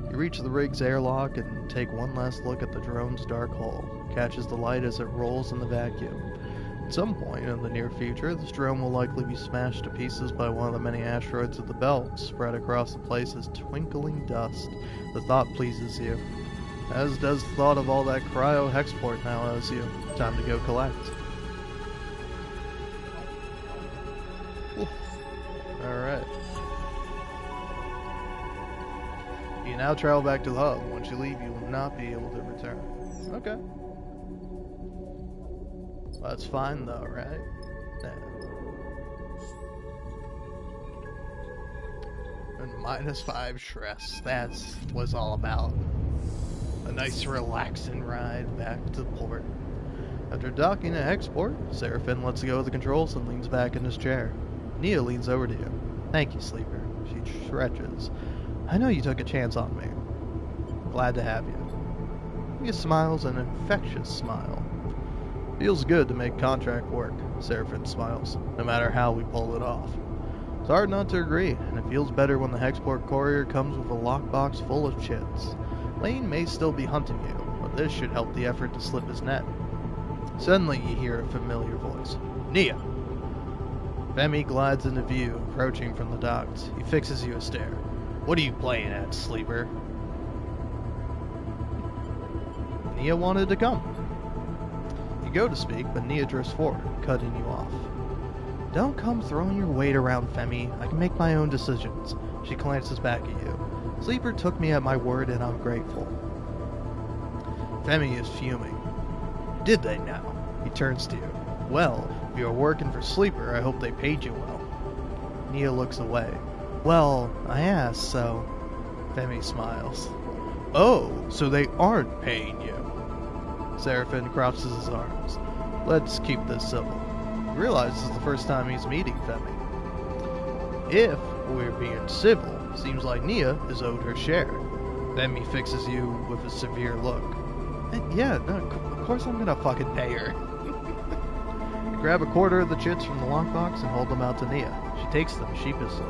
You reach the rig's airlock and take one last look at the drone's dark hull. Catches the light as it rolls in the vacuum. At some point in the near future, this drone will likely be smashed to pieces by one of the many asteroids of the belt, spread across the place as twinkling dust. The thought pleases you, as does the thought of all that cryo-hexport now owes you. Time to go collect. Alright. You now travel back to the hub. Once you leave, you will not be able to return. Okay. Well, that's fine though, right? Yeah. And -5 stress. That's what it's all about. A nice relaxing ride back to port. After docking at Hexport, Seraphim lets go of the controls and leans back in his chair. Nia leans over to you. Thank you, Sleeper. She stretches. I know you took a chance on me. Glad to have you. Nia smiles an infectious smile. Feels good to make contract work, Seraphim smiles, no matter how we pull it off. It's hard not to agree, and it feels better when the Hexport courier comes with a lockbox full of chits. Lane may still be hunting you, but this should help the effort to slip his net. Suddenly you hear a familiar voice. Nia! Femi glides into view, approaching from the docks. He fixes you a stare. What are you playing at, Sleeper? Nia wanted to come. You go to speak, but Nia drifts forward, cutting you off. Don't come throwing your weight around, Femi. I can make my own decisions. She glances back at you. Sleeper took me at my word, and I'm grateful. Femi is fuming. Did they now? He turns to you. Well, if you're working for Sleeper, I hope they paid you well. Nia looks away. Well, I asked, so... Femi smiles. Oh, so they aren't paying you. Seraphim crosses his arms. Let's keep this civil. He realizes it's the first time he's meeting Femi. If we're being civil, seems like Nia is owed her share. Femi fixes you with a severe look. Yeah, no, of course I'm gonna fucking pay her. You grab a quarter of the chits from the lockbox and hold them out to Nia. She takes them sheepishly.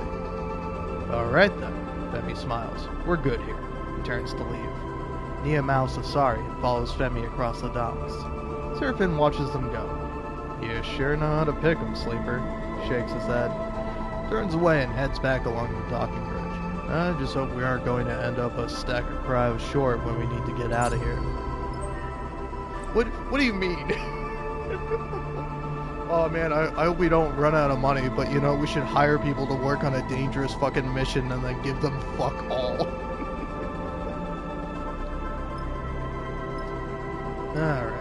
Alright then, Femi smiles. We're good here. He turns to leave. Nia mouths a sorry and follows Femi across the docks. Seraphim watches them go. You sure know how to pick 'em, Sleeper. Shakes his head. Turns away and heads back along the docking bridge. I just hope we aren't going to end up a stack of cryos short when we need to get out of here. What do you mean? Oh man, I hope we don't run out of money, but you know, we should hire people to work on a dangerous fucking mission and then give them fuck all. Alright.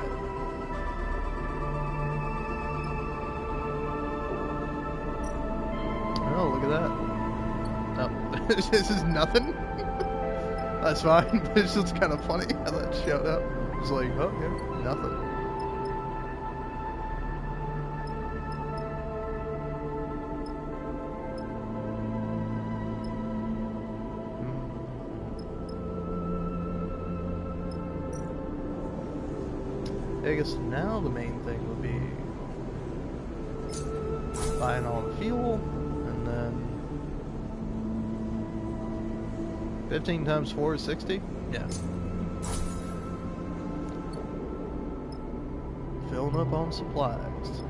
look at that. Oh, this is nothing? That's fine, but it's just kind of funny how that showed up. It's like, oh yeah, nothing. I guess now the main thing would be buying all the fuel, and then 15 times 4 is 60? Yeah. Filling up on supplies.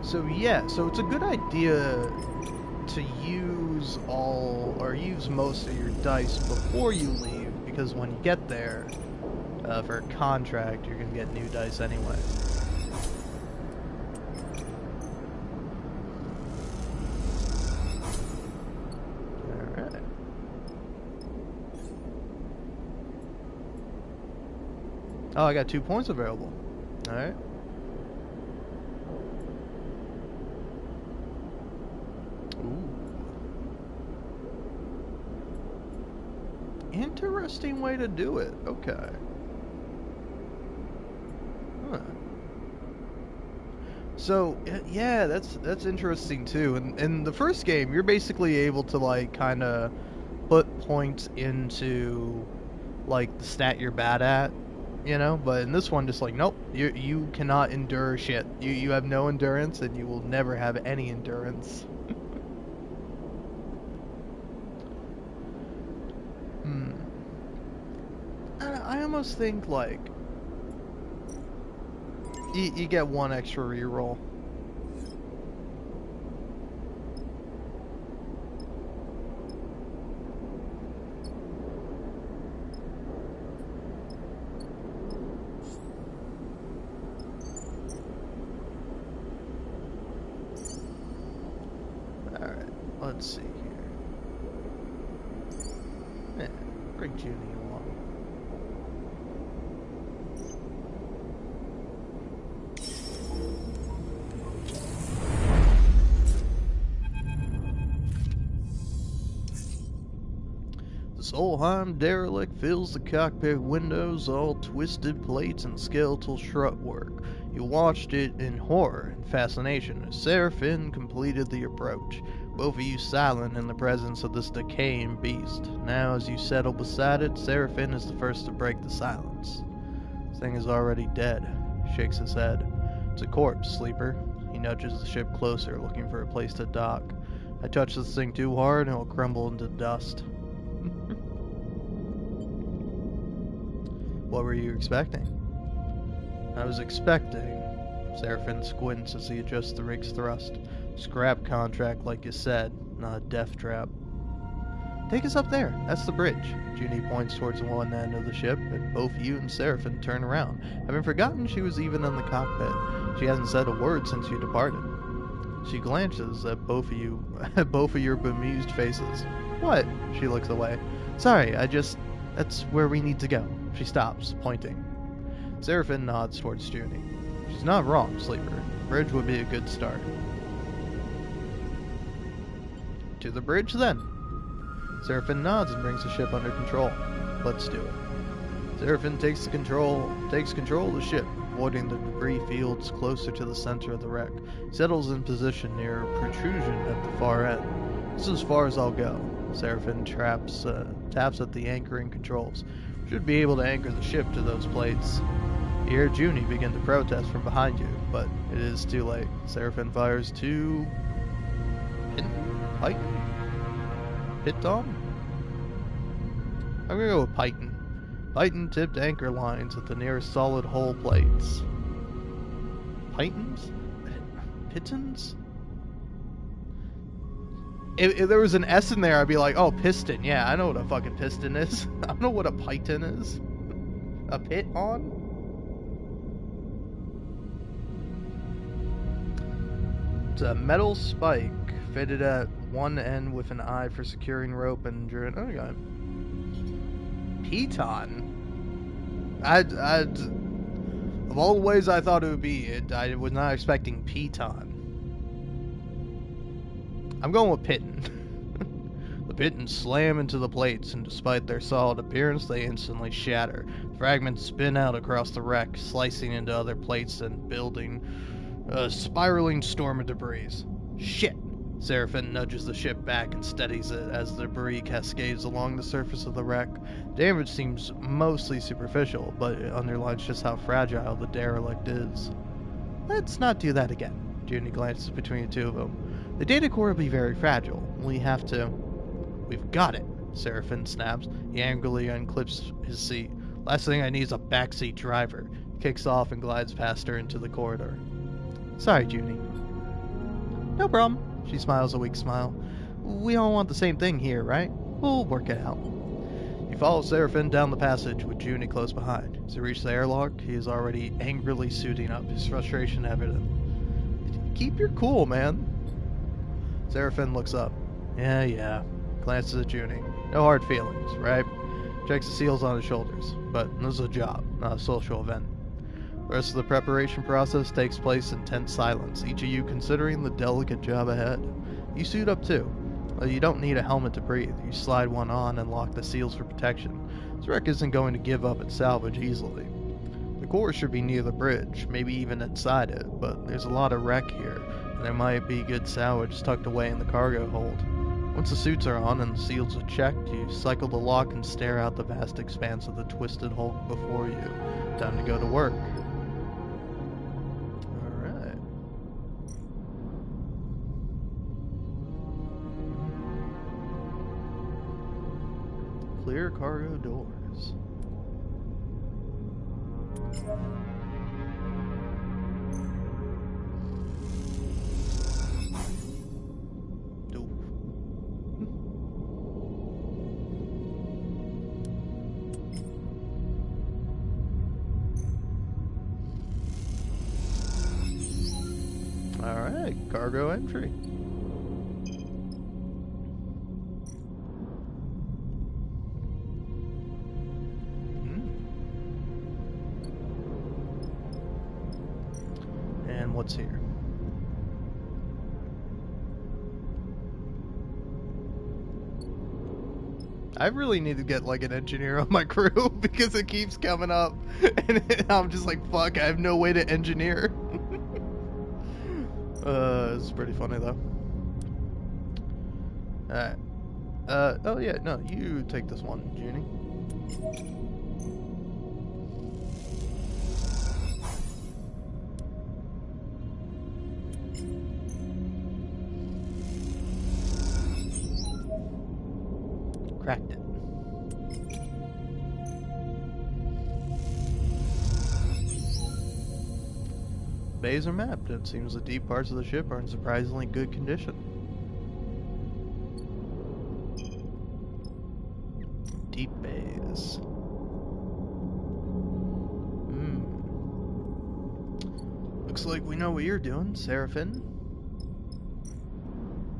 So yeah, so it's a good idea to use use most of your dice before you leave, because when you get there, for a contract, you're gonna get new dice anyway. Alright. Oh, I got 2 points available. Alright. Interesting way to do it. Okay. Huh. So yeah, that's interesting too. In the first game, you're basically able to like kind of put points into like the stat you're bad at, you know. But in this one, just like nope, you cannot endure shit. You have no endurance, and you will never have any endurance. I almost think like you get 1 extra reroll. Alright, let's see here. Yeah, bring Junie along. Solheim derelict fills the cockpit windows, all twisted plates and skeletal strut work. You watched it in horror and fascination as Seraphin completed the approach, both of you silent in the presence of this decaying beast. Now as you settle beside it, Seraphin is the first to break the silence. This thing is already dead. Shakes his head. It's a corpse, Sleeper. He nudges the ship closer, looking for a place to dock. I touch this thing too hard and it'll crumble into dust. What were you expecting? I was expecting. Seraphin squints as he adjusts the rig's thrust. Scrap contract, like you said, not a death trap. Take us up there. That's the bridge. Junie points towards one end of the ship, and both you and Seraphin turn around, having forgotten she was even in the cockpit. She hasn't said a word since you departed. She glances at both of you, at both of your bemused faces. What? She looks away. Sorry, that's where we need to go. She stops, pointing. Seraphin nods towards Junie. She's not wrong, Sleeper. Bridge would be a good start. To the bridge, then. Seraphin nods and brings the ship under control. Let's do it. Seraphin takes control of the ship, avoiding the debris fields closer to the center of the wreck. Settles in position near a protrusion at the far end. This is as far as I'll go. Seraphin taps at the anchoring controls. Should be able to anchor the ship to those plates. You hear Junie begin to protest from behind you, but it is too late. Seraphin fires two... Piton? I'm gonna go with Python. Python tipped anchor lines at the nearest solid hull plates. Pythons? Pitons? If there was an S in there, I'd be like, oh, piston. Yeah, I know what a fucking piston is. I don't know what a python is. A piton? It's a metal spike fitted at one end with an eye for securing rope and enduring. Oh, God. Piton? Of all the ways I thought it would be, I was not expecting Piton. I'm going with Pitten. The Pittons slam into the plates, and despite their solid appearance, they instantly shatter. Fragments spin out across the wreck, slicing into other plates and building a spiraling storm of debris. Shit! Seraphin nudges the ship back and steadies it as the debris cascades along the surface of the wreck. Damage seems mostly superficial, but it underlines just how fragile the derelict is. Let's not do that again. Junie glances between the two of them. The data core will be very fragile. We have to... We've got it, Seraphin snaps. He angrily unclips his seat. Last thing I need is a backseat driver. He kicks off and glides past her into the corridor. Sorry, Junie. No problem. She smiles a weak smile. We all want the same thing here, right? We'll work it out. You follow Seraphin down the passage with Junie close behind. As he reaches the airlock, he is already angrily suiting up, his frustration evident. Keep your cool, man. Seraphin looks up. Yeah. Glances at Junie. No hard feelings, right? Checks the seals on his shoulders. But this is a job, not a social event. The rest of the preparation process takes place in tense silence, each of you considering the delicate job ahead. You suit up too. You don't need a helmet to breathe. You slide one on and lock the seals for protection. This wreck isn't going to give up its salvage easily. The core should be near the bridge, maybe even inside it, but there's a lot of wreck here, and there might be good salvage tucked away in the cargo hold. Once the suits are on and the seals are checked, you cycle the lock and stare out the vast expanse of the twisted hulk before you. Time to go to work. Alright. Clear cargo doors. Alright, cargo entry. And what's here? I really need to get like an engineer on my crew because it keeps coming up and I'm just like, fuck, I have no way to engineer. It's pretty funny though. Alright. Oh yeah, no, you take this one, Junie. Cracked it. Bays are mapped. It seems the deep parts of the ship are in surprisingly good condition. Deep bays. Looks like we know what you're doing, Seraphin.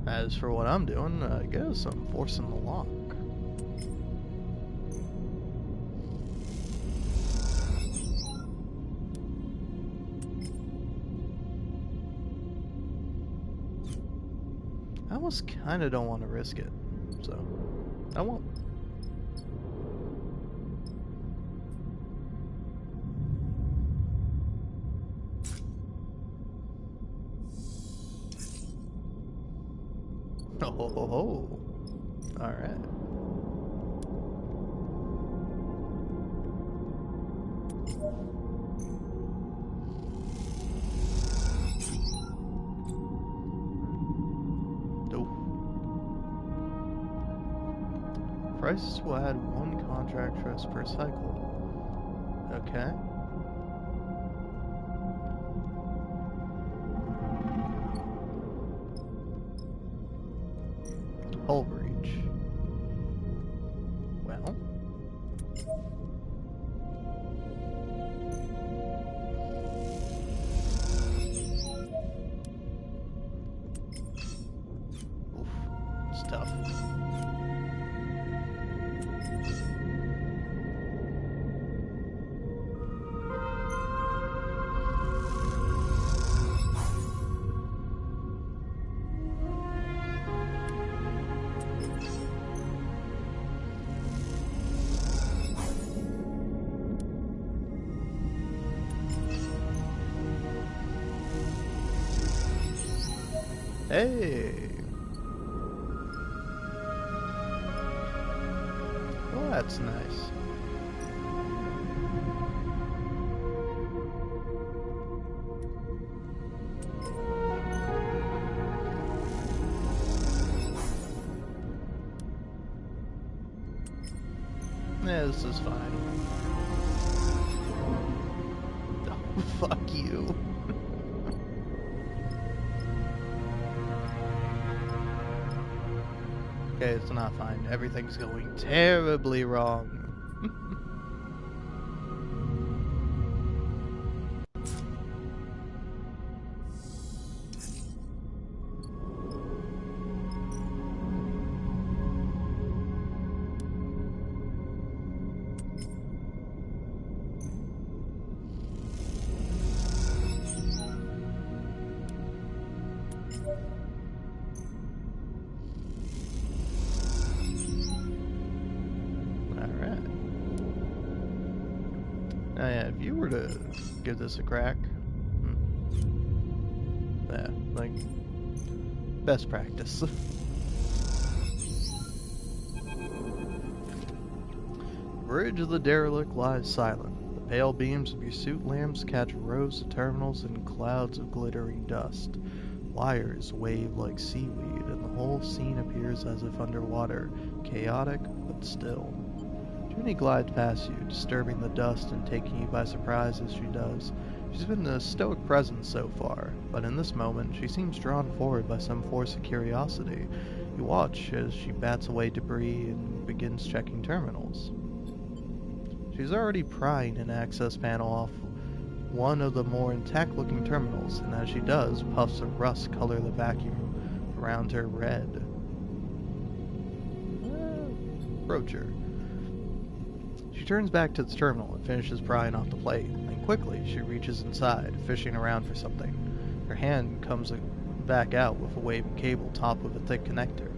As for what I'm doing, I guess I'm forcing the lock. I almost kinda don't want to risk it, so I won't. Oh ho ho ho. Alright. Prices will add 1 contract trust per cycle. Okay. Hull breach. Well. Oof. It's tough. Hey! Well, that's nice. Yeah, this is fine. Oh, fuck you. Okay, it's not fine. Everything's going terribly wrong. Alright. Now, yeah, if you were to give this a crack, yeah, like, best practice. The bridge of the derelict lies silent. The pale beams of your suit lamps catch rows of terminals and clouds of glittering dust. Wires wave like seaweed, and the whole scene appears as if underwater, chaotic but still. Junie glides past you, disturbing the dust and taking you by surprise as she does. She's been a stoic presence so far, but in this moment she seems drawn forward by some force of curiosity. You watch as she bats away debris and begins checking terminals. She's already prying an access panel off one of the more intact-looking terminals, and as she does, puffs of rust color the vacuum around her red. Approach her. She turns back to the terminal and finishes prying off the plate, and quickly she reaches inside, fishing around for something. Her hand comes back out with a wavy cable topped with a thick connector.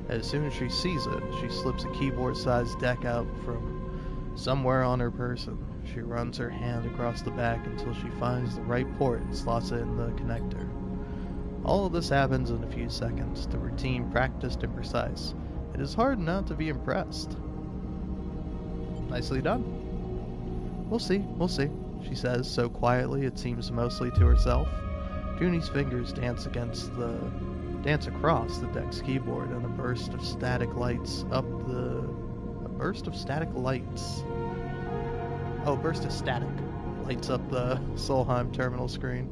As soon as she sees it, she slips a keyboard-sized deck out from somewhere on her person. She runs her hand across the back until she finds the right port and slots it in the connector. All of this happens in a few seconds, the routine practiced and precise. It is hard not to be impressed. Nicely done. We'll see, she says, so quietly it seems mostly to herself. Junie's fingers dance across the deck's keyboard, and a burst of static lights. Oh, a burst of static lights up the Solheim terminal screen.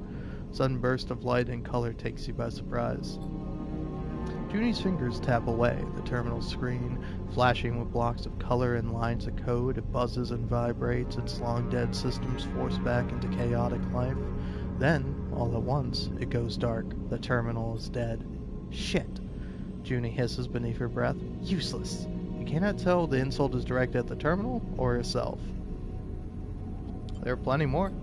Sudden burst of light and color takes you by surprise. Junie's fingers tap away, the terminal screen flashing with blocks of color and lines of code. It buzzes and vibrates, its long-dead systems forced back into chaotic life. Then, all at once, it goes dark. The terminal is dead. Shit! Junie hisses beneath her breath. Useless! You cannot tell the insult is directed at the terminal or herself. There are plenty more.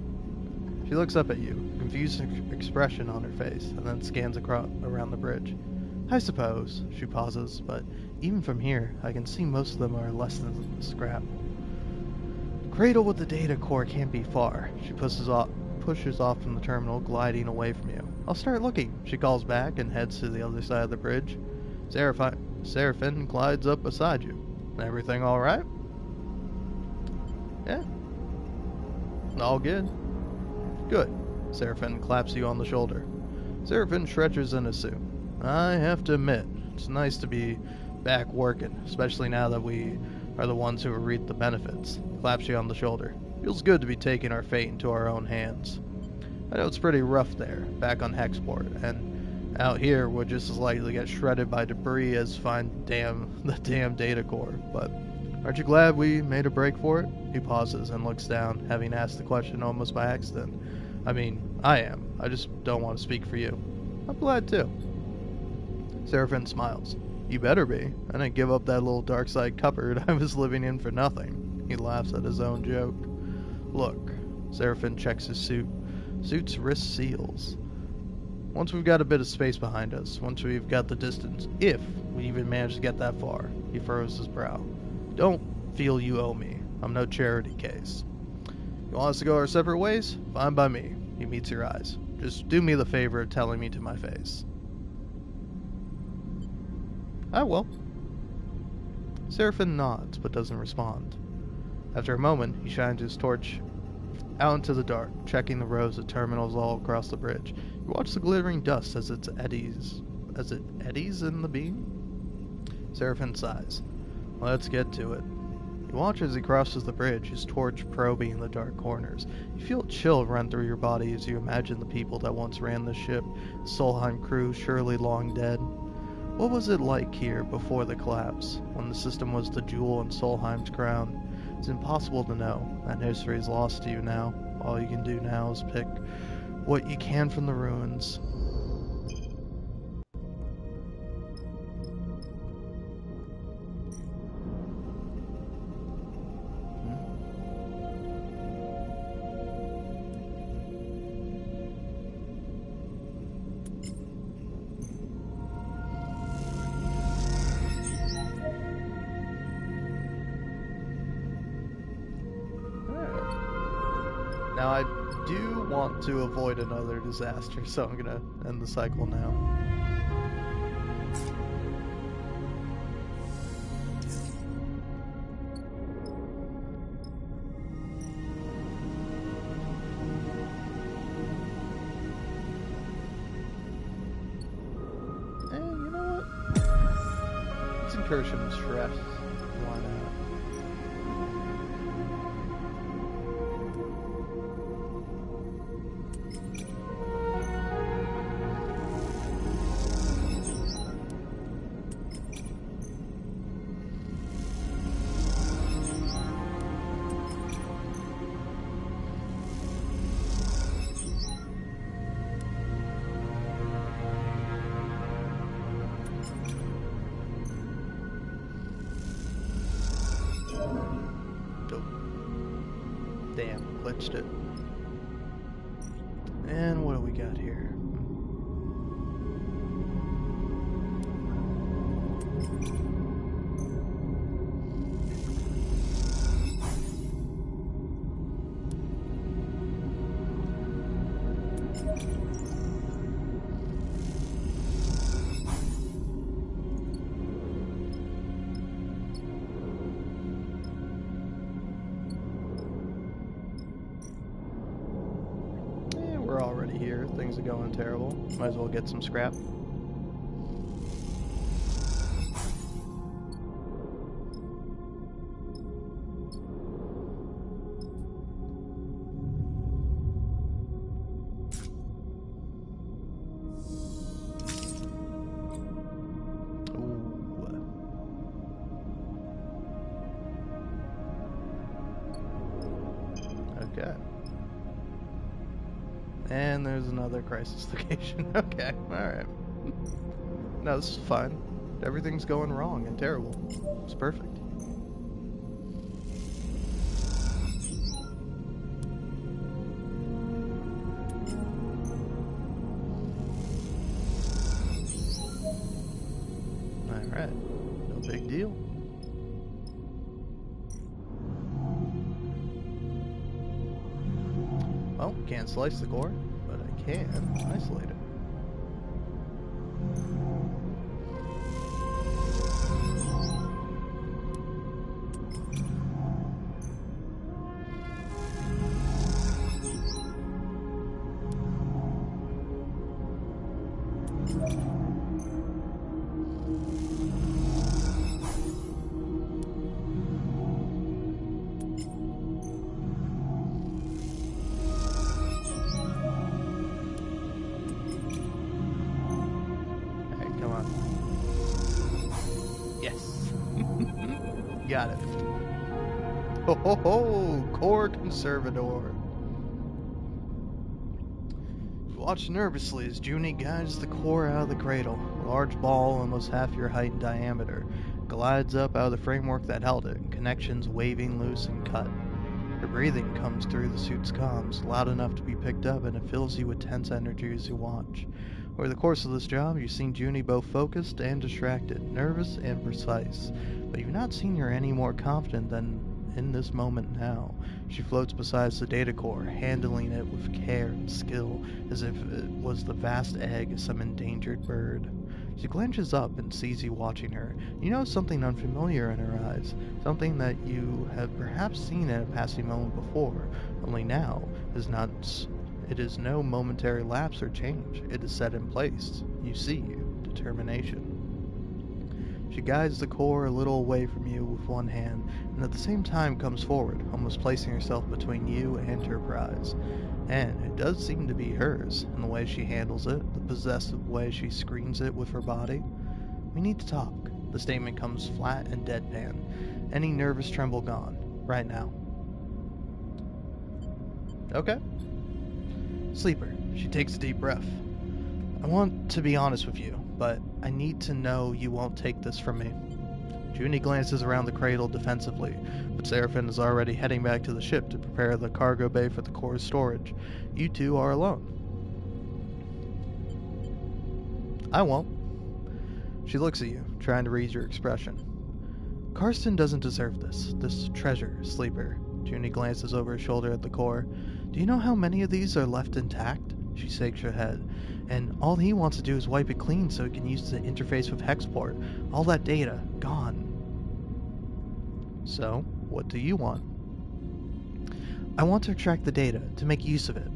She looks up at you, a confused expression on her face, and then scans around the bridge. I suppose, she pauses, but even from here, I can see most of them are less than scrap. The cradle with the data core can't be far. She pushes off from the terminal, gliding away from you. I'll start looking, she calls back and heads to the other side of the bridge. Seraphine glides up beside you. Everything alright? Yeah. All good. Good. Seraphine claps you on the shoulder. Seraphine stretches in a suit. I have to admit, it's nice to be back working, especially now that we are the ones who reap the benefits. Claps you on the shoulder. Feels good to be taking our fate into our own hands. I know it's pretty rough there, back on Hexport, and out here we're just as likely to get shredded by debris as find the damn data core, but aren't you glad we made a break for it? He pauses and looks down, having asked the question almost by accident. I mean, I am. I just don't want to speak for you. I'm glad too. Seraphine smiles. You better be. I didn't give up that little dark side cupboard I was living in for nothing. He laughs at his own joke. Look. Seraphine checks his suit. Suit's wrist seals. Once we've got a bit of space behind us, once we've got the distance, if we even manage to get that far, he furrows his brow. Don't feel you owe me. I'm no charity case. You want us to go our separate ways? Fine by me. He meets your eyes. Just do me the favor of telling me to my face. I will. Seraphin nods, but doesn't respond. After a moment, he shines his torch out into the dark, checking the rows of terminals all across the bridge. You watch the glittering dust as it eddies in the beam. Seraphin sighs. Let's get to it. You watch as he crosses the bridge, his torch probing the dark corners. You feel a chill run through your body as you imagine the people that once ran the ship, the Solheim crew surely long dead. What was it like here before the collapse, when the system was the jewel in Solheim's crown? It's impossible to know. That history is lost to you now. All you can do now is pick what you can from the ruins. Now I do want to avoid another disaster, so I'm gonna end the cycle now. You know what? Let's incur some stress. Why not? Damn, glitched it. And what do we got here? We're already here. Things are going terrible. Might as well get some scrap. Okay. And there's another crisis location. Okay, alright. No, this is fine. Everything's going wrong and terrible. It's perfect. Alright, no big deal. Well, can't slice the core, but I can isolate it. Got it. Ho ho ho! Core Conservator. You watch nervously as Junie guides the core out of the cradle. A large ball, almost half your height in diameter, glides up out of the framework that held it, connections waving loose and cut. Her breathing comes through the suit's comms, loud enough to be picked up, and it fills you with tense energy as you watch. Over the course of this job, you've seen Junie both focused and distracted, nervous and precise, but you've not seen her any more confident than in this moment now. She floats beside the data core, handling it with care and skill, as if it was the vast egg of some endangered bird. She glances up and sees you watching her. You notice something unfamiliar in her eyes, something that you have perhaps seen in a passing moment before, only now it is no momentary lapse or change. It is set in place. You see determination. She guides the core a little away from you with one hand, and at the same time comes forward, almost placing herself between you and her prize. And it does seem to be hers, in the way she handles it, the possessive way she screens it with her body. We need to talk. The statement comes flat and deadpan. Any nervous tremble gone. Right now. Okay. Sleeper. She takes a deep breath. I want to be honest with you, but I need to know you won't take this from me. Junie glances around the cradle defensively, but Seraphin is already heading back to the ship to prepare the cargo bay for the core's storage. You two are alone. I won't. She looks at you, trying to read your expression. Karsten doesn't deserve this treasure, Sleeper. Junie glances over her shoulder at the core. Do you know how many of these are left intact? She shakes her head. And all he wants to do is wipe it clean so he can use the interface with Hexport. All that data, gone. So, what do you want? I want to extract the data, to make use of it.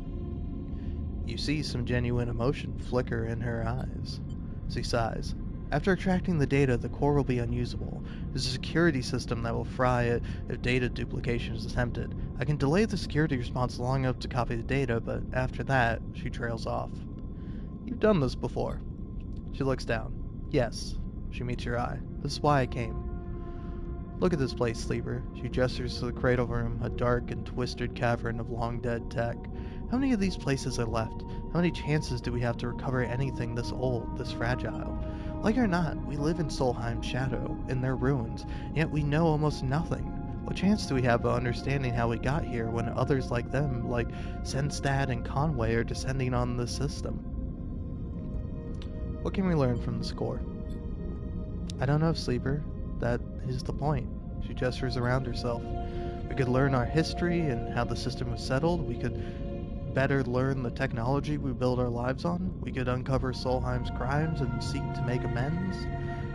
You see some genuine emotion flicker in her eyes. She sighs. After extracting the data, the core will be unusable. There's a security system that will fry it if data duplication is attempted. I can delay the security response long enough to copy the data, but after that, she trails off. You've done this before. She looks down. Yes. She meets your eye. This is why I came. Look at this place, Sleeper. She gestures to the cradle room, a dark and twisted cavern of long-dead tech. How many of these places are left? How many chances do we have to recover anything this old, this fragile? Like it or not, we live in Solheim's shadow, in their ruins, yet we know almost nothing. What chance do we have of understanding how we got here when others like them, like Senstad and Conway, are descending on the system? What can we learn from the score? I don't know, Sleeper. That is the point. She gestures around herself. We could learn our history and how the system was settled. We could better learn the technology we build our lives on. We could uncover Solheim's crimes and seek to make amends.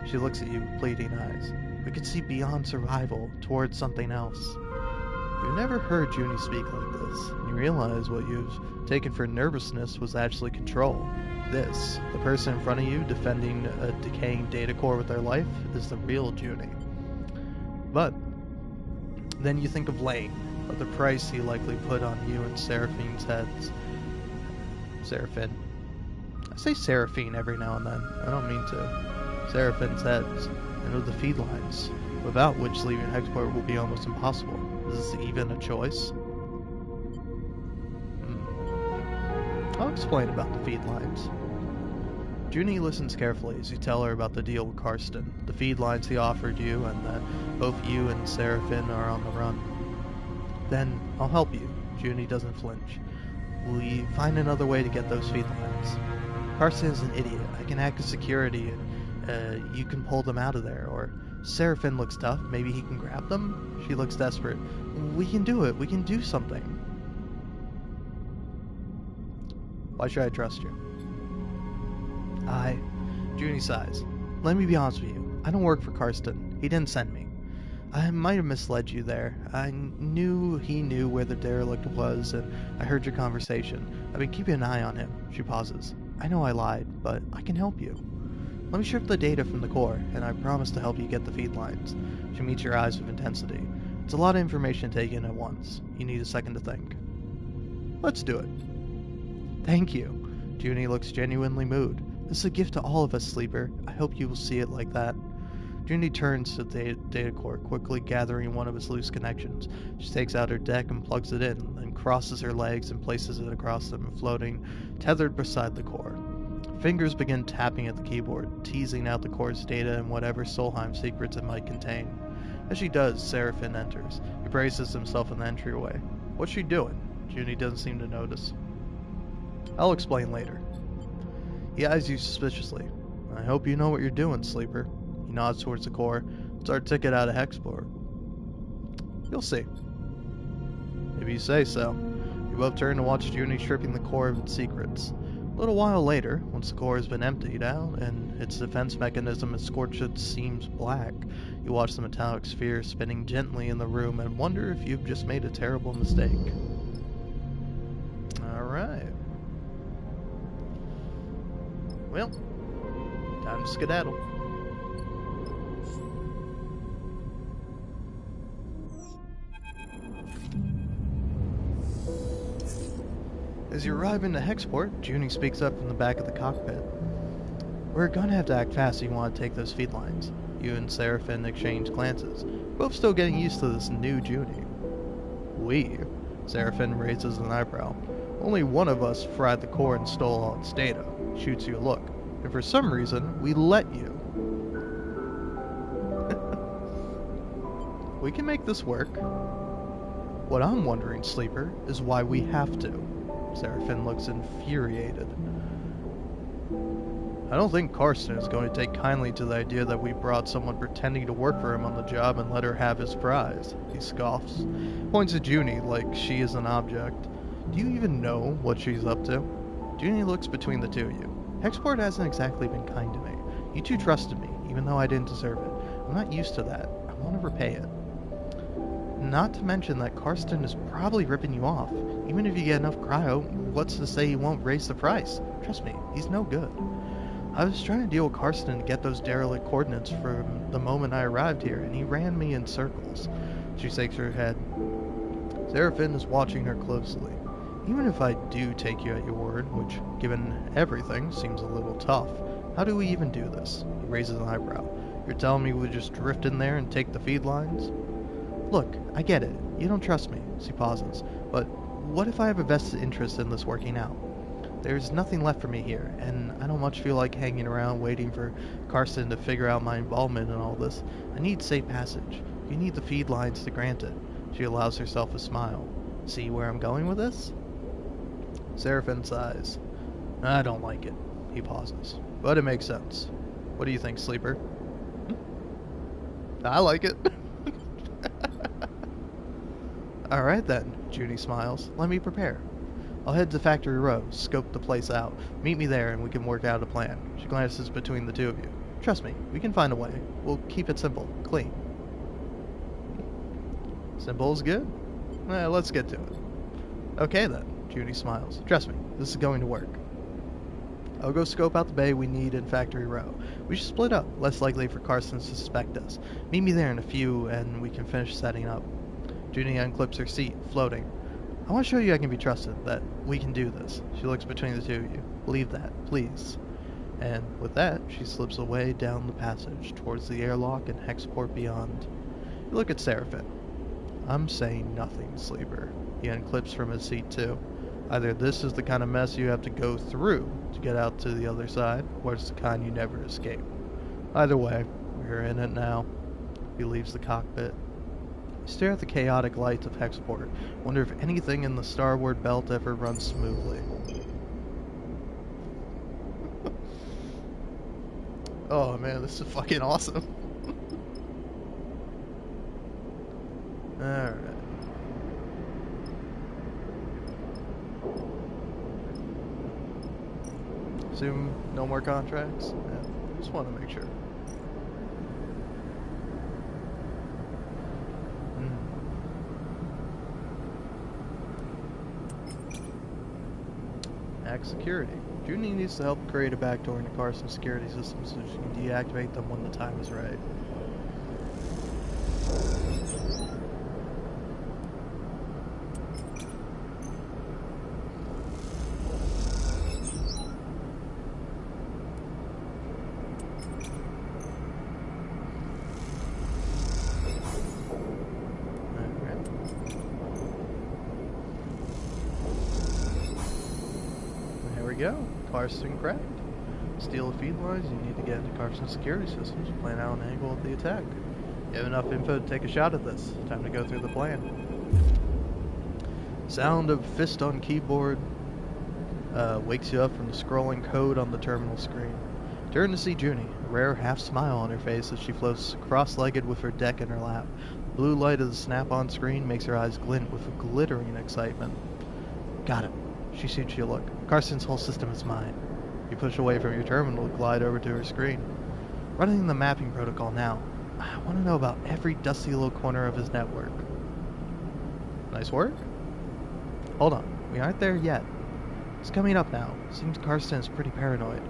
She looks at you with pleading eyes. We could see beyond survival, towards something else. You've never heard Junie speak like this, and you realize what you've taken for nervousness was actually control. This, the person in front of you defending a decaying data core with their life, is the real Junie. But then you think of Lane, of the price he likely put on you and Seraphine's heads. Seraphin. I say Seraphine every now and then. I don't mean to. Seraphine's heads, and of the feed lines, without which leaving Hexport will be almost impossible. Is this even a choice? I'll explain about the feed lines. Junie listens carefully as you tell her about the deal with Karsten, the feed lines he offered you, and that both you and Seraphin are on the run. Then, I'll help you. Junie doesn't flinch. We find another way to get those feed lines. Karsten is an idiot. I can act as security, and you can pull them out of there, or Seraphin looks tough. Maybe he can grab them? She looks desperate. We can do it. We can do something. Why should I trust you? Junie sighs. Let me be honest with you. I don't work for Karsten. He didn't send me. I might have misled you there. I knew he knew where the derelict was, and I heard your conversation. I've been keeping an eye on him. She pauses. I know I lied, but I can help you. Let me strip the data from the core, and I promise to help you get the feed lines. She meets your eyes with intensity. It's a lot of information to take in at once. You need a second to think. Let's do it. Thank you. Junie looks genuinely moved. This is a gift to all of us, Sleeper. I hope you will see it like that. Junie turns to the data core, quickly gathering one of its loose connections. She takes out her deck and plugs it in, then crosses her legs and places it across them, floating, tethered beside the core. Fingers begin tapping at the keyboard, teasing out the core's data and whatever Solheim secrets it might contain. As she does, Seraphin enters. He braces himself in the entryway. What's she doing? Junie doesn't seem to notice. I'll explain later. He eyes you suspiciously. I hope you know what you're doing, Sleeper. He nods towards the core. It's our ticket out of Hexport. You'll see. If you say so. You both turn to watch Junie stripping the core of its secrets. A little while later, once the core has been emptied out and its defense mechanism has scorched its seams black, you watch the metallic sphere spinning gently in the room and wonder if you've just made a terrible mistake. Alright. Well, time to skedaddle. As you arrive into Hexport, Junie speaks up from the back of the cockpit. We're gonna have to act fast if you want to take those feed lines. You and Seraphin exchange glances, both still getting used to this new Junie. We? Seraphin raises an eyebrow. Only one of us fried the core and stole all its data. Shoots you a look. And for some reason, we let you. We can make this work. What I'm wondering, Sleeper, is why we have to. Seraphin looks infuriated. I don't think Karsten is going to take kindly to the idea that we brought someone pretending to work for him on the job and let her have his prize. He scoffs. Points at Junie like she is an object. Do you even know what she's up to? Junie looks between the two of you. Hexport hasn't exactly been kind to me. You two trusted me, even though I didn't deserve it. I'm not used to that. I want to repay it. Not to mention that Karsten is probably ripping you off. Even if you get enough cryo, what's to say he won't raise the price? Trust me, he's no good. I was trying to deal with Karsten to get those derelict coordinates from the moment I arrived here, and he ran me in circles. She shakes her head. Seraphin is watching her closely. Even if I do take you at your word, which, given everything, seems a little tough, how do we even do this? He raises an eyebrow. You're telling me we just drift in there and take the feed lines? Look, I get it. You don't trust me. She pauses. But what if I have a vested interest in this working out? There's nothing left for me here, and I don't much feel like hanging around waiting for Karsten to figure out my involvement in all this. I need safe passage. You need the feed lines to grant it. She allows herself a smile. See where I'm going with this? Seraphin sighs. I don't like it. He pauses. But it makes sense. What do you think, Sleeper? I like it. Alright then, Junie smiles. Let me prepare. I'll head to Factory Row, scope the place out. Meet me there and we can work out a plan. She glances between the two of you. Trust me, we can find a way. We'll keep it simple, clean. Simple is good? Let's get to it. Okay then, Junie smiles. Trust me, this is going to work. I'll go scope out the bay we need in Factory Row. We should split up, less likely for Karsten to suspect us. Meet me there in a few and we can finish setting up. Junie unclips her seat, floating. I want to show you I can be trusted, that we can do this. She looks between the two of you. Believe that, please. And with that, she slips away down the passage towards the airlock and Hexport beyond. You look at Seraphin. I'm saying nothing, Sleeper. He unclips from his seat too. Either this is the kind of mess you have to go through to get out to the other side, or it's the kind you never escape. Either way, we're in it now. He leaves the cockpit. Stare at the chaotic lights of Hexport. Wonder if anything in the Starward belt ever runs smoothly. Oh man, this is fucking awesome. Alright. Assume no more contracts? Yeah, just want to make sure. Hack security. Junie needs to help create a backdoor into Karsten's security systems so she can deactivate them when the time is right. Go. Karsten cracked. Steal the feed lines, you need to get into Karsten's security systems, plan out an angle of the attack. You have enough info to take a shot at this. Time to go through the plan. Sound of fist on keyboard wakes you up from the scrolling code on the terminal screen. Turn to see Junie, a rare half smile on her face as she floats cross-legged with her deck in her lap. The blue light of the snap-on screen makes her eyes glint with a glittering excitement. Got it. She shoots you a look. Carson's whole system is mine. You push away from your terminal to glide over to her screen. Running the mapping protocol now. I want to know about every dusty little corner of his network. Nice work? Hold on, we aren't there yet. It's coming up now. Seems Karsten is pretty paranoid.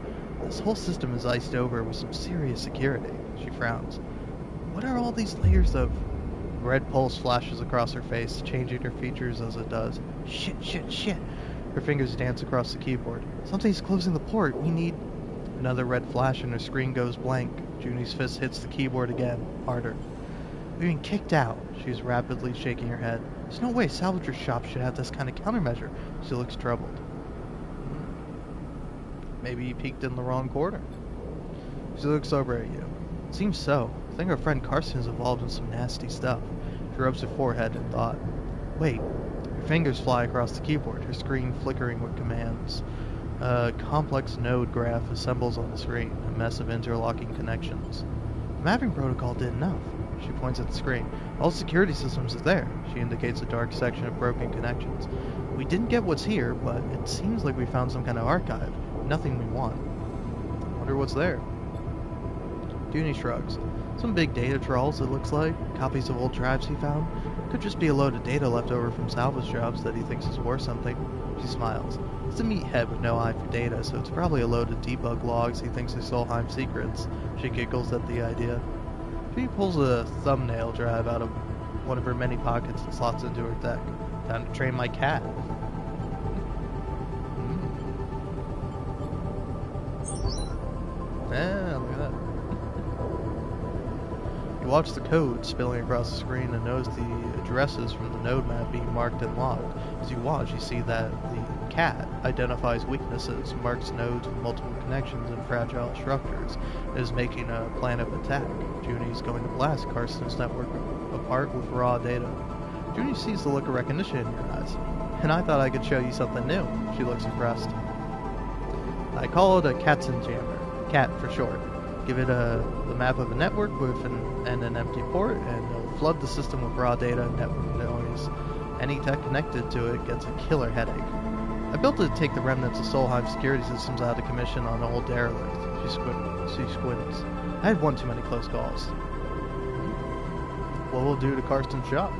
This whole system is iced over with some serious security. She frowns. What are all these layers of... Red pulse flashes across her face, changing her features as it does. Shit, shit, shit. Her fingers dance across the keyboard. Something's closing the port. We need... Another red flash and her screen goes blank. Junie's fist hits the keyboard again, harder. We've been kicked out. She's rapidly shaking her head. There's no way salvager shops should have this kind of countermeasure. She looks troubled. Maybe you peeked in the wrong corner. She looks over at you. It seems so. I think our friend Carson is involved in some nasty stuff. She rubs her forehead in thought. Wait. Her fingers fly across the keyboard, her screen flickering with commands. A complex node graph assembles on the screen, a mess of interlocking connections. The mapping protocol did enough. She points at the screen. All security systems are there. She indicates a dark section of broken connections. We didn't get what's here, but it seems like we found some kind of archive. Nothing we want. Wonder what's there. Junie shrugs. Some big data trawls, it looks like. Copies of old drives he found. Could just be a load of data left over from salvage jobs that he thinks is worth something. She smiles. It's a meathead with no eye for data, so it's probably a load of debug logs he thinks are Solheim secrets. She giggles at the idea. She pulls a thumbnail drive out of one of her many pockets and slots into her deck. Time to train my cat. Yeah, look at that. You watch the code spilling across the screen and notice the addresses from the node map being marked and logged. As you watch, you see that the cat identifies weaknesses, marks nodes with multiple connections and fragile structures, and is making a plan of attack. Junie's going to blast Carson's network apart with raw data. Junie sees the look of recognition in your eyes. And I thought I could show you something new. She looks impressed. I call it a Katzenjammer. CAT for short. Give it the map of a network with an empty port, and it'll flood the system with raw data and network noise. Any tech connected to it gets a killer headache. I built it to take the remnants of Solheim security systems out of commission on an old derelict. She squints. I had one too many close calls. What will do to Carson's shop?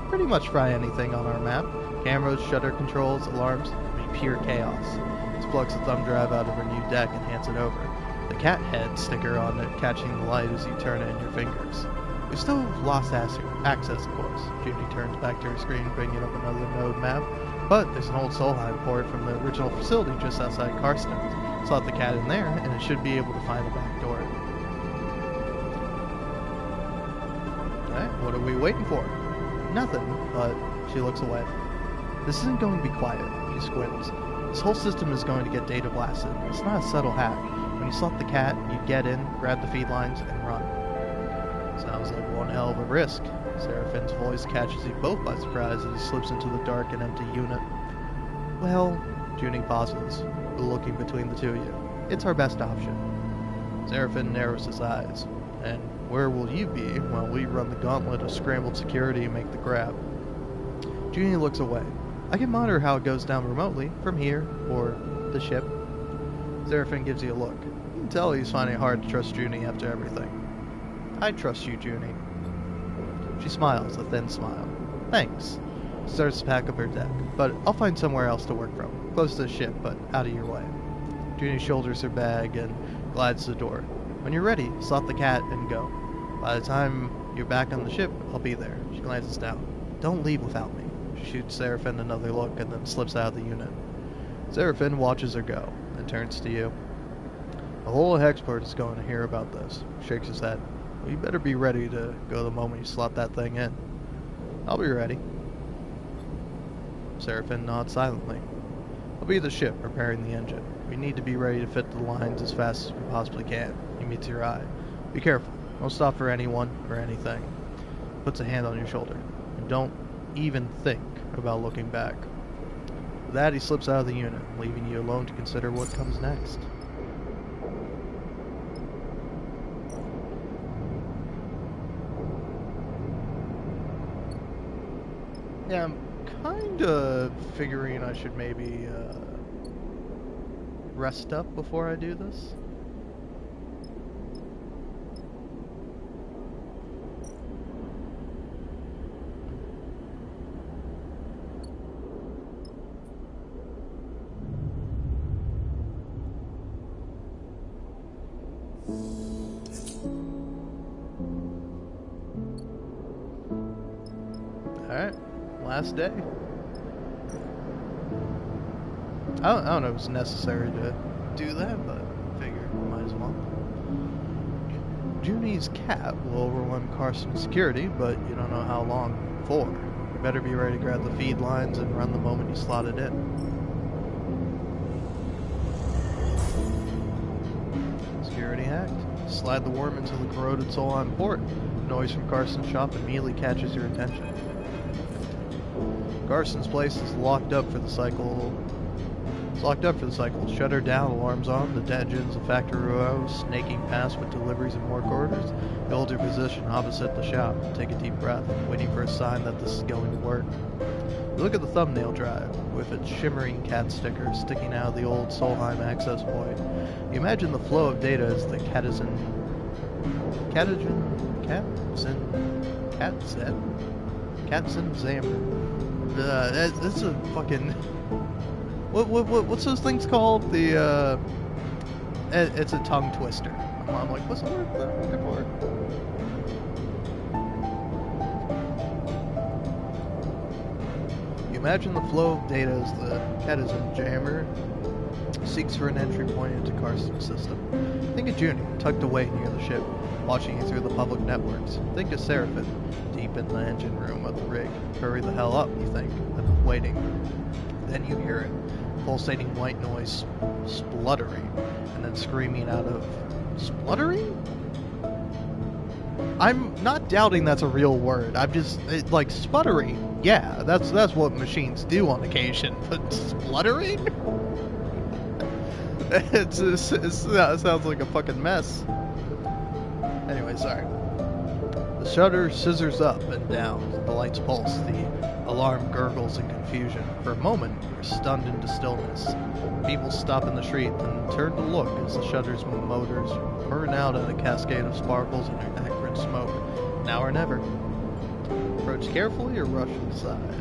Pretty much fry anything on our map. Cameras, shutter controls, alarms. It'll be pure chaos. She plucks the thumb drive out of her new deck and hands it over. The cat head sticker on it catching the light as you turn it in your fingers. We've still lost access, of course. Junie turns back to her screen, bringing up another node map. But there's an old Solheim port from the original facility just outside Karsten. Slot the cat in there, and it should be able to find the back door. Alright, what are we waiting for? Nothing, but she looks away. This isn't going to be quiet, she squints. This whole system is going to get data blasted. It's not a subtle hack. When you slot the cat, you get in, grab the feed lines, and run. Sounds like one hell of a risk. Seraphin's voice catches you both by surprise as he slips into the dark and empty unit. Well, Junie pauses, looking between the two of you. It's our best option. Seraphin narrows his eyes. And where will you be while we run the gauntlet of scrambled security and make the grab? Junie looks away. I can monitor how it goes down remotely, from here, or the ship. Seraphin gives you a look. You can tell he's finding it hard to trust Junie after everything. I trust you, Junie. She smiles, a thin smile. Thanks. She starts to pack up her deck, but I'll find somewhere else to work from. Close to the ship, but out of your way. Junie shoulders her bag and glides to the door. When you're ready, slot the cat and go. By the time you're back on the ship, I'll be there. She glances down. Don't leave without me. She shoots Seraphin another look and then slips out of the unit. Seraphin watches her go, and turns to you. The whole Hexport is going to hear about this. Shakes his head. Well, you better be ready to go the moment you slot that thing in. I'll be ready. Seraphin nods silently. I'll be at the ship, preparing the engine. We need to be ready to fit the lines as fast as we possibly can. He meets your eye. Be careful. Don't stop for anyone or anything. Puts a hand on your shoulder. And don't even think about looking back. With that, he slips out of the unit, leaving you alone to consider what comes next. Yeah, I'm kinda figuring I should maybe rest up before I do this. Alright, last day. I don't know if it's necessary to do that, but I figure might as well. Junie's cat will overwhelm Carson's security, but you don't know how long for. You better be ready to grab the feed lines and run the moment you slot it in. Security hacked. Slide the worm into the corroded Solheim port. Noise from Carson's shop immediately catches your attention. Carson's place is locked up for the cycle. Shutter down, alarms on. The engines of Factory Row snaking past with deliveries and work orders. You hold your position opposite the shop. Take a deep breath, waiting for a sign that this is going to work. You look at the thumbnail drive, with its shimmering cat sticker sticking out of the old Solheim access point. You imagine the flow of data as the Catson Zammer. This is a fucking... What's those things called? It's a tongue twister. I'm like, what's the word that I'm looking for? You imagine the flow of data as the Catson Jammer seeks for an entry point into Carson's system. Think of Junie, tucked away near the ship, watching you through the public networks. Think of Seraphin, deep in the engine room of the rig. Hurry the hell up, you think, waiting. Then you hear it, pulsating white noise, spluttering, and then screaming out of... Spluttering? I'm not doubting that's a real word. I'm just, like, sputtering. Yeah, that's what machines do on occasion, but spluttering? It sounds like a fucking mess. Anyway, sorry. The shutter scissors up and down, the lights pulse, the alarm gurgles in confusion. For a moment, you're stunned into stillness. People stop in the street, then turn to look as the shutter's motors burn out in a cascade of sparkles and acrid smoke. Now or never. Approach carefully or rush inside?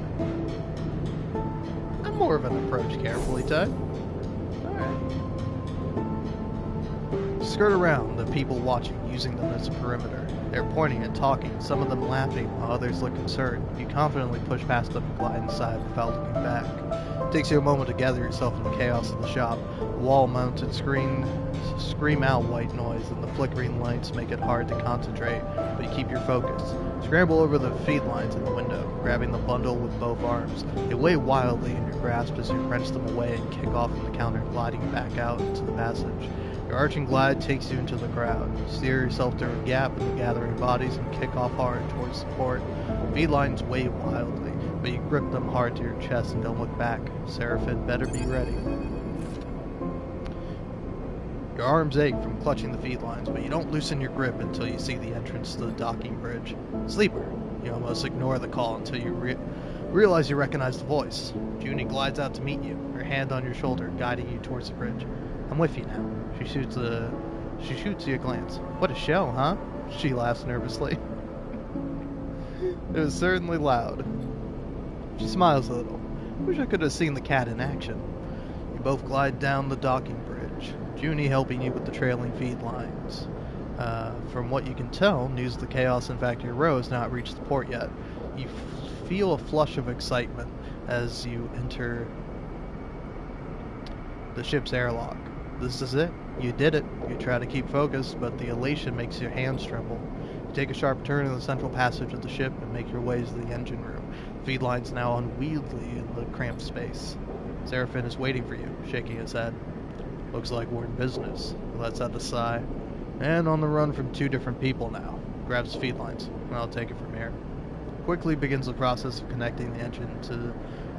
I'm more of an approach carefully type. Alright. Skirt around the people watching, using them as a perimeter. They're pointing and talking, some of them laughing while others look concerned. You confidently push past them and glide inside without looking back. It takes you a moment to gather yourself in the chaos of the shop. The wall-mounted screen scream out white noise, and the flickering lights make it hard to concentrate, but you keep your focus. Scramble over the feed lines in the window, grabbing the bundle with both arms. They weigh wildly in your grasp as you wrench them away and kick off from the counter, gliding back out into the passage. Your arching glide takes you into the crowd. You steer yourself through a gap in the gathering bodies and kick off hard towards the port. Feed lines wave wildly, but you grip them hard to your chest and don't look back. Seraphin better be ready. Your arms ache from clutching the feed lines, but you don't loosen your grip until you see the entrance to the docking bridge. Sleeper. You almost ignore the call until you realize you recognize the voice. Junie glides out to meet you, her hand on your shoulder, guiding you towards the bridge. I'm with you now. She shoots you a glance. What a show, huh? She laughs nervously. It was certainly loud. She smiles a little. Wish I could have seen the cat in action. You both glide down the docking bridge, Junie helping you with the trailing feed lines. From what you can tell, news of the chaos in Factory Row has not reached the port yet. You feel a flush of excitement as you enter the ship's airlock. This is it. You did it. You try to keep focused, but the elation makes your hands tremble. You take a sharp turn in the central passage of the ship and make your way to the engine room. The feed line's now unwieldy in the cramped space. Seraphin is waiting for you, shaking his head. Looks like we're in business. He lets out a sigh. And on the run from two different people now. Grabs feed lines. I'll take it from here. Quickly begins the process of connecting the engine to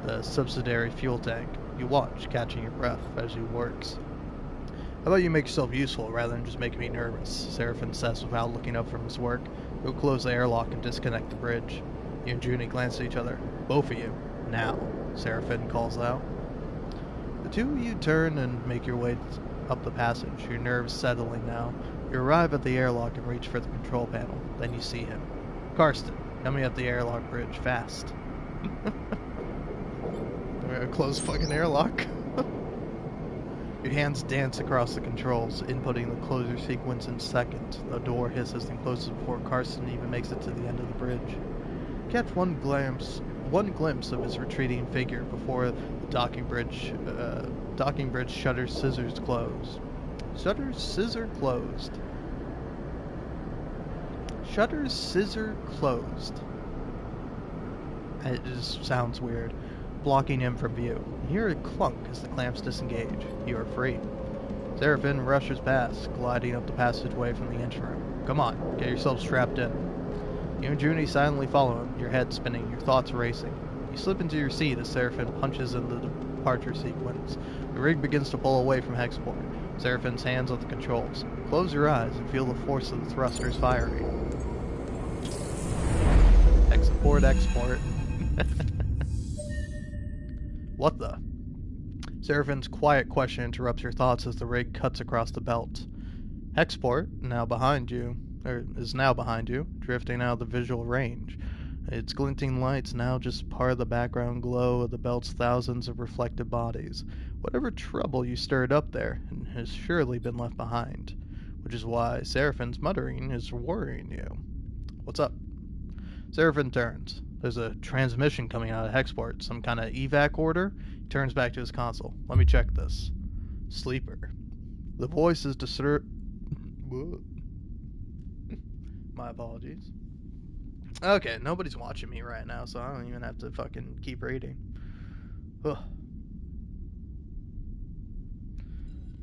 the subsidiary fuel tank. You watch, catching your breath as he works. How about you make yourself useful rather than just making me nervous? Seraphin says without looking up from his work. Go close the airlock and disconnect the bridge. You and Junie glance at each other. Both of you. Now, Seraphin calls out. The two of you turn and make your way up the passage, your nerves settling now. You arrive at the airlock and reach for the control panel. Then you see him. Karsten, coming up the airlock bridge, fast. We're gonna close fucking airlock. Your hands dance across the controls, inputting the closure sequence in seconds. The door hisses and closes before Karsten even makes it to the end of the bridge. Catch one glimpse of his retreating figure before the docking bridge shutters scissors closed. Shutters scissor closed. Shutters scissor closed. It just sounds weird, blocking him from view. You hear a clunk as the clamps disengage. You are free. Seraphin rushes past, gliding up the passageway from the engine room. Come on, get yourself strapped in. You and Junie silently follow him, your head spinning, your thoughts racing. You slip into your seat as Seraphin punches in the departure sequence. The rig begins to pull away from Hexport. Seraphin's hands on the controls. Close your eyes and feel the force of the thrusters firing. Export. What the? Seraphin's quiet question interrupts your thoughts as the rig cuts across the belt. Hexport, is now behind you, drifting out of the visual range. Its glinting lights now just part of the background glow of the belt's thousands of reflected bodies. Whatever trouble you stirred up there has surely been left behind, which is why Seraphin's muttering is worrying you. What's up? Seraphin turns. There's a transmission coming out of Hexport, some kind of evac order. He turns back to his console. Let me check this. Sleeper. The voice is My apologies. Okay, nobody's watching me right now, so I don't even have to fucking keep reading. Ugh.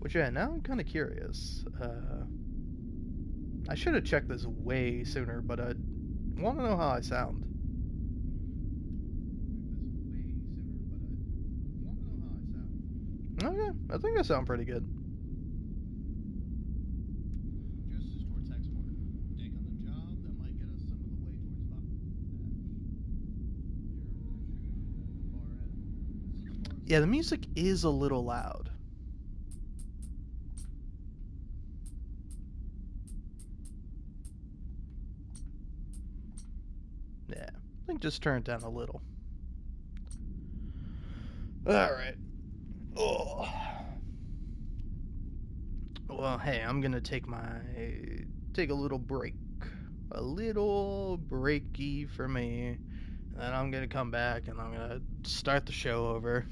Which, yeah, now I'm kind of curious. I should have checked this way sooner, but I want to know how I sound. Okay, I think I sound pretty good. Yeah, the music is a little loud. Yeah, I think just turn it down a little. Alright. Oh. Well, hey, I'm gonna take a little break. A little breaky for me. And then I'm gonna come back and I'm gonna start the show over.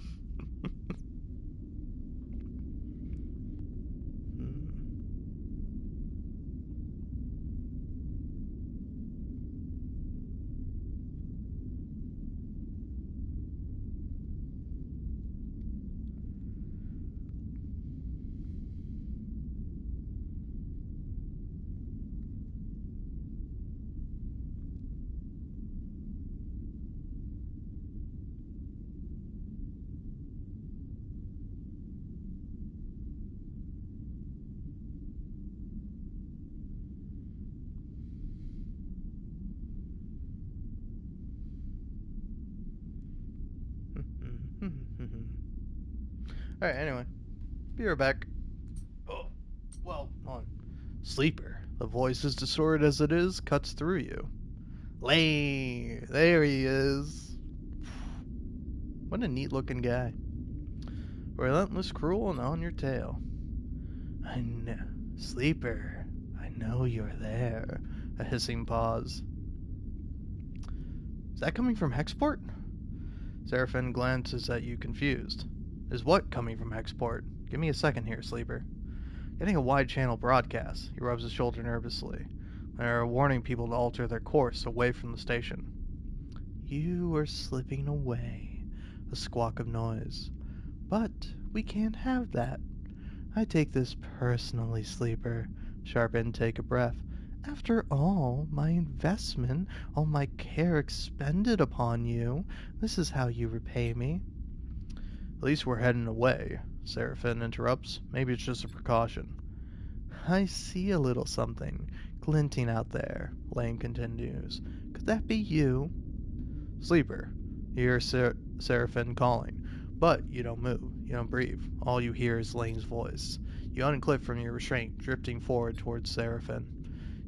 Alright, anyway. Be right back. Oh, well, hold on. Sleeper. The voice, as distorted as it is, cuts through you. There he is. What a neat looking guy. Relentless, cruel, and on your tail. I know. Sleeper, I know you're there. A hissing pause. Is that coming from Hexport? Seraphin glances at you confused. Is what coming from Hexport? Give me a second here, Sleeper. Getting a wide channel broadcast. He rubs his shoulder nervously. They're warning people to alter their course away from the station. You are slipping away. A squawk of noise. But we can't have that. I take this personally, Sleeper. Sharp intake of breath. After all, my investment, all my care expended upon you, this is how you repay me. At least we're heading away, Seraphin interrupts. Maybe it's just a precaution. I see a little something glinting out there, Lane continues. Could that be you? Sleeper, You hear Seraphin calling, but you don't move. You don't breathe. All you hear is Lane's voice. You unclip from your restraint, drifting forward towards Seraphin.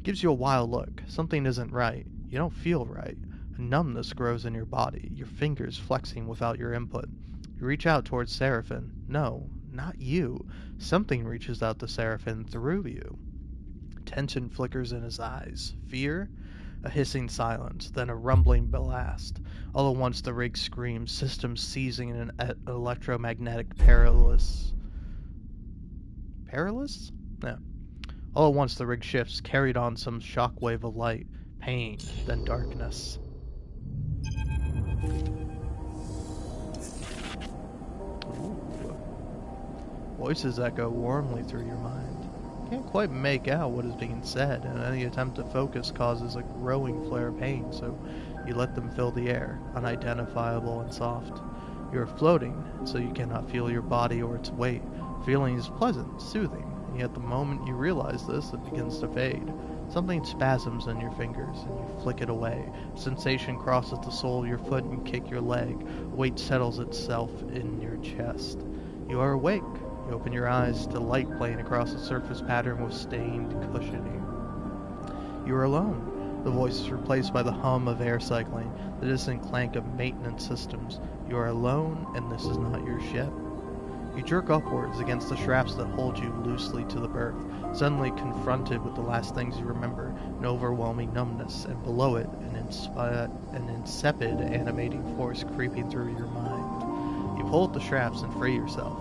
Gives you a wild look. Something isn't right. You don't feel right. A numbness grows in your body, your fingers flexing without your input. You reach out towards Seraphin. No, not you. Something reaches out to Seraphin through you. Tension flickers in his eyes. Fear? A hissing silence, then a rumbling blast. All at once the rig screams, systems seizing in an electromagnetic perilous... Perilous? No. All at once the rig shifts, carried on some shockwave of light, pain, then darkness. Ooh. Voices echo warmly through your mind. Can't quite make out what is being said, and any attempt to focus causes a growing flare of pain, so you let them fill the air, unidentifiable and soft. You are floating, so you cannot feel your body or its weight. Feeling is pleasant, soothing, and yet the moment you realize this, it begins to fade. Something spasms in your fingers, and you flick it away. Sensation crosses the sole of your foot and you kick your leg. Weight settles itself in your chest. You are awake. You open your eyes to light playing across the surface pattern with stained cushioning. You are alone. The voice is replaced by the hum of air cycling, the distant clank of maintenance systems. You are alone, and this is not your ship. You jerk upwards against the straps that hold you loosely to the berth, suddenly confronted with the last things you remember, an overwhelming numbness, and below it, an insipid animating force creeping through your mind. You pull at the straps and free yourself,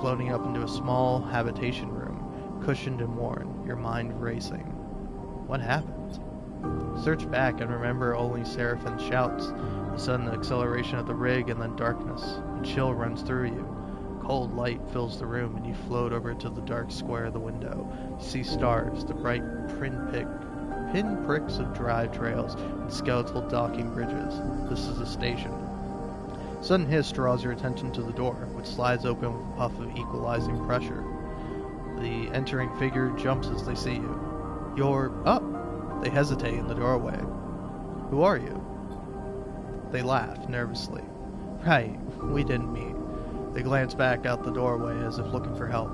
floating up into a small habitation room, cushioned and worn, your mind racing. What happened? Search back and remember only Seraphin's shouts, the sudden acceleration of the rig, and then darkness. A chill runs through you. Cold light fills the room, and you float over to the dark square of the window. You see stars, the bright pinpricks of drive trails, and skeletal docking bridges. This is a station. A sudden hiss draws your attention to the door, which slides open with a puff of equalizing pressure. The entering figure jumps as they see you. You're up! They hesitate in the doorway. Who are you? They laugh nervously. Right, we didn't meet. They glance back out the doorway as if looking for help.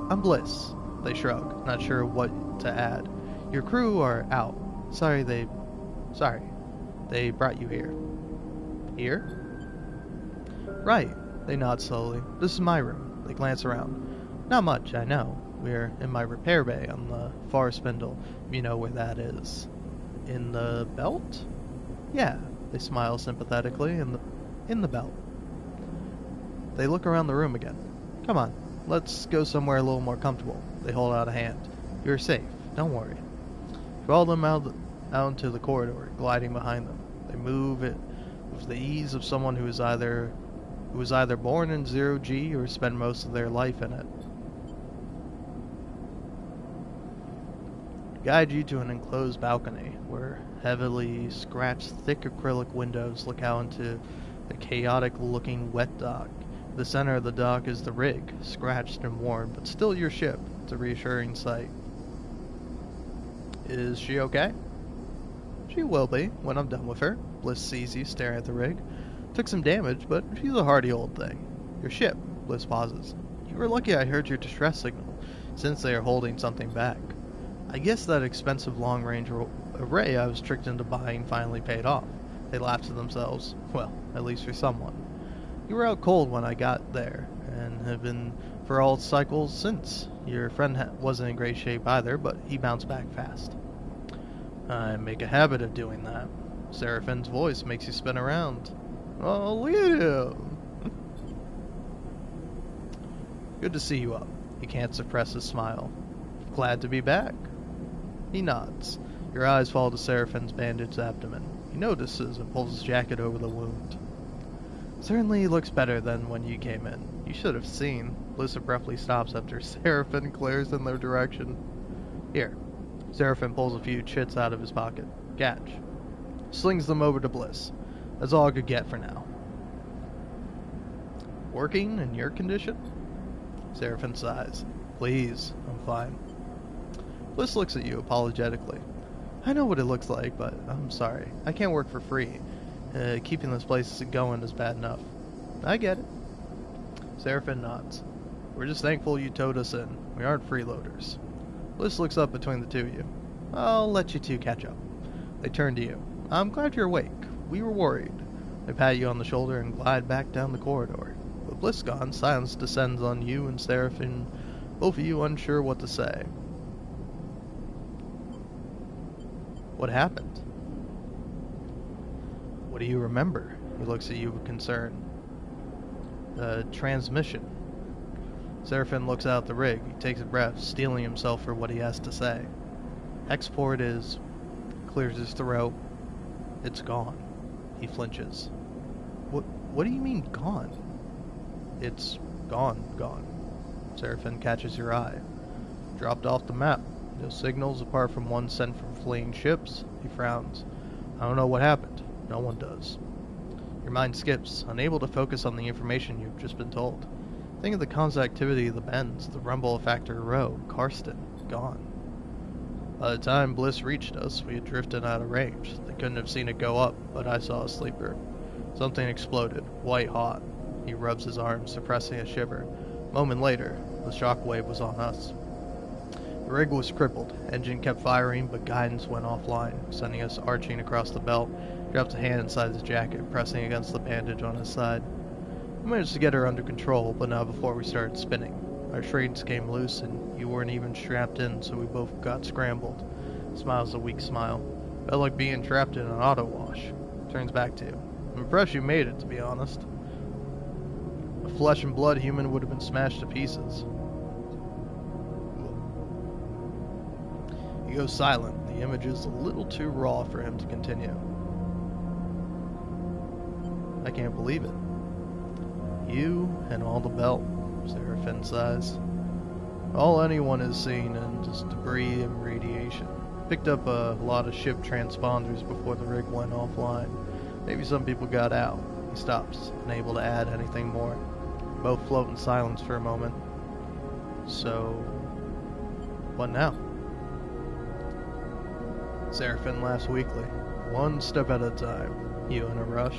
I'm Bliss. They shrug, not sure what to add. Your crew are out. Sorry. They brought you here. Here? Right. They nod slowly. This is my room. They glance around. Not much, I know. We're in my repair bay on the far spindle. You know where that is. In the belt? Yeah. They smile sympathetically. In the belt. They look around the room again. Come on, let's go somewhere a little more comfortable. They hold out a hand. You're safe, don't worry. Follow them out into the corridor, gliding behind them. They move it with the ease of someone who was either born in 0G or spent most of their life in it. Guide you to an enclosed balcony where heavily scratched thick acrylic windows look out into a chaotic looking wet dock. The center of the dock is the rig, scratched and worn, but still your ship. It's a reassuring sight. Is she okay? She will be, when I'm done with her. Bliss sees you staring at the rig. Took some damage, but she's a hardy old thing. Your ship, Bliss pauses. You were lucky I heard your distress signal, since they are holding something back. I guess that expensive long-range array I was tricked into buying finally paid off. They laugh to themselves. Well, at least for someone. You were out cold when I got there, and have been for all cycles since. Your friend wasn't in great shape either, but he bounced back fast. I make a habit of doing that. Seraphin's voice makes you spin around. Oh, look at him! Good to see you up. He can't suppress his smile. Glad to be back. He nods. Your eyes fall to Seraphin's bandaged abdomen. He notices and pulls his jacket over the wound. Certainly looks better than when you came in. You should have seen. Bliss abruptly stops after Seraphin glares in their direction. Here. Seraphin pulls a few chits out of his pocket. Catch. Slings them over to Bliss. That's all I could get for now. Working in your condition? Seraphin sighs. Please, I'm fine. Bliss looks at you apologetically. I know what it looks like, but I'm sorry. I can't work for free. Keeping this place going is bad enough. I get it. Seraphin nods. We're just thankful you towed us in. We aren't freeloaders. Bliss looks up between the two of you. I'll let you two catch up. They turn to you. I'm glad you're awake. We were worried. They pat you on the shoulder and glide back down the corridor. With Bliss gone, silence descends on you and Seraphin, both of you unsure what to say. What happened? What do you remember? He looks at you with concern. The transmission. Seraphin looks out the rig. He takes a breath, steeling himself for what he has to say. Export is... Clears his throat. It's gone. He flinches. What do you mean, gone? It's gone. Seraphin catches your eye. Dropped off the map. No signals apart from one sent from fleeing ships. He frowns. I don't know what happened. No one does. Your mind skips, unable to focus on the information you've just been told. Think of the constant activity of the bends, the rumble of Factory Row, Karsten, gone. By the time Bliss reached us, we had drifted out of range. They couldn't have seen it go up, but I saw a sleeper. Something exploded, white hot. He rubs his arm, suppressing a shiver. A moment later, the shockwave was on us. The rig was crippled. Engine kept firing, but guidance went offline, sending us arching across the belt. He dropped a hand inside his jacket, pressing against the bandage on his side. We managed to get her under control, but not before we started spinning. Our strings came loose, and you weren't even strapped in, so we both got scrambled. Smile's a weak smile. Felt like being trapped in an auto wash. Turns back to you. I'm impressed you made it, to be honest. A flesh and blood human would have been smashed to pieces. He goes silent. The image is a little too raw for him to continue. I can't believe it. You and all the belt, Seraphin sighs. All anyone has seen is debris and radiation. Picked up a lot of ship transponders before the rig went offline. Maybe some people got out. He stops, unable to add anything more. Both float in silence for a moment. So, what now? Seraphin laughs weakly. One step at a time. You in a rush?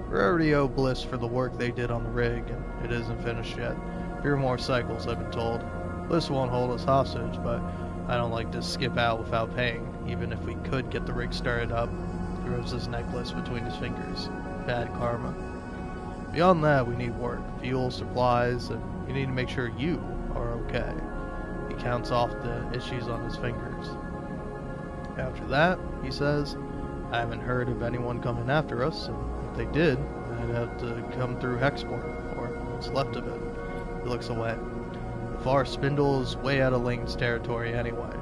We already owe Bliss for the work they did on the rig, and it isn't finished yet. Few more cycles, I've been told. Bliss won't hold us hostage, but I don't like to skip out without paying, even if we could get the rig started up. He rubs his necklace between his fingers. Bad karma. Beyond that, we need work, fuel, supplies, and we need to make sure you are okay. He counts off the issues on his fingers. After that, he says, I haven't heard of anyone coming after us, and if they did, they'd have to come through Hexport, or what's left of it. He looks away. The far spindle is way out of Lane's territory anyway.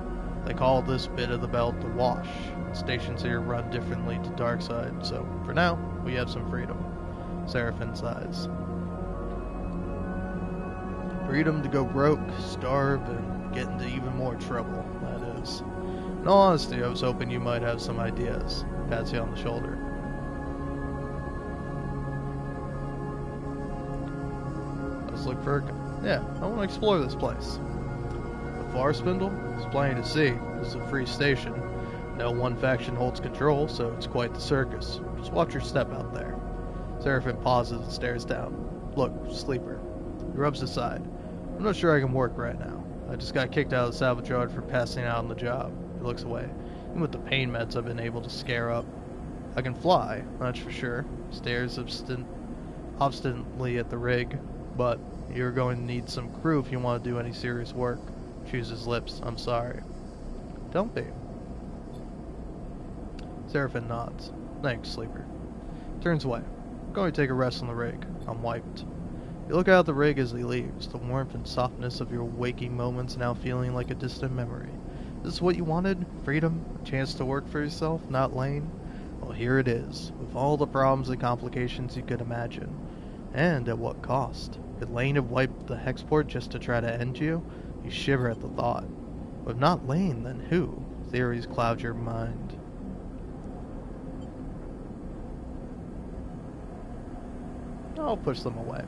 They call this bit of the belt the Wash. Stations here run differently to Darkside, so for now, we have some freedom. Seraphin sighs. Freedom to go broke, starve, and get into even more trouble, that is. In all honesty, I was hoping you might have some ideas. Pats you on the shoulder. Let's look for yeah, I want to explore this place. The far spindle is plain to see. This is a free station. No one faction holds control, so it's quite the circus. Just watch your step out there. Seraphin pauses and stares down. Look, sleeper. He rubs his side. I'm not sure I can work right now. I just got kicked out of the salvage yard for passing out on the job. He looks away. Even with the pain meds I've been able to scare up. I can fly, that's for sure. Stares obstinately at the rig. But you're going to need some crew if you want to do any serious work. Chews his lips. I'm sorry. Don't be. Seraphin nods. Thanks, sleeper. Turns away. I'm going to take a rest on the rig. I'm wiped. You look out at the rig as he leaves, the warmth and softness of your waking moments now feeling like a distant memory. Is this what you wanted? Freedom? A chance to work for yourself, not Lane? Well, here it is, with all the problems and complications you could imagine. And at what cost? Could Lane have wiped the Hexport just to try to end you? You shiver at the thought. But if not Lane, then who? Theories cloud your mind. I'll push them away.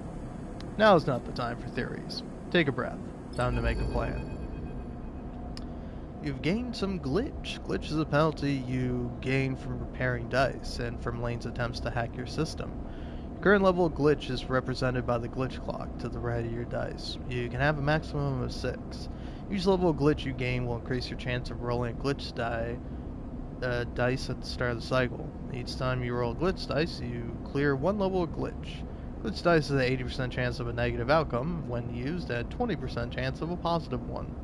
Now is not the time for theories. Take a breath. Time to make a plan. You've gained some glitch. Glitch is a penalty you gain from repairing dice and from Lane's attempts to hack your system. Your current level of glitch is represented by the glitch clock to the right of your dice. You can have a maximum of 6. Each level of glitch you gain will increase your chance of rolling a glitch dice at the start of the cycle. Each time you roll a glitch dice, you clear one level of glitch. Glitch dice has an 80% chance of a negative outcome when used, and a 20% chance of a positive one.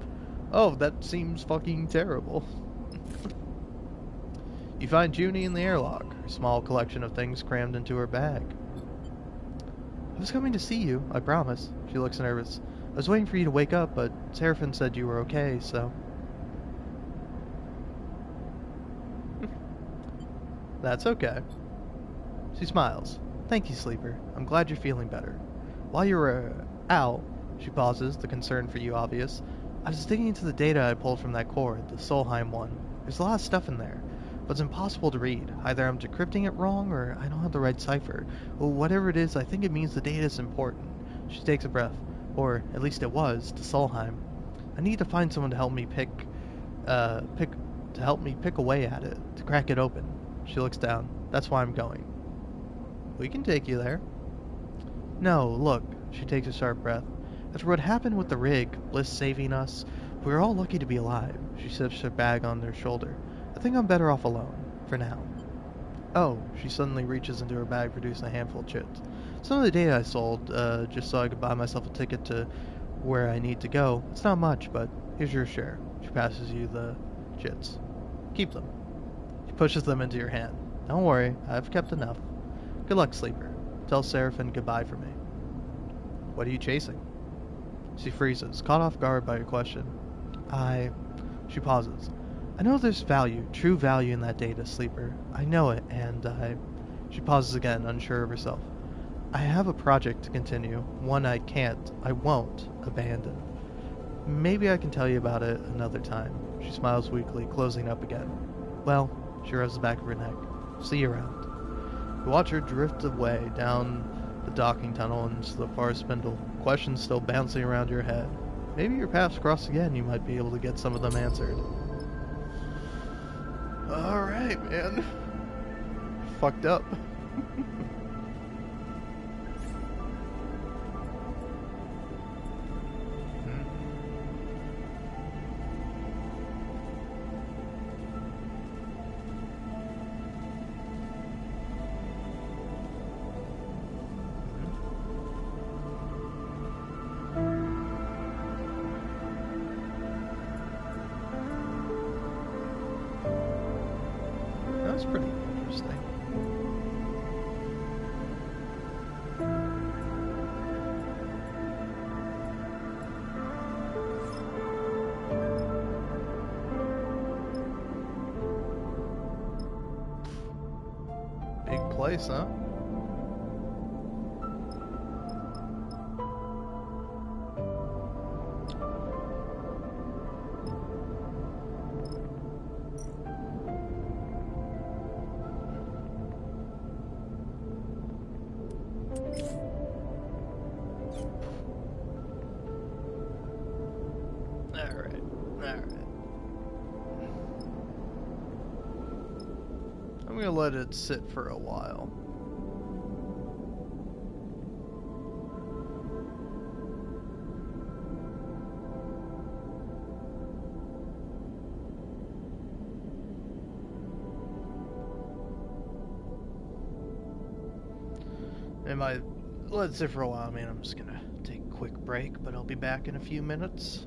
Oh, that seems fucking terrible. You find Junie in the airlock, her small collection of things crammed into her bag. I was coming to see you, I promise. She looks nervous. I was waiting for you to wake up, but Seraphim said you were okay, so... That's okay. She smiles. Thank you, Sleeper. I'm glad you're feeling better. While you were out, she pauses, the concern for you obvious. I was digging into the data I pulled from that cord, the Solheim one. There's a lot of stuff in there, but it's impossible to read. Either I'm decrypting it wrong, or I don't have the right cipher. Well, whatever it is, I think it means the data is important. She takes a breath. Or, at least it was, to Solheim. I need to find someone to help me pick away at it, to crack it open. She looks down. That's why I'm going. We can take you there. No, look. She takes a sharp breath. After what happened with the rig, Bliss saving us, we were all lucky to be alive. She shifts her bag on their shoulder. I think I'm better off alone. For now. Oh, she suddenly reaches into her bag, producing a handful of chits. Some of the data I sold, just so I could buy myself a ticket to where I need to go. It's not much, but here's your share. She passes you the chits. Keep them. She pushes them into your hand. Don't worry, I've kept enough. Good luck, Sleeper. Tell Seraphim goodbye for me. What are you chasing? She freezes, caught off guard by your question. She pauses. I know there's value, true value in that data, Sleeper. I know it, and She pauses again, unsure of herself. I have a project to continue, one I won't abandon. Maybe I can tell you about it another time. She smiles weakly, closing up again. Well, she rubs the back of her neck. See you around. You watch her drift away down the docking tunnel into the far spindle, questions still bouncing around your head. Maybe your paths cross again, you might be able to get some of them answered. Alright, man. Fucked up. That's pretty interesting. Big place, huh? I'm gonna let it sit for a while. Let it sit for a while. I mean, I'm just gonna take a quick break, but I'll be back in a few minutes.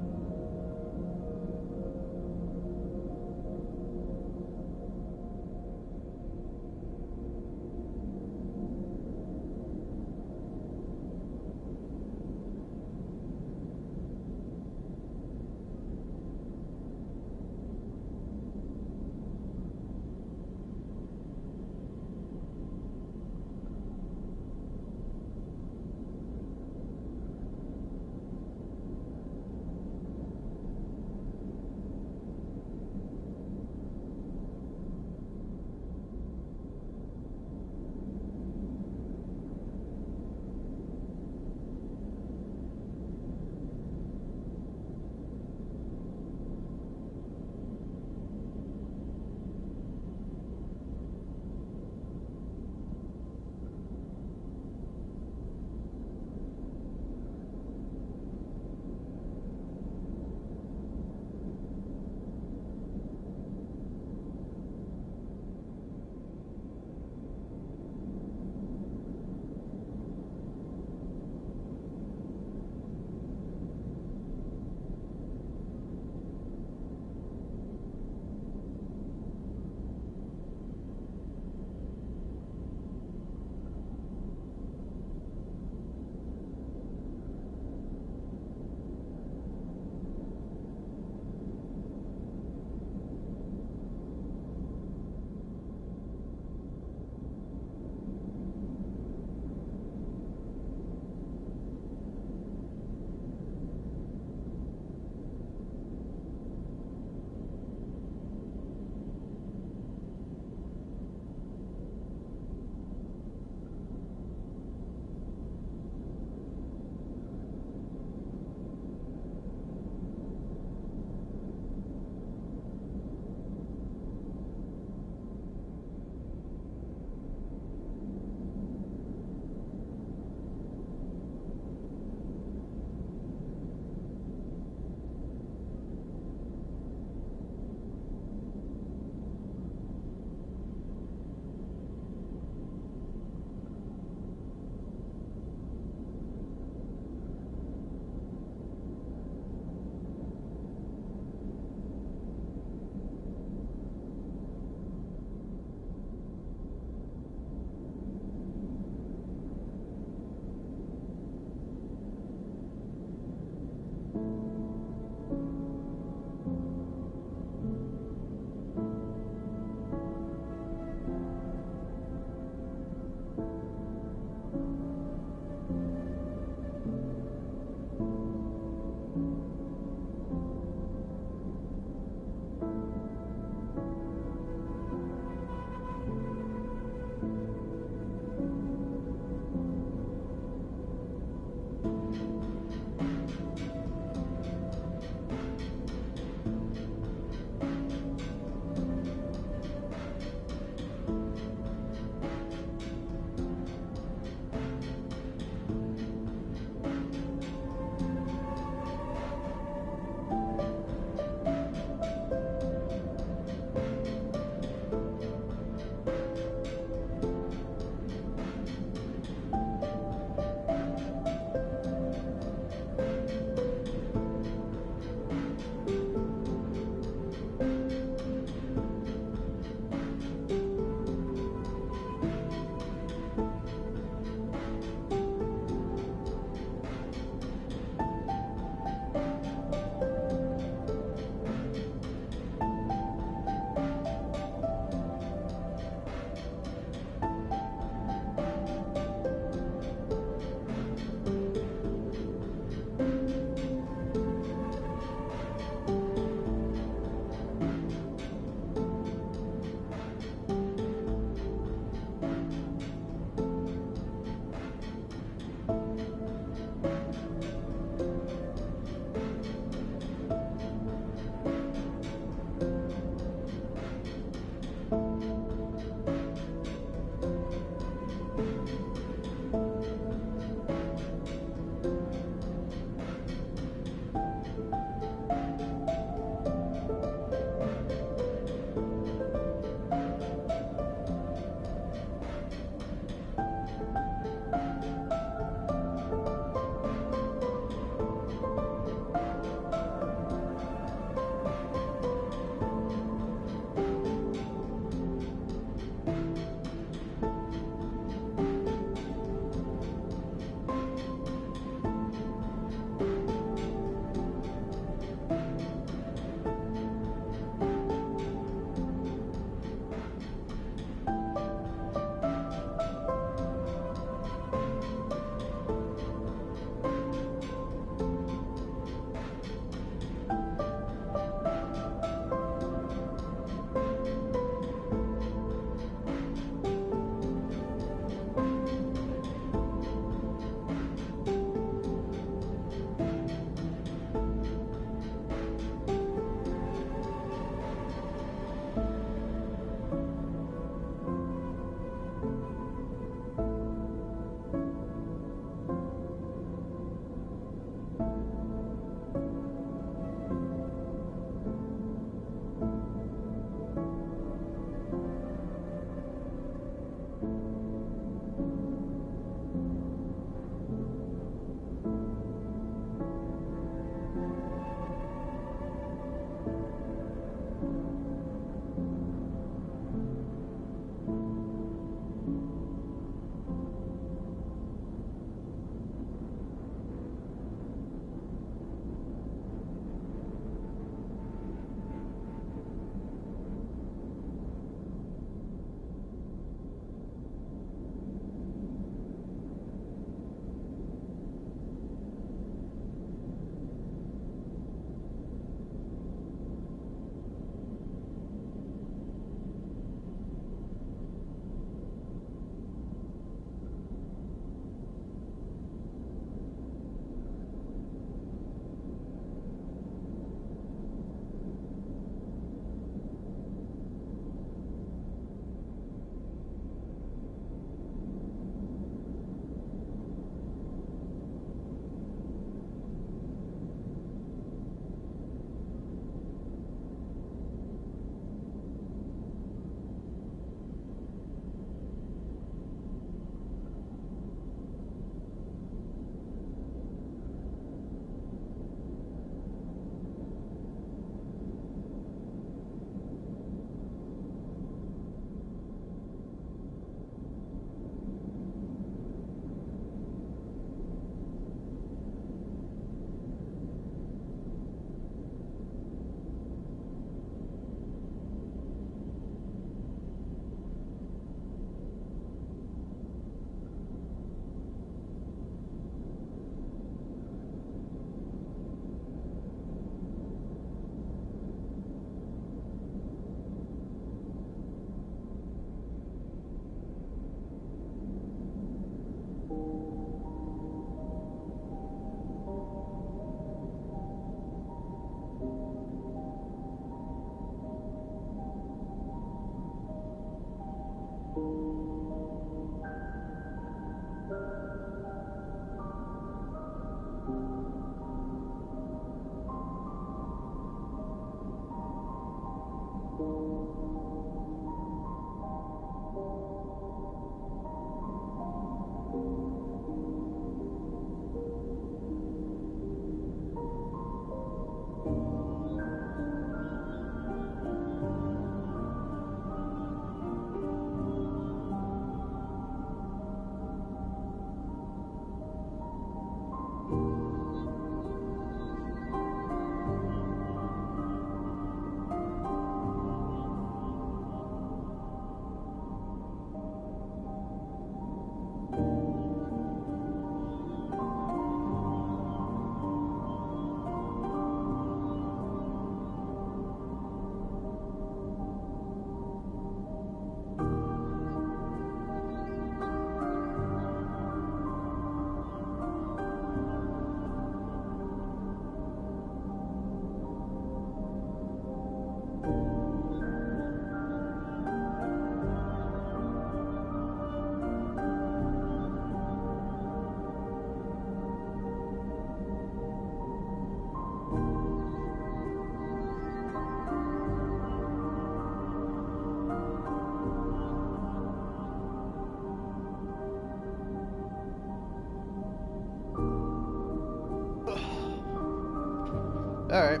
Alright,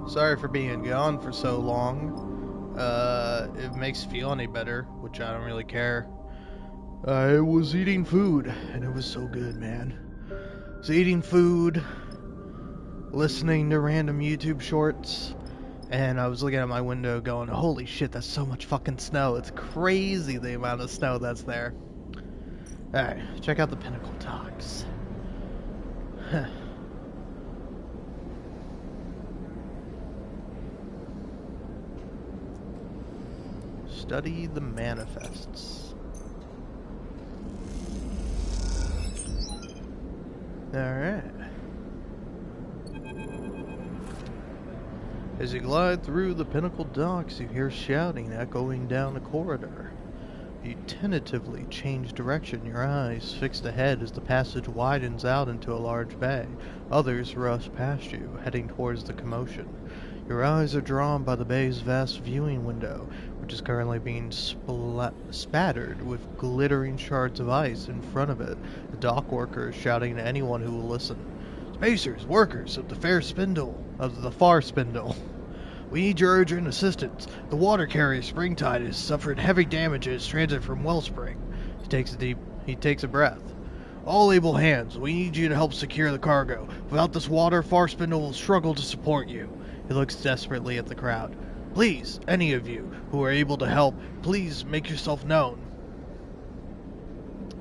sorry for being gone for so long. If it makes you feel any better, which I don't really care. I was eating food, and it was so good, man. I was eating food, listening to random YouTube shorts, and I was looking at my window going, holy shit, that's so much fucking snow. It's crazy the amount of snow that's there. Alright, check out the Pinnacle Docks. Study the manifests. Alright. As you glide through the Pinnacle Docks, you hear shouting echoing down a corridor. You tentatively change direction, your eyes fixed ahead as the passage widens out into a large bay. Others rush past you, heading towards the commotion. Your eyes are drawn by the bay's vast viewing window, which is currently being spattered with glittering shards of ice in front of it. The dock worker is shouting to anyone who will listen. Spacers, workers of the far spindle. We need your urgent assistance. The water carrier Springtide has suffered heavy damage in its transit from Wellspring. He takes a breath. All able hands, we need you to help secure the cargo. Without this water, Far Spindle will struggle to support you. He looks desperately at the crowd. Please, any of you who are able to help, please make yourself known.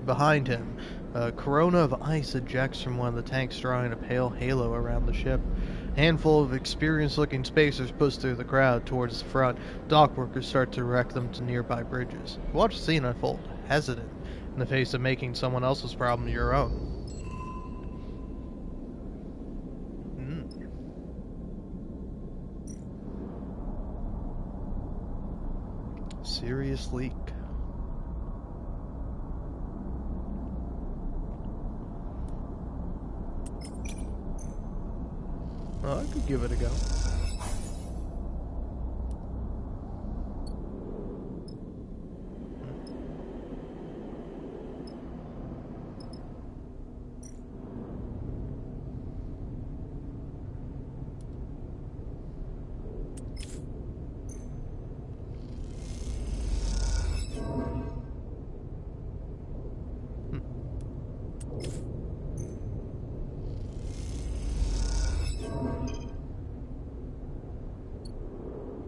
Behind him, a corona of ice ejects from one of the tanks, drawing a pale halo around the ship. A handful of experienced-looking spacers push through the crowd towards the front. Dock workers start to direct them to nearby bridges. Watch the scene unfold, hesitant, in the face of making someone else's problem your own. Serious leak. Oh, I could give it a go.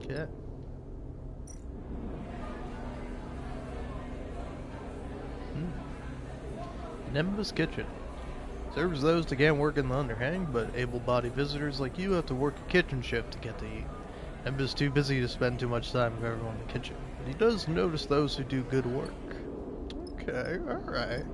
Okay. Nimbus Kitchen. Serves those that can't work in the underhang, but able-bodied visitors like you have to work a kitchen shift to get to eat. Nimbus is too busy to spend too much time with everyone in the kitchen, but he does notice those who do good work. Okay, alright.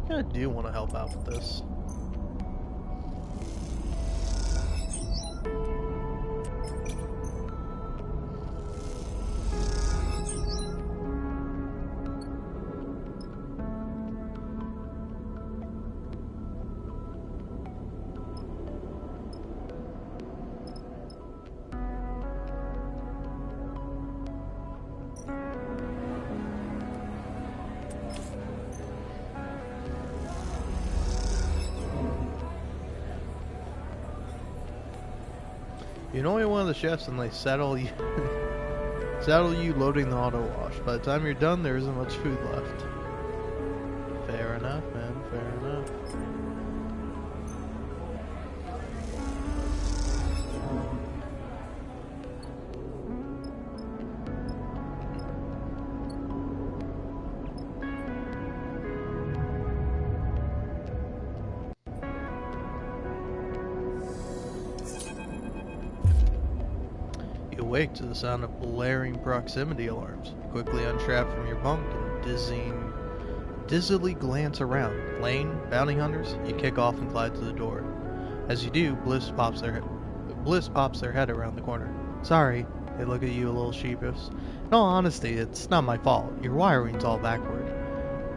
I do want to help out with this. You know you're one of the chefs and they saddle you loading the auto wash. By the time you're done, there isn't much food left. Fair enough, man, fair enough. You awake to the sound of blaring proximity alarms. You quickly unstrap from your bunk and dizzily glance around. Lane, bounty hunters, you kick off and glide to the door. As you do, Bliss pops their head around the corner. Sorry, They look at you a little sheepish. In all honesty, it's not my fault. Your wiring's all backward.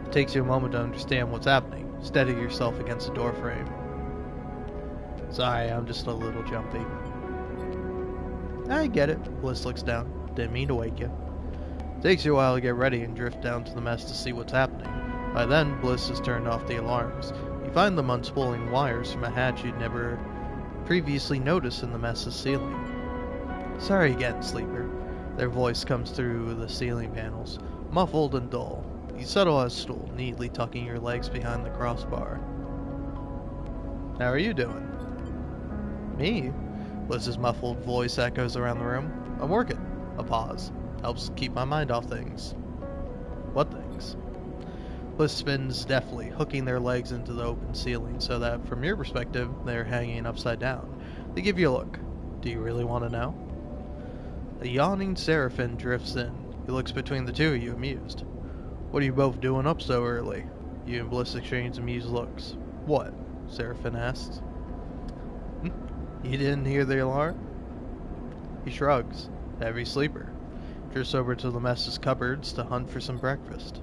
It takes you a moment to understand what's happening. Steady yourself against the door frame. Sorry, I'm just a little jumpy. I get it. Bliss looks down. Didn't mean to wake you. Takes you a while to get ready and drift down to the mess to see what's happening. By then, Bliss has turned off the alarms. You find them unspooling wires from a hatch you'd never previously noticed in the mess's ceiling. Sorry again, Sleeper. Their voice comes through the ceiling panels, muffled and dull. You settle on a stool, neatly tucking your legs behind the crossbar. How are you doing? Me? Bliss's muffled voice echoes around the room. I'm working. A pause. Helps keep my mind off things. What things? Bliss spins deftly, hooking their legs into the open ceiling so that, from your perspective, they're hanging upside down. They give you a look. Do you really want to know? A yawning Seraphim drifts in. He looks between the two of you, amused. What are you both doing up so early? You and Bliss exchange amused looks. What? Seraphim asks. You didn't hear the alarm? He shrugs. Heavy sleeper. Drifts over to the mess's cupboards to hunt for some breakfast.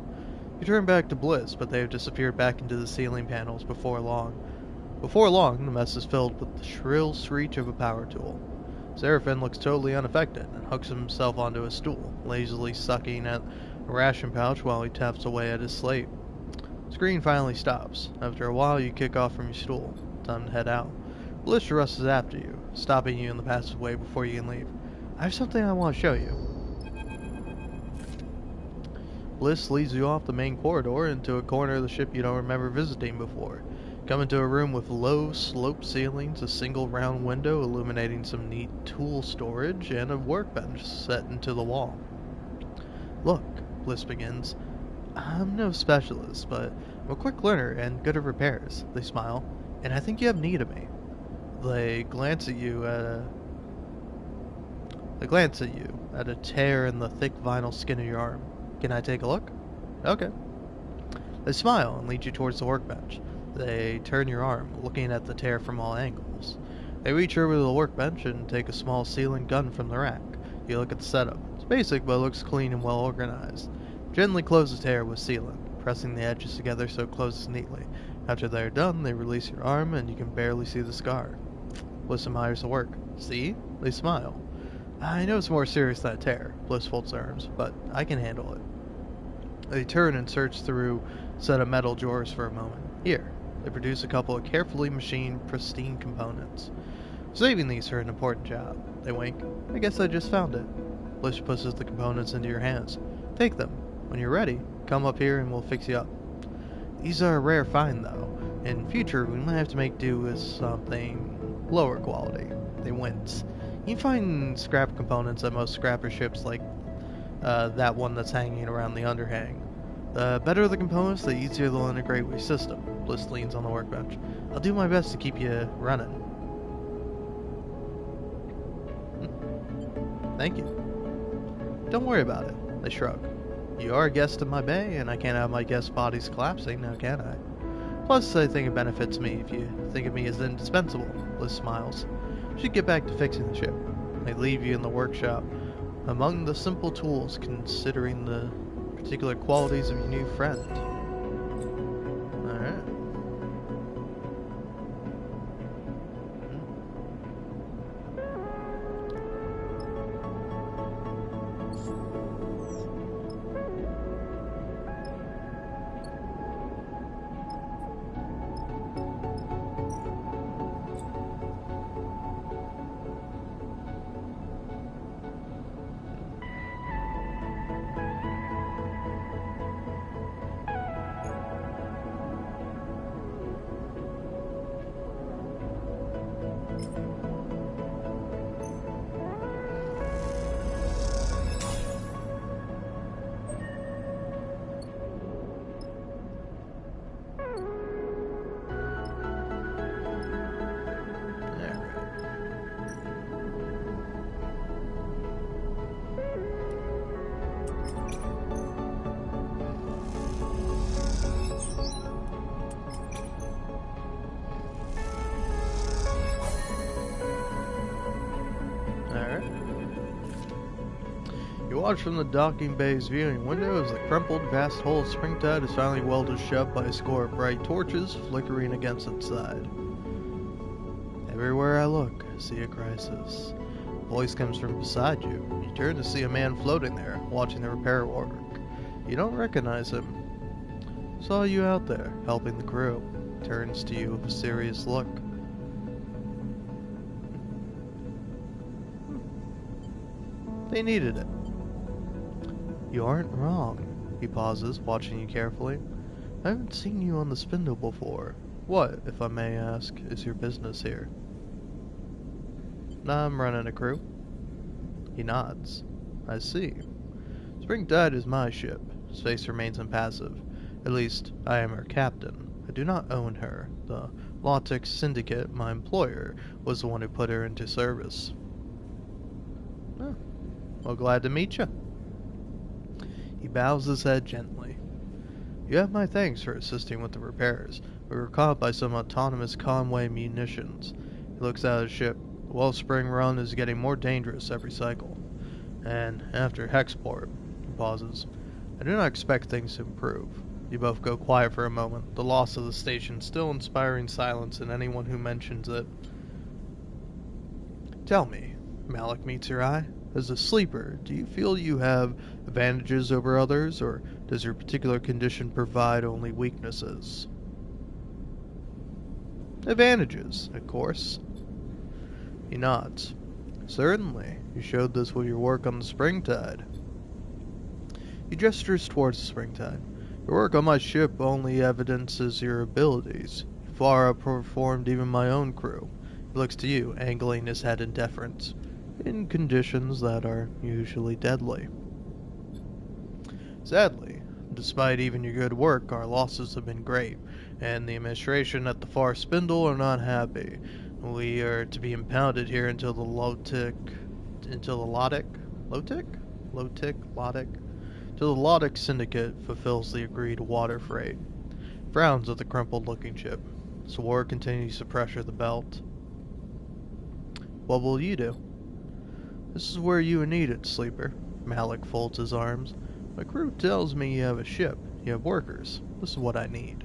You turn back to Bliss, but they have disappeared back into the ceiling panels before long. Before long, the mess is filled with the shrill screech of a power tool. Seraphim looks totally unaffected and hooks himself onto a stool, lazily sucking at a ration pouch while he taps away at his slate. The screen finally stops. After a while, you kick off from your stool. Time to head out. Bliss rushes after you, stopping you in the passageway before you can leave. I have something I want to show you. Bliss leads you off the main corridor into a corner of the ship you don't remember visiting before. Come into a room with low, sloped ceilings, a single round window illuminating some neat tool storage, and a workbench set into the wall. Look, Bliss begins. I'm no specialist, but I'm a quick learner and good at repairs. They smile, and I think you have need of me. They glance at you at a tear in the thick vinyl skin of your arm. Can I take a look? Okay. They smile and lead you towards the workbench. They turn your arm, looking at the tear from all angles. They reach over to the workbench and take a small sealing gun from the rack. You look at the setup. It's basic, but looks clean and well organized. Gently close the tear with sealant, pressing the edges together so it closes neatly. After they are done, they release your arm and you can barely see the scar. Bliss admires the work. See? They smile. I know it's more serious than a tear, Bliss folds their arms, but I can handle it. They turn and search through a set of metal drawers for a moment. Here, they produce a couple of carefully machined, pristine components. Saving these for an important job. They wink. I guess I just found it. Bliss pushes the components into your hands. Take them. When you're ready, come up here and we'll fix you up. These are a rare find, though. In future, we might have to make do with something lower quality. They wince. You can find scrap components at most scrapper ships like that one that's hanging around the underhang. The better the components, the easier they'll integrate with your system. Bliss leans on the workbench. I'll do my best to keep you running. Thank you. Don't worry about it. They shrug. You are a guest in my bay, and I can't have my guest bodies collapsing, now can I? Plus, I think it benefits me if you think of me as indispensable. Bliss smiles. Should get back to fixing the ship. They leave you in the workshop, among the simple tools, considering the particular qualities of your new friend. Alright. You watch from the docking bay's viewing window as the crumpled, vast hull of Springtide is finally welded shut by a score of bright torches flickering against its side. Everywhere I look, I see a crisis. A voice comes from beside you. You turn to see a man floating there, watching the repair work. You don't recognize him. Saw you out there, helping the crew. Turns to you with a serious look. They needed it. You aren't wrong. He pauses, watching you carefully. I haven't seen you on the spindle before. What, if I may ask, is your business here? I'm running a crew. He nods. I see. Springtide is my ship. His face remains impassive. At least, I am her captain. I do not own her. The Lawtic Syndicate, my employer, was the one who put her into service. Oh, well, glad to meet you. He bows his head gently. You have my thanks for assisting with the repairs. We were caught by some autonomous Conway munitions. He looks at his ship. Wellspring Run is getting more dangerous every cycle. And after Hexport, he pauses. I do not expect things to improve. You both go quiet for a moment, the loss of the station still inspiring silence in anyone who mentions it. Tell me, Malik meets your eye. As a sleeper, do you feel you have advantages over others, or does your particular condition provide only weaknesses? Advantages, of course. He nods. Certainly. You showed this with your work on the Springtide. He gestures towards the Springtide. Your work on my ship only evidences your abilities. You far outperformed even my own crew. He looks to you, angling his head in deference. In conditions that are usually deadly. Sadly, despite even your good work, our losses have been great, and the administration at the far spindle are not happy. We are to be impounded here until the Lawtic Syndicate fulfills the agreed water freight. Frowns at the crumpled-looking ship. Swore continues to pressure the belt. What will you do? This is where you are needed, Sleeper. Malik folds his arms. My crew tells me you have a ship. You have workers. This is what I need.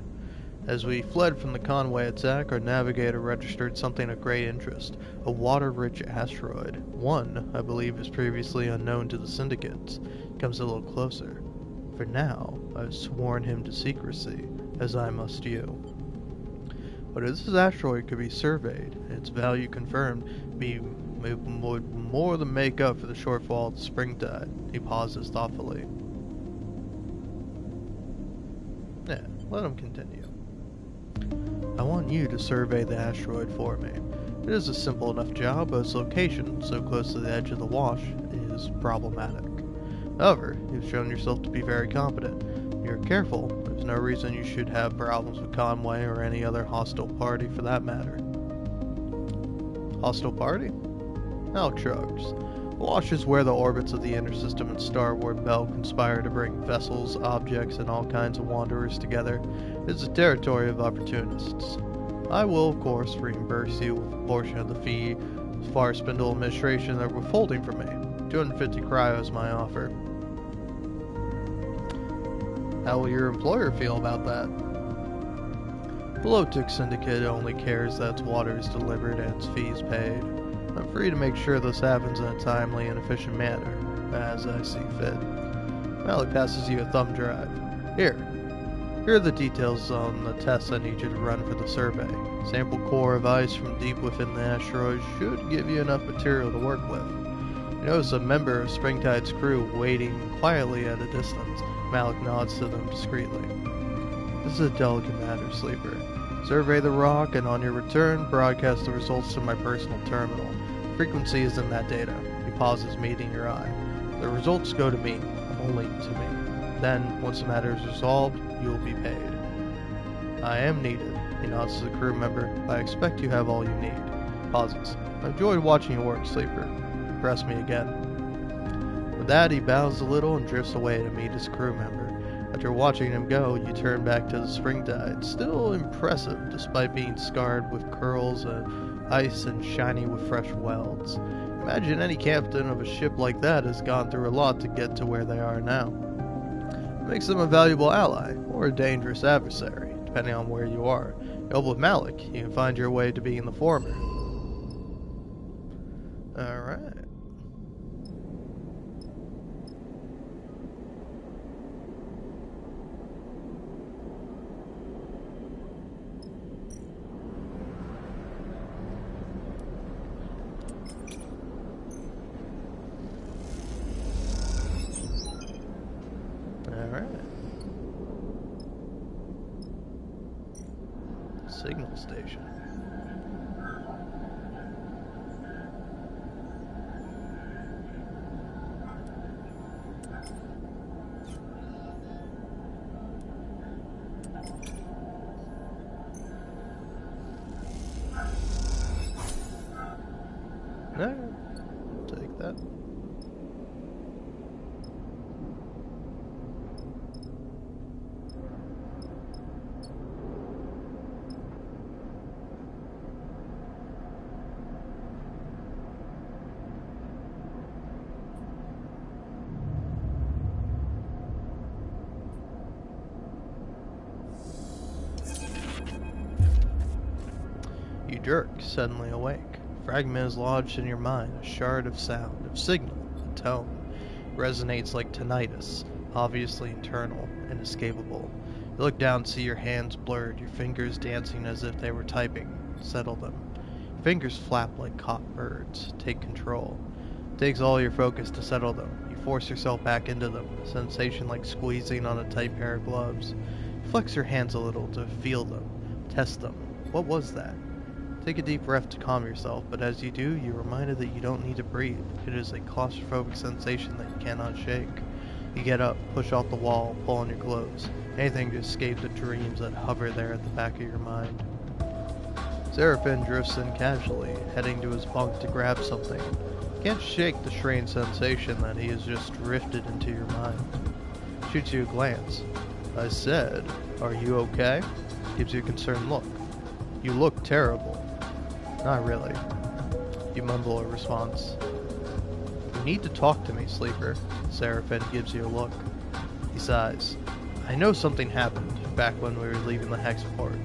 As we fled from the Conway attack, our navigator registered something of great interest. A water-rich asteroid. One, I believe, is previously unknown to the syndicates. Comes a little closer. For now, I've sworn him to secrecy, as I must you. But if this asteroid could be surveyed, and its value confirmed, would more than make up for the shortfall of the Springtide. He pauses thoughtfully. Yeah, let him continue. I want you to survey the asteroid for me. It is a simple enough job, but its location, so close to the edge of the wash, is problematic. However, you've shown yourself to be very competent. If you're careful, there's no reason you should have problems with Conway or any other hostile party for that matter. Hostile party? Malik shrugs. The wash is where the orbits of the inner system and Starward belt conspire to bring vessels, objects, and all kinds of wanderers together. It is a territory of opportunists. I will, of course, reimburse you with a portion of the fee as far as Spindle Administration are withholding from me. 250 cryo is my offer. How will your employer feel about that? The Lawtic Syndicate only cares that its water is delivered and its fees paid. I'm free to make sure this happens in a timely and efficient manner, as I see fit. Malik passes you a thumb drive. Here are the details on the tests I need you to run for the survey. Sample core of ice from deep within the asteroid should give you enough material to work with. You notice a member of Springtide's crew waiting quietly at a distance. Malik nods to them discreetly. This is a delicate matter, Sleeper. Survey the rock, and on your return, broadcast the results to my personal terminal. Frequency is in that data. He pauses, meeting your eye. The results go to me, only to me. Then, once the matter is resolved, you will be paid. I am needed. He nods to the crew member. I expect you have all you need. Pauses. I enjoyed watching you work, Sleeper. Impress me again. With that, he bows a little and drifts away to meet his crew member. After watching him go, you turn back to the Springtide, still impressive despite being scarred with curls of ice and shiny with fresh welds. Imagine any captain of a ship like that has gone through a lot to get to where they are now. It makes them a valuable ally, or a dangerous adversary, depending on where you are. Help with Malik, you can find your way to being the former. Alright. Alright. Signal station. Alright. Take that. You jerk, suddenly awake. A fragment is lodged in your mind, a shard of sound, of signal, a tone. Resonates like tinnitus, obviously internal, inescapable. You look down, see your hands blurred, your fingers dancing as if they were typing. Settle them. Your fingers flap like caught birds. Take control. It takes all your focus to settle them. You force yourself back into them, a sensation like squeezing on a tight pair of gloves. You flex your hands a little to feel them, test them. What was that? Take a deep breath to calm yourself, but as you do, you're reminded that you don't need to breathe. It is a claustrophobic sensation that you cannot shake. You get up, push off the wall, pull on your clothes. Anything to escape the dreams that hover there at the back of your mind. Seraphim drifts in casually, heading to his bunk to grab something. You can't shake the strange sensation that he has just drifted into your mind. Shoots you a glance. I said, "Are you okay?" Gives you a concerned look. You look terrible. Not really. You mumble a response. You need to talk to me, Sleeper. Seraphim gives you a look. He sighs. I know something happened back when we were leaving the Hex port.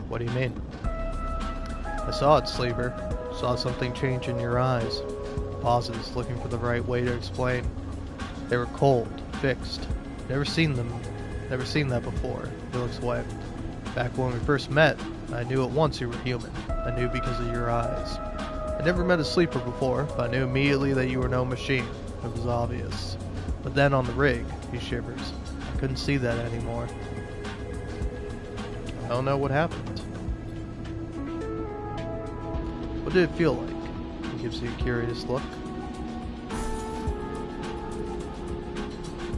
What do you mean? I saw it, Sleeper. Saw something change in your eyes. Pauses, looking for the right way to explain. They were cold, fixed. Never seen that before. He looks away. Back when we first met, I knew at once you were human. I knew because of your eyes. I never met a sleeper before, but I knew immediately that you were no machine. It was obvious. But then on the rig, he shivers. I couldn't see that anymore. I don't know what happened. What did it feel like? He gives you a curious look.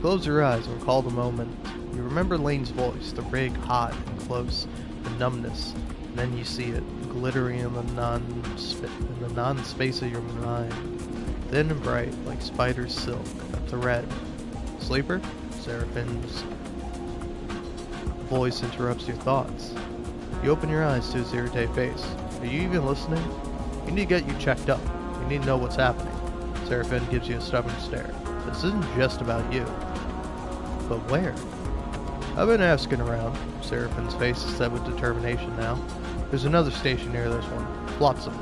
Close your eyes and recall the moment. You remember Lane's voice, the rig hot and close, the numbness, and then you see it, glittering in the non-space of your mind, thin and bright, like spider's silk, a thread. Sleeper? Seraphim's voice interrupts your thoughts. You open your eyes to his irritated face. Are you even listening? You need to get you checked up. You need to know what's happening. Seraphim gives you a stubborn stare. This isn't just about you. But where? I've been asking around. Seraphim's face is set with determination now. There's another station near this one. Flotsam.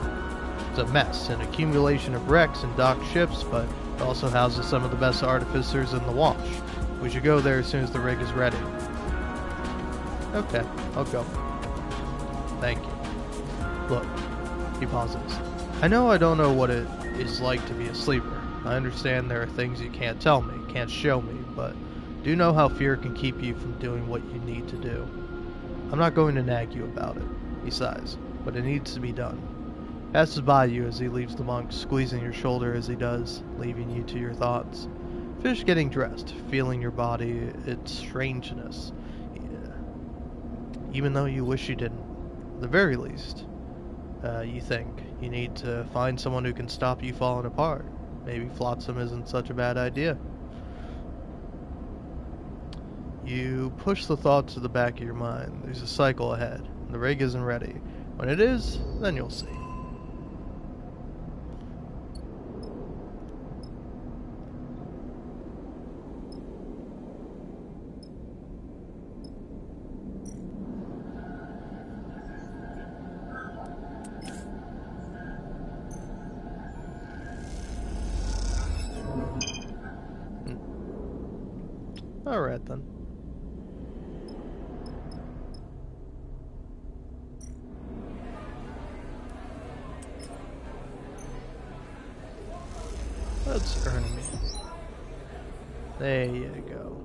It's a mess, an accumulation of wrecks and docked ships, but it also houses some of the best artificers in the wash. We should go there as soon as the rig is ready. Okay, I'll go. Thank you. Look, he pauses. I know I don't know what it is like to be a sleeper. I understand there are things you can't tell me, can't show me, but do know how fear can keep you from doing what you need to do. I'm not going to nag you about it, he sighs, but it needs to be done. Passes by you as he leaves the bunk, squeezing your shoulder as he does, leaving you to your thoughts. Finish getting dressed, feeling your body, its strangeness. Even though you wish you didn't. At the very least, you think you need to find someone who can stop you falling apart. Maybe Flotsam isn't such a bad idea. You push the thought to the back of your mind. There's a cycle ahead. The rig isn't ready. When it is, then you'll see. Alright then. Let's earn me. There you go.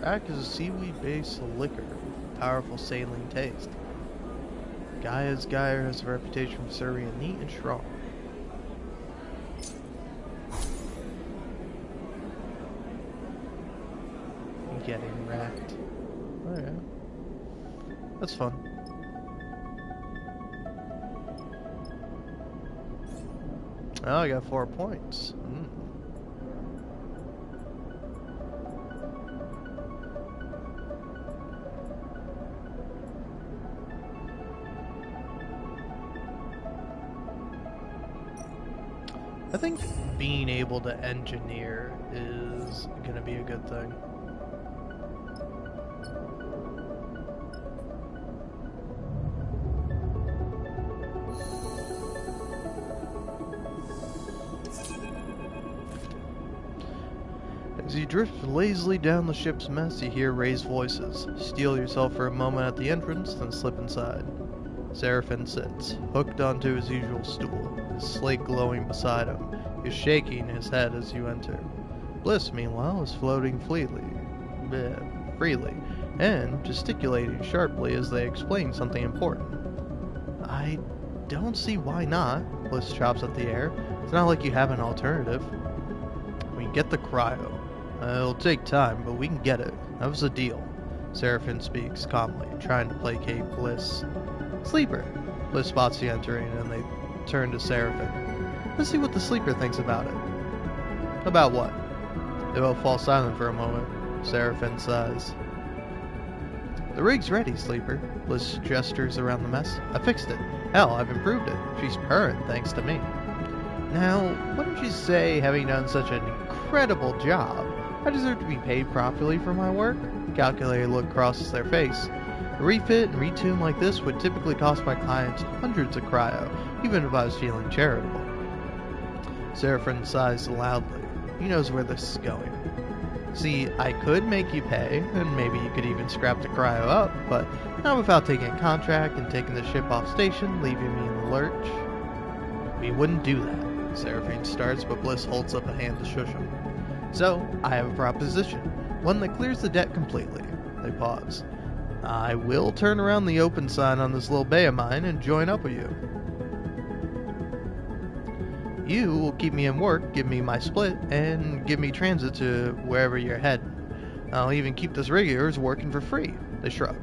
Rack is a seaweed-based liquor with powerful saline taste. Gaia's Geyer has a reputation for serving it neat and strong. Getting racked. Oh yeah. That's fun. Oh, I got 4 points. I think being able to engineer is going to be a good thing. As you drift lazily down the ship's mess, you hear raised voices. Steel yourself for a moment at the entrance, then slip inside. Seraphin sits, hooked onto his usual stool, his slate glowing beside him. He is shaking his head as you enter. Bliss, meanwhile, is floating freely, and gesticulating sharply as they explain something important. I don't see why not, Bliss chops at the air. It's not like you have an alternative. We can get the cryo. It'll take time, but we can get it. That was the deal. Seraphin speaks calmly, trying to placate Bliss. Sleeper. Bliss spots you entering, and they turn to Seraphin. Let's see what the Sleeper thinks about it. About what? They both fall silent for a moment. Seraphin sighs. The rig's ready, Sleeper. Bliss gestures around the mess. I fixed it. Hell, I've improved it. She's purring thanks to me. Now, wouldn't you say, having done such an incredible job, I deserve to be paid properly for my work? A calculated look crosses their face. A refit and retune like this would typically cost my clients hundreds of cryo, even if I was feeling charitable. Seraphin sighs loudly. He knows where this is going. See, I could make you pay, and maybe you could even scrap the cryo up, but not without taking a contract and taking the ship off station, leaving me in the lurch. We wouldn't do that. Seraphin starts, but Bliss holds up a hand to shush him. So, I have a proposition, one that clears the debt completely. They pause. I will turn around the open sign on this little bay of mine and join up with you. You will keep me in work, give me my split, and give me transit to wherever you're heading. I'll even keep this rig of yours working for free. They shrug.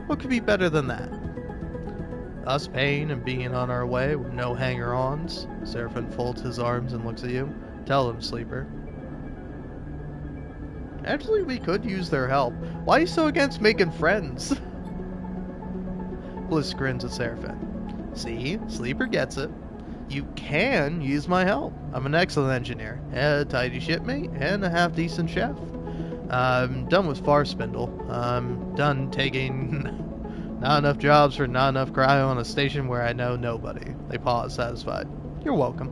What could be better than that? Us paying and being on our way with no hanger-ons. Seraphin folds his arms and looks at you. Tell them, Sleeper. Actually, we could use their help. Why are you so against making friends? Bliss grins at Seraphin. See? Sleeper gets it. You can use my help. I'm an excellent engineer, a tidy shipmate, and a half-decent chef. I'm done with Far Spindle. I'm done taking not enough jobs for not enough cryo on a station where I know nobody. They pause, satisfied. You're welcome.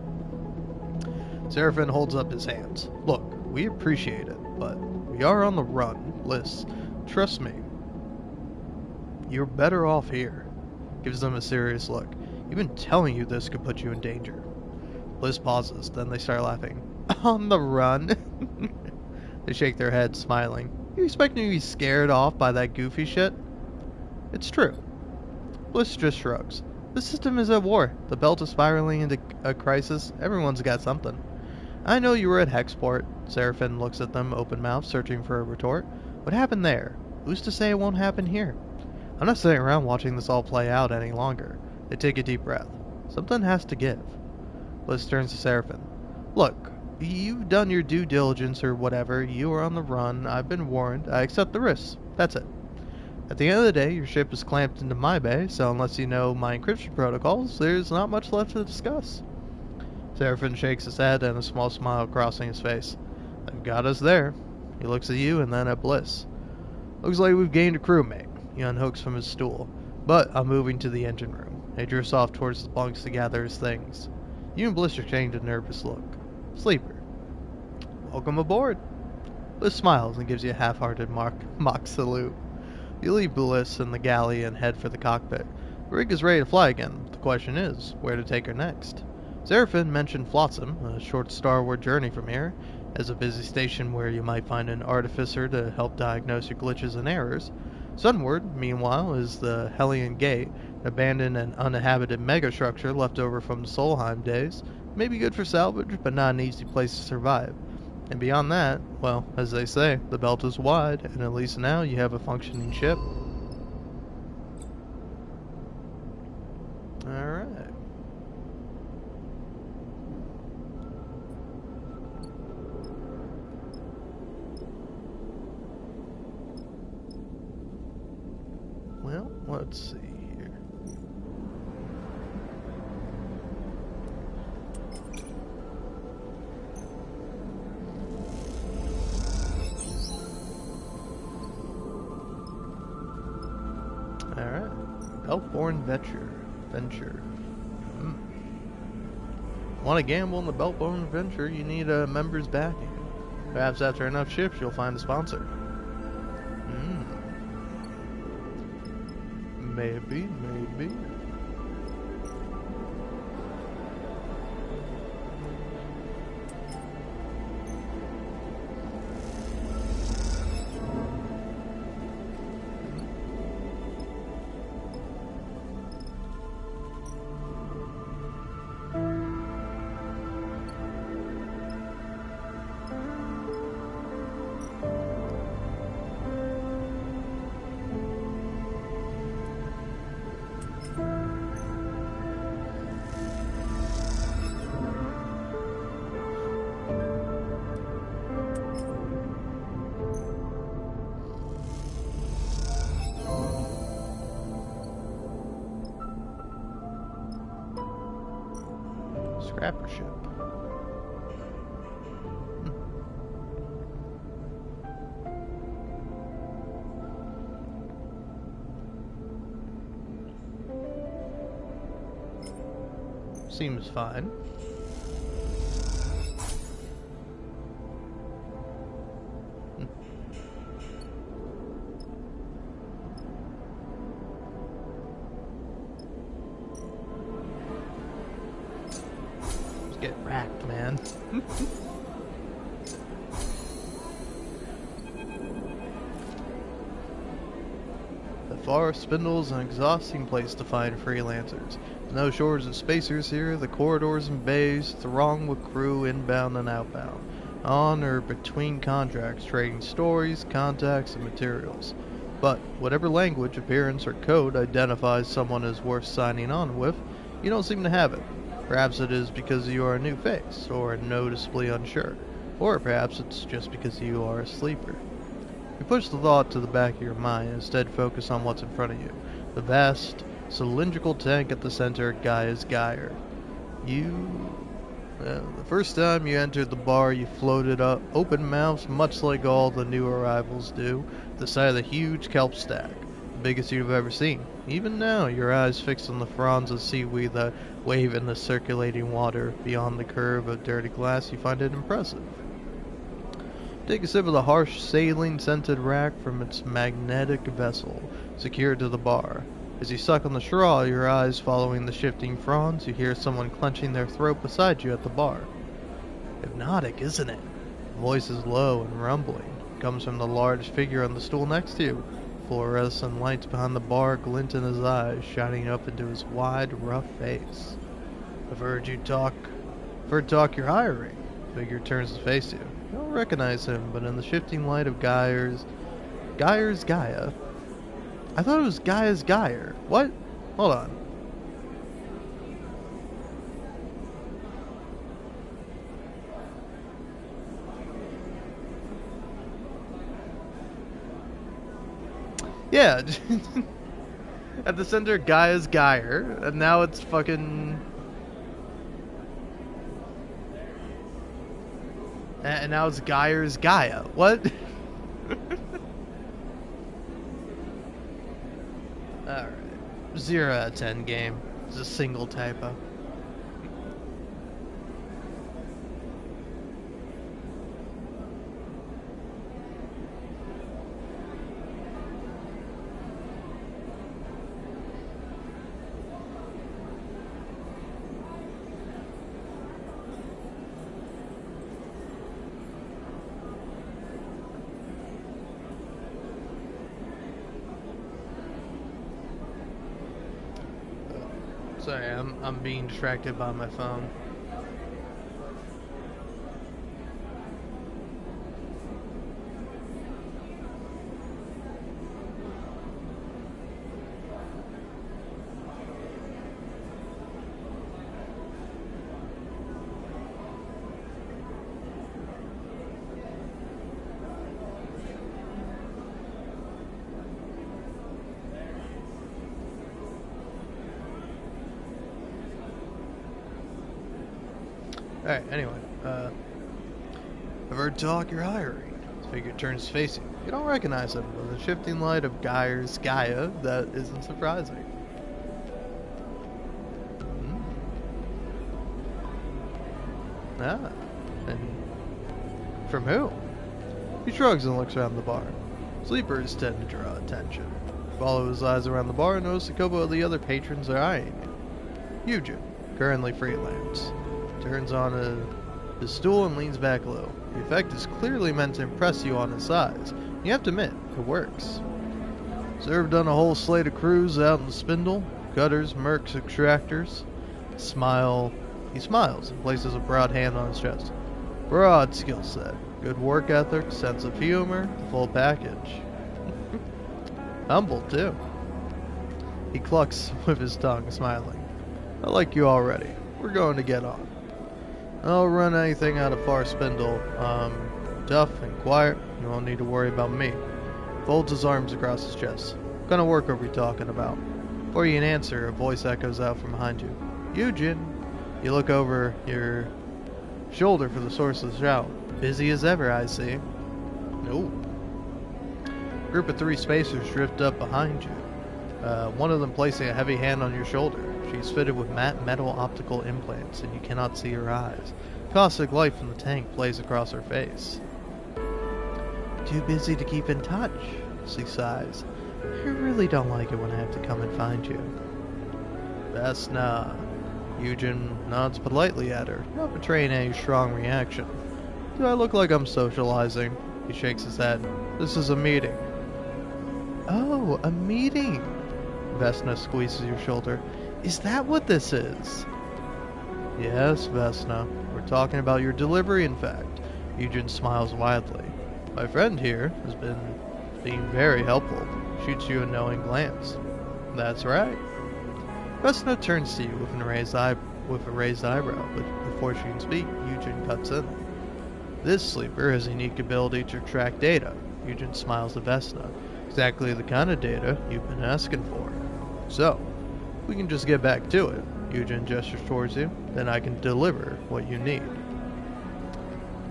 Seraphin holds up his hands. Look, we appreciate it, but we We are on the run, Bliss. Trust me. You're better off here. Gives them a serious look. Even telling you this could put you in danger. Bliss pauses, then they start laughing. On the run? They shake their heads, smiling. You expect me to be scared off by that goofy shit? It's true. Bliss just shrugs. The system is at war. The belt is spiraling into a crisis. Everyone's got something. I know you were at Hexport. Seraphin looks at them, open-mouthed, searching for a retort. What happened there? Who's to say it won't happen here? I'm not sitting around watching this all play out any longer. They take a deep breath. Something has to give. Bliss turns to Seraphin. Look, you've done your due diligence or whatever. You are on the run. I've been warned. I accept the risks. That's it. At the end of the day, your ship is clamped into my bay, so unless you know my encryption protocols, there's not much left to discuss. Seraphin shakes his head and a small smile crossing his face. They've got us there. He looks at you and then at Bliss. Looks like we've gained a crewmate. He unhooks from his stool. But I'm moving to the engine room. He drifts off towards the bunks to gather his things. You and Bliss exchange a nervous look. Sleeper. Welcome aboard. Bliss smiles and gives you a half-hearted mock salute. You leave Bliss in the galley and head for the cockpit. The rig is ready to fly again. The question is, where to take her next? Seraphin mentioned Flotsam, a short Starward journey from here, as a busy station where you might find an artificer to help diagnose your glitches and errors. Sunward, meanwhile, is the Hellion Gate, an abandoned and uninhabited megastructure left over from the Solheim days. Maybe good for salvage, but not an easy place to survive. And beyond that, well, as they say, the belt is wide, and at least now you have a functioning ship. Alright. Well, let's see here. Alright. Beltborn Venture. Want to gamble in the Beltborn Venture, you need a member's backing. Perhaps after enough ships, you'll find a sponsor. Maybe. Scrapper ship. Seems fine. Get racked, man. The forest spindles an exhausting place to find freelancers. No shortage of spacers here, the corridors and bays throng with crew inbound and outbound, on or between contracts, trading stories, contacts, and materials. But whatever language, appearance, or code identifies someone as worth signing on with, you don't seem to have it. Perhaps it is because you are a new face, or noticeably unsure. Or perhaps it's just because you are a sleeper. You push the thought to the back of your mind and instead focus on what's in front of you. The vast, cylindrical tank at the center of Gaia's Gyre. The first time you entered the bar, you floated up, open-mouthed, much like all the new arrivals do, at the side of the huge kelp stack. Biggest you've ever seen. Even now, your eyes fixed on the fronds of seaweed that wave in the circulating water beyond the curve of dirty glass, you find it impressive. Take a sip of the harsh saline-scented rack from its magnetic vessel, secured to the bar. As you suck on the straw, your eyes following the shifting fronds, you hear someone clenching their throat beside you at the bar. Hypnotic, isn't it? The voice is low and rumbling. It comes from the large figure on the stool next to you. Fluorescent lights behind the bar glint in his eyes, shining up into his wide, rough face. I've heard talk you're hiring. The figure turns his face to you. You don't recognize him, but in the shifting light of Geyer's Gaia. I thought it was Gaia's Geyer. What? Hold on. Yeah. At the center, Gaia's Geyer, and now it's fucking... And now it's Geyer's Gaia. What? Alright. 0 out of 10 game. It's a single typo. Sorry, I'm being distracted by my phone. Alright, anyway, I've heard talk you're hiring. The figure turns facing. You don't recognize him, but the shifting light of Geyer's Gaia, that isn't surprising. Ah, and from who? He shrugs and looks around the bar. Sleepers tend to draw attention. Follow his eyes around the bar and notice a couple of the other patrons are eyeing you. Eugen, currently freelance, turns on his stool and leans back low. The effect is clearly meant to impress you on his size. You have to admit, it works. Served on a whole slate of crews out in the spindle, gutters, mercs, extractors. He smiles and places a broad hand on his chest. Broad skill set, good work ethic, sense of humor, the full package. Humble, too. He clucks with his tongue, smiling. I like you already. We're going to get on. I'll run anything out of Far Spindle. Tough and quiet. You won't need to worry about me. Folds his arms across his chest. What kind of work are we talking about? Before you can answer, a voice echoes out from behind you. Eugen! You look over your shoulder for the source of the shout. Busy as ever, I see. No. A group of 3 spacers drift up behind you. One of them placing a heavy hand on your shoulder. She's fitted with matte metal optical implants, and you cannot see her eyes. Caustic light from the tank plays across her face. Too busy to keep in touch, she sighs. I really don't like it when I have to come and find you. Vesna. Eugen nods politely at her, not betraying any strong reaction. Do I look like I'm socializing? He shakes his head. This is a meeting. Oh, a meeting! Vesna squeezes your shoulder. Is that what this is? Yes, Vesna. We're talking about your delivery, in fact. Eugen smiles widely. My friend here has been being very helpful. Shoots you a knowing glance. That's right. Vesna turns to you with a raised eyebrow, but before she can speak, Eugen cuts in. This sleeper has a unique ability to extract data. Eugen smiles at Vesna. Exactly the kind of data you've been asking for. So, we can just get back to it. Eugen gestures towards you, then I can deliver what you need.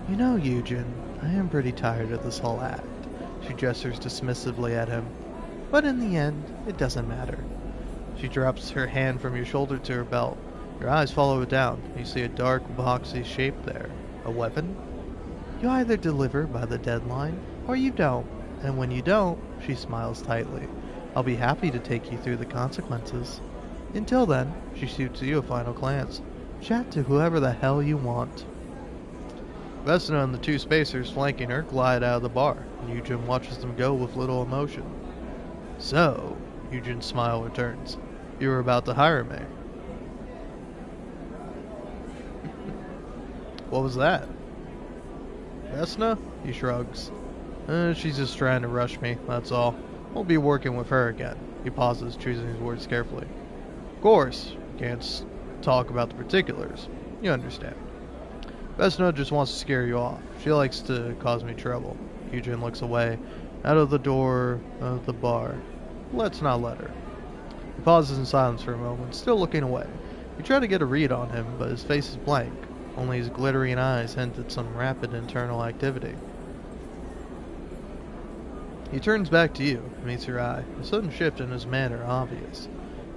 You know, Eugen, I am pretty tired of this whole act. She gestures dismissively at him. But in the end, it doesn't matter. She drops her hand from your shoulder to her belt. Your eyes follow it down. You see a dark, boxy shape there. A weapon? You either deliver by the deadline, or you don't. And when you don't, she smiles tightly, I'll be happy to take you through the consequences. Until then, she shoots you a final glance. Chat to whoever the hell you want. Vesna and the two spacers flanking her glide out of the bar, and Eugen watches them go with little emotion. So, Eugen's smile returns. You were about to hire me. What was that? Vesna? He shrugs. She's just trying to rush me, that's all. Won't be working with her again. He pauses, choosing his words carefully. Of course, you can't talk about the particulars. You understand. Vesna just wants to scare you off. She likes to cause me trouble. Eugen looks away, out of the door of the bar. Let's not let her. He pauses in silence for a moment, still looking away. You try to get a read on him, but his face is blank. Only his glittering eyes hint at some rapid internal activity. He turns back to you, meets your eye. A sudden shift in his manner obvious.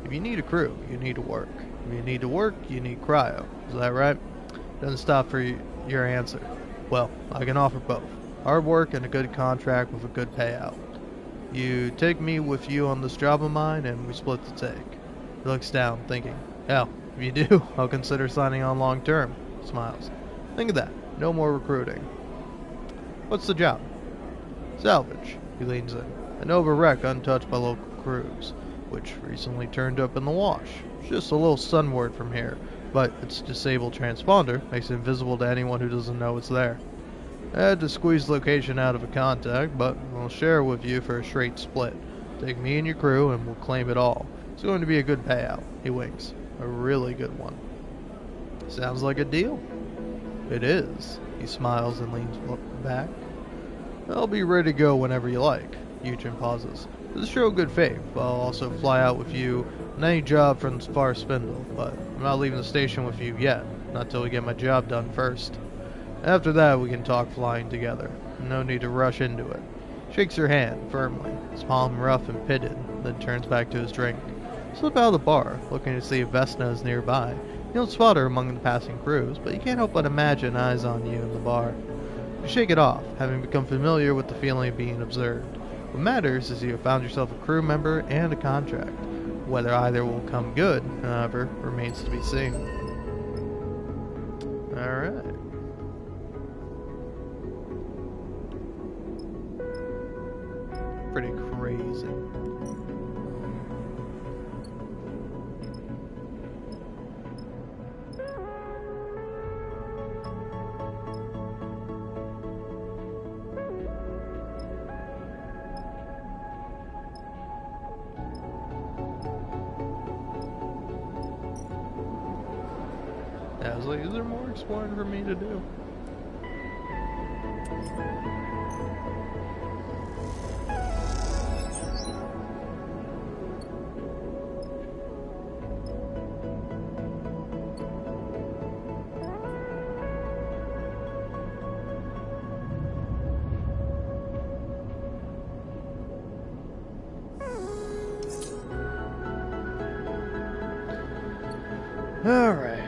If you need a crew, you need to work. If you need to work, you need cryo. Is that right? Doesn't stop for your answer. Well, I can offer both. Hard work and a good contract with a good payout. You take me with you on this job of mine, and we split the take. He looks down, thinking, hell, if you do, I'll consider signing on long term. Smiles. Think of that. No more recruiting. What's the job? Salvage. He leans in. An over wreck untouched by local crews, which recently turned up in the wash. It's just a little sunward from here, but its disabled transponder makes it invisible to anyone who doesn't know it's there. I had to squeeze location out of a contact, but I'll share with you for a straight split. Take me and your crew, and we'll claim it all. It's going to be a good payout. He winks. A really good one. Sounds like a deal. It is. He smiles and leans back. I'll be ready to go whenever you like. Eugen pauses. To show good faith, I'll also fly out with you on any job from far Spindle, but I'm not leaving the station with you yet, not till we get my job done first. After that, we can talk flying together. No need to rush into it. Shakes her hand, firmly, his palm rough and pitted, then turns back to his drink. Slip out of the bar, looking to see if Vesna is nearby. You don't spot her among the passing crews, but you can't help but imagine eyes on you in the bar. You shake it off, having become familiar with the feeling of being observed. What matters is you have found yourself a crew member and a contract. Whether either will come good, however, remains to be seen. Alright. Pretty crazy. Yeah, I was like, is there more exploring for me to do? Alright.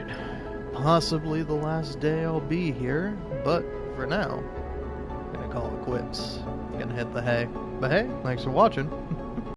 Possibly the last day I'll be here, but for now, I'm gonna call it quits. I'm gonna hit the hay. But hey, thanks for watching.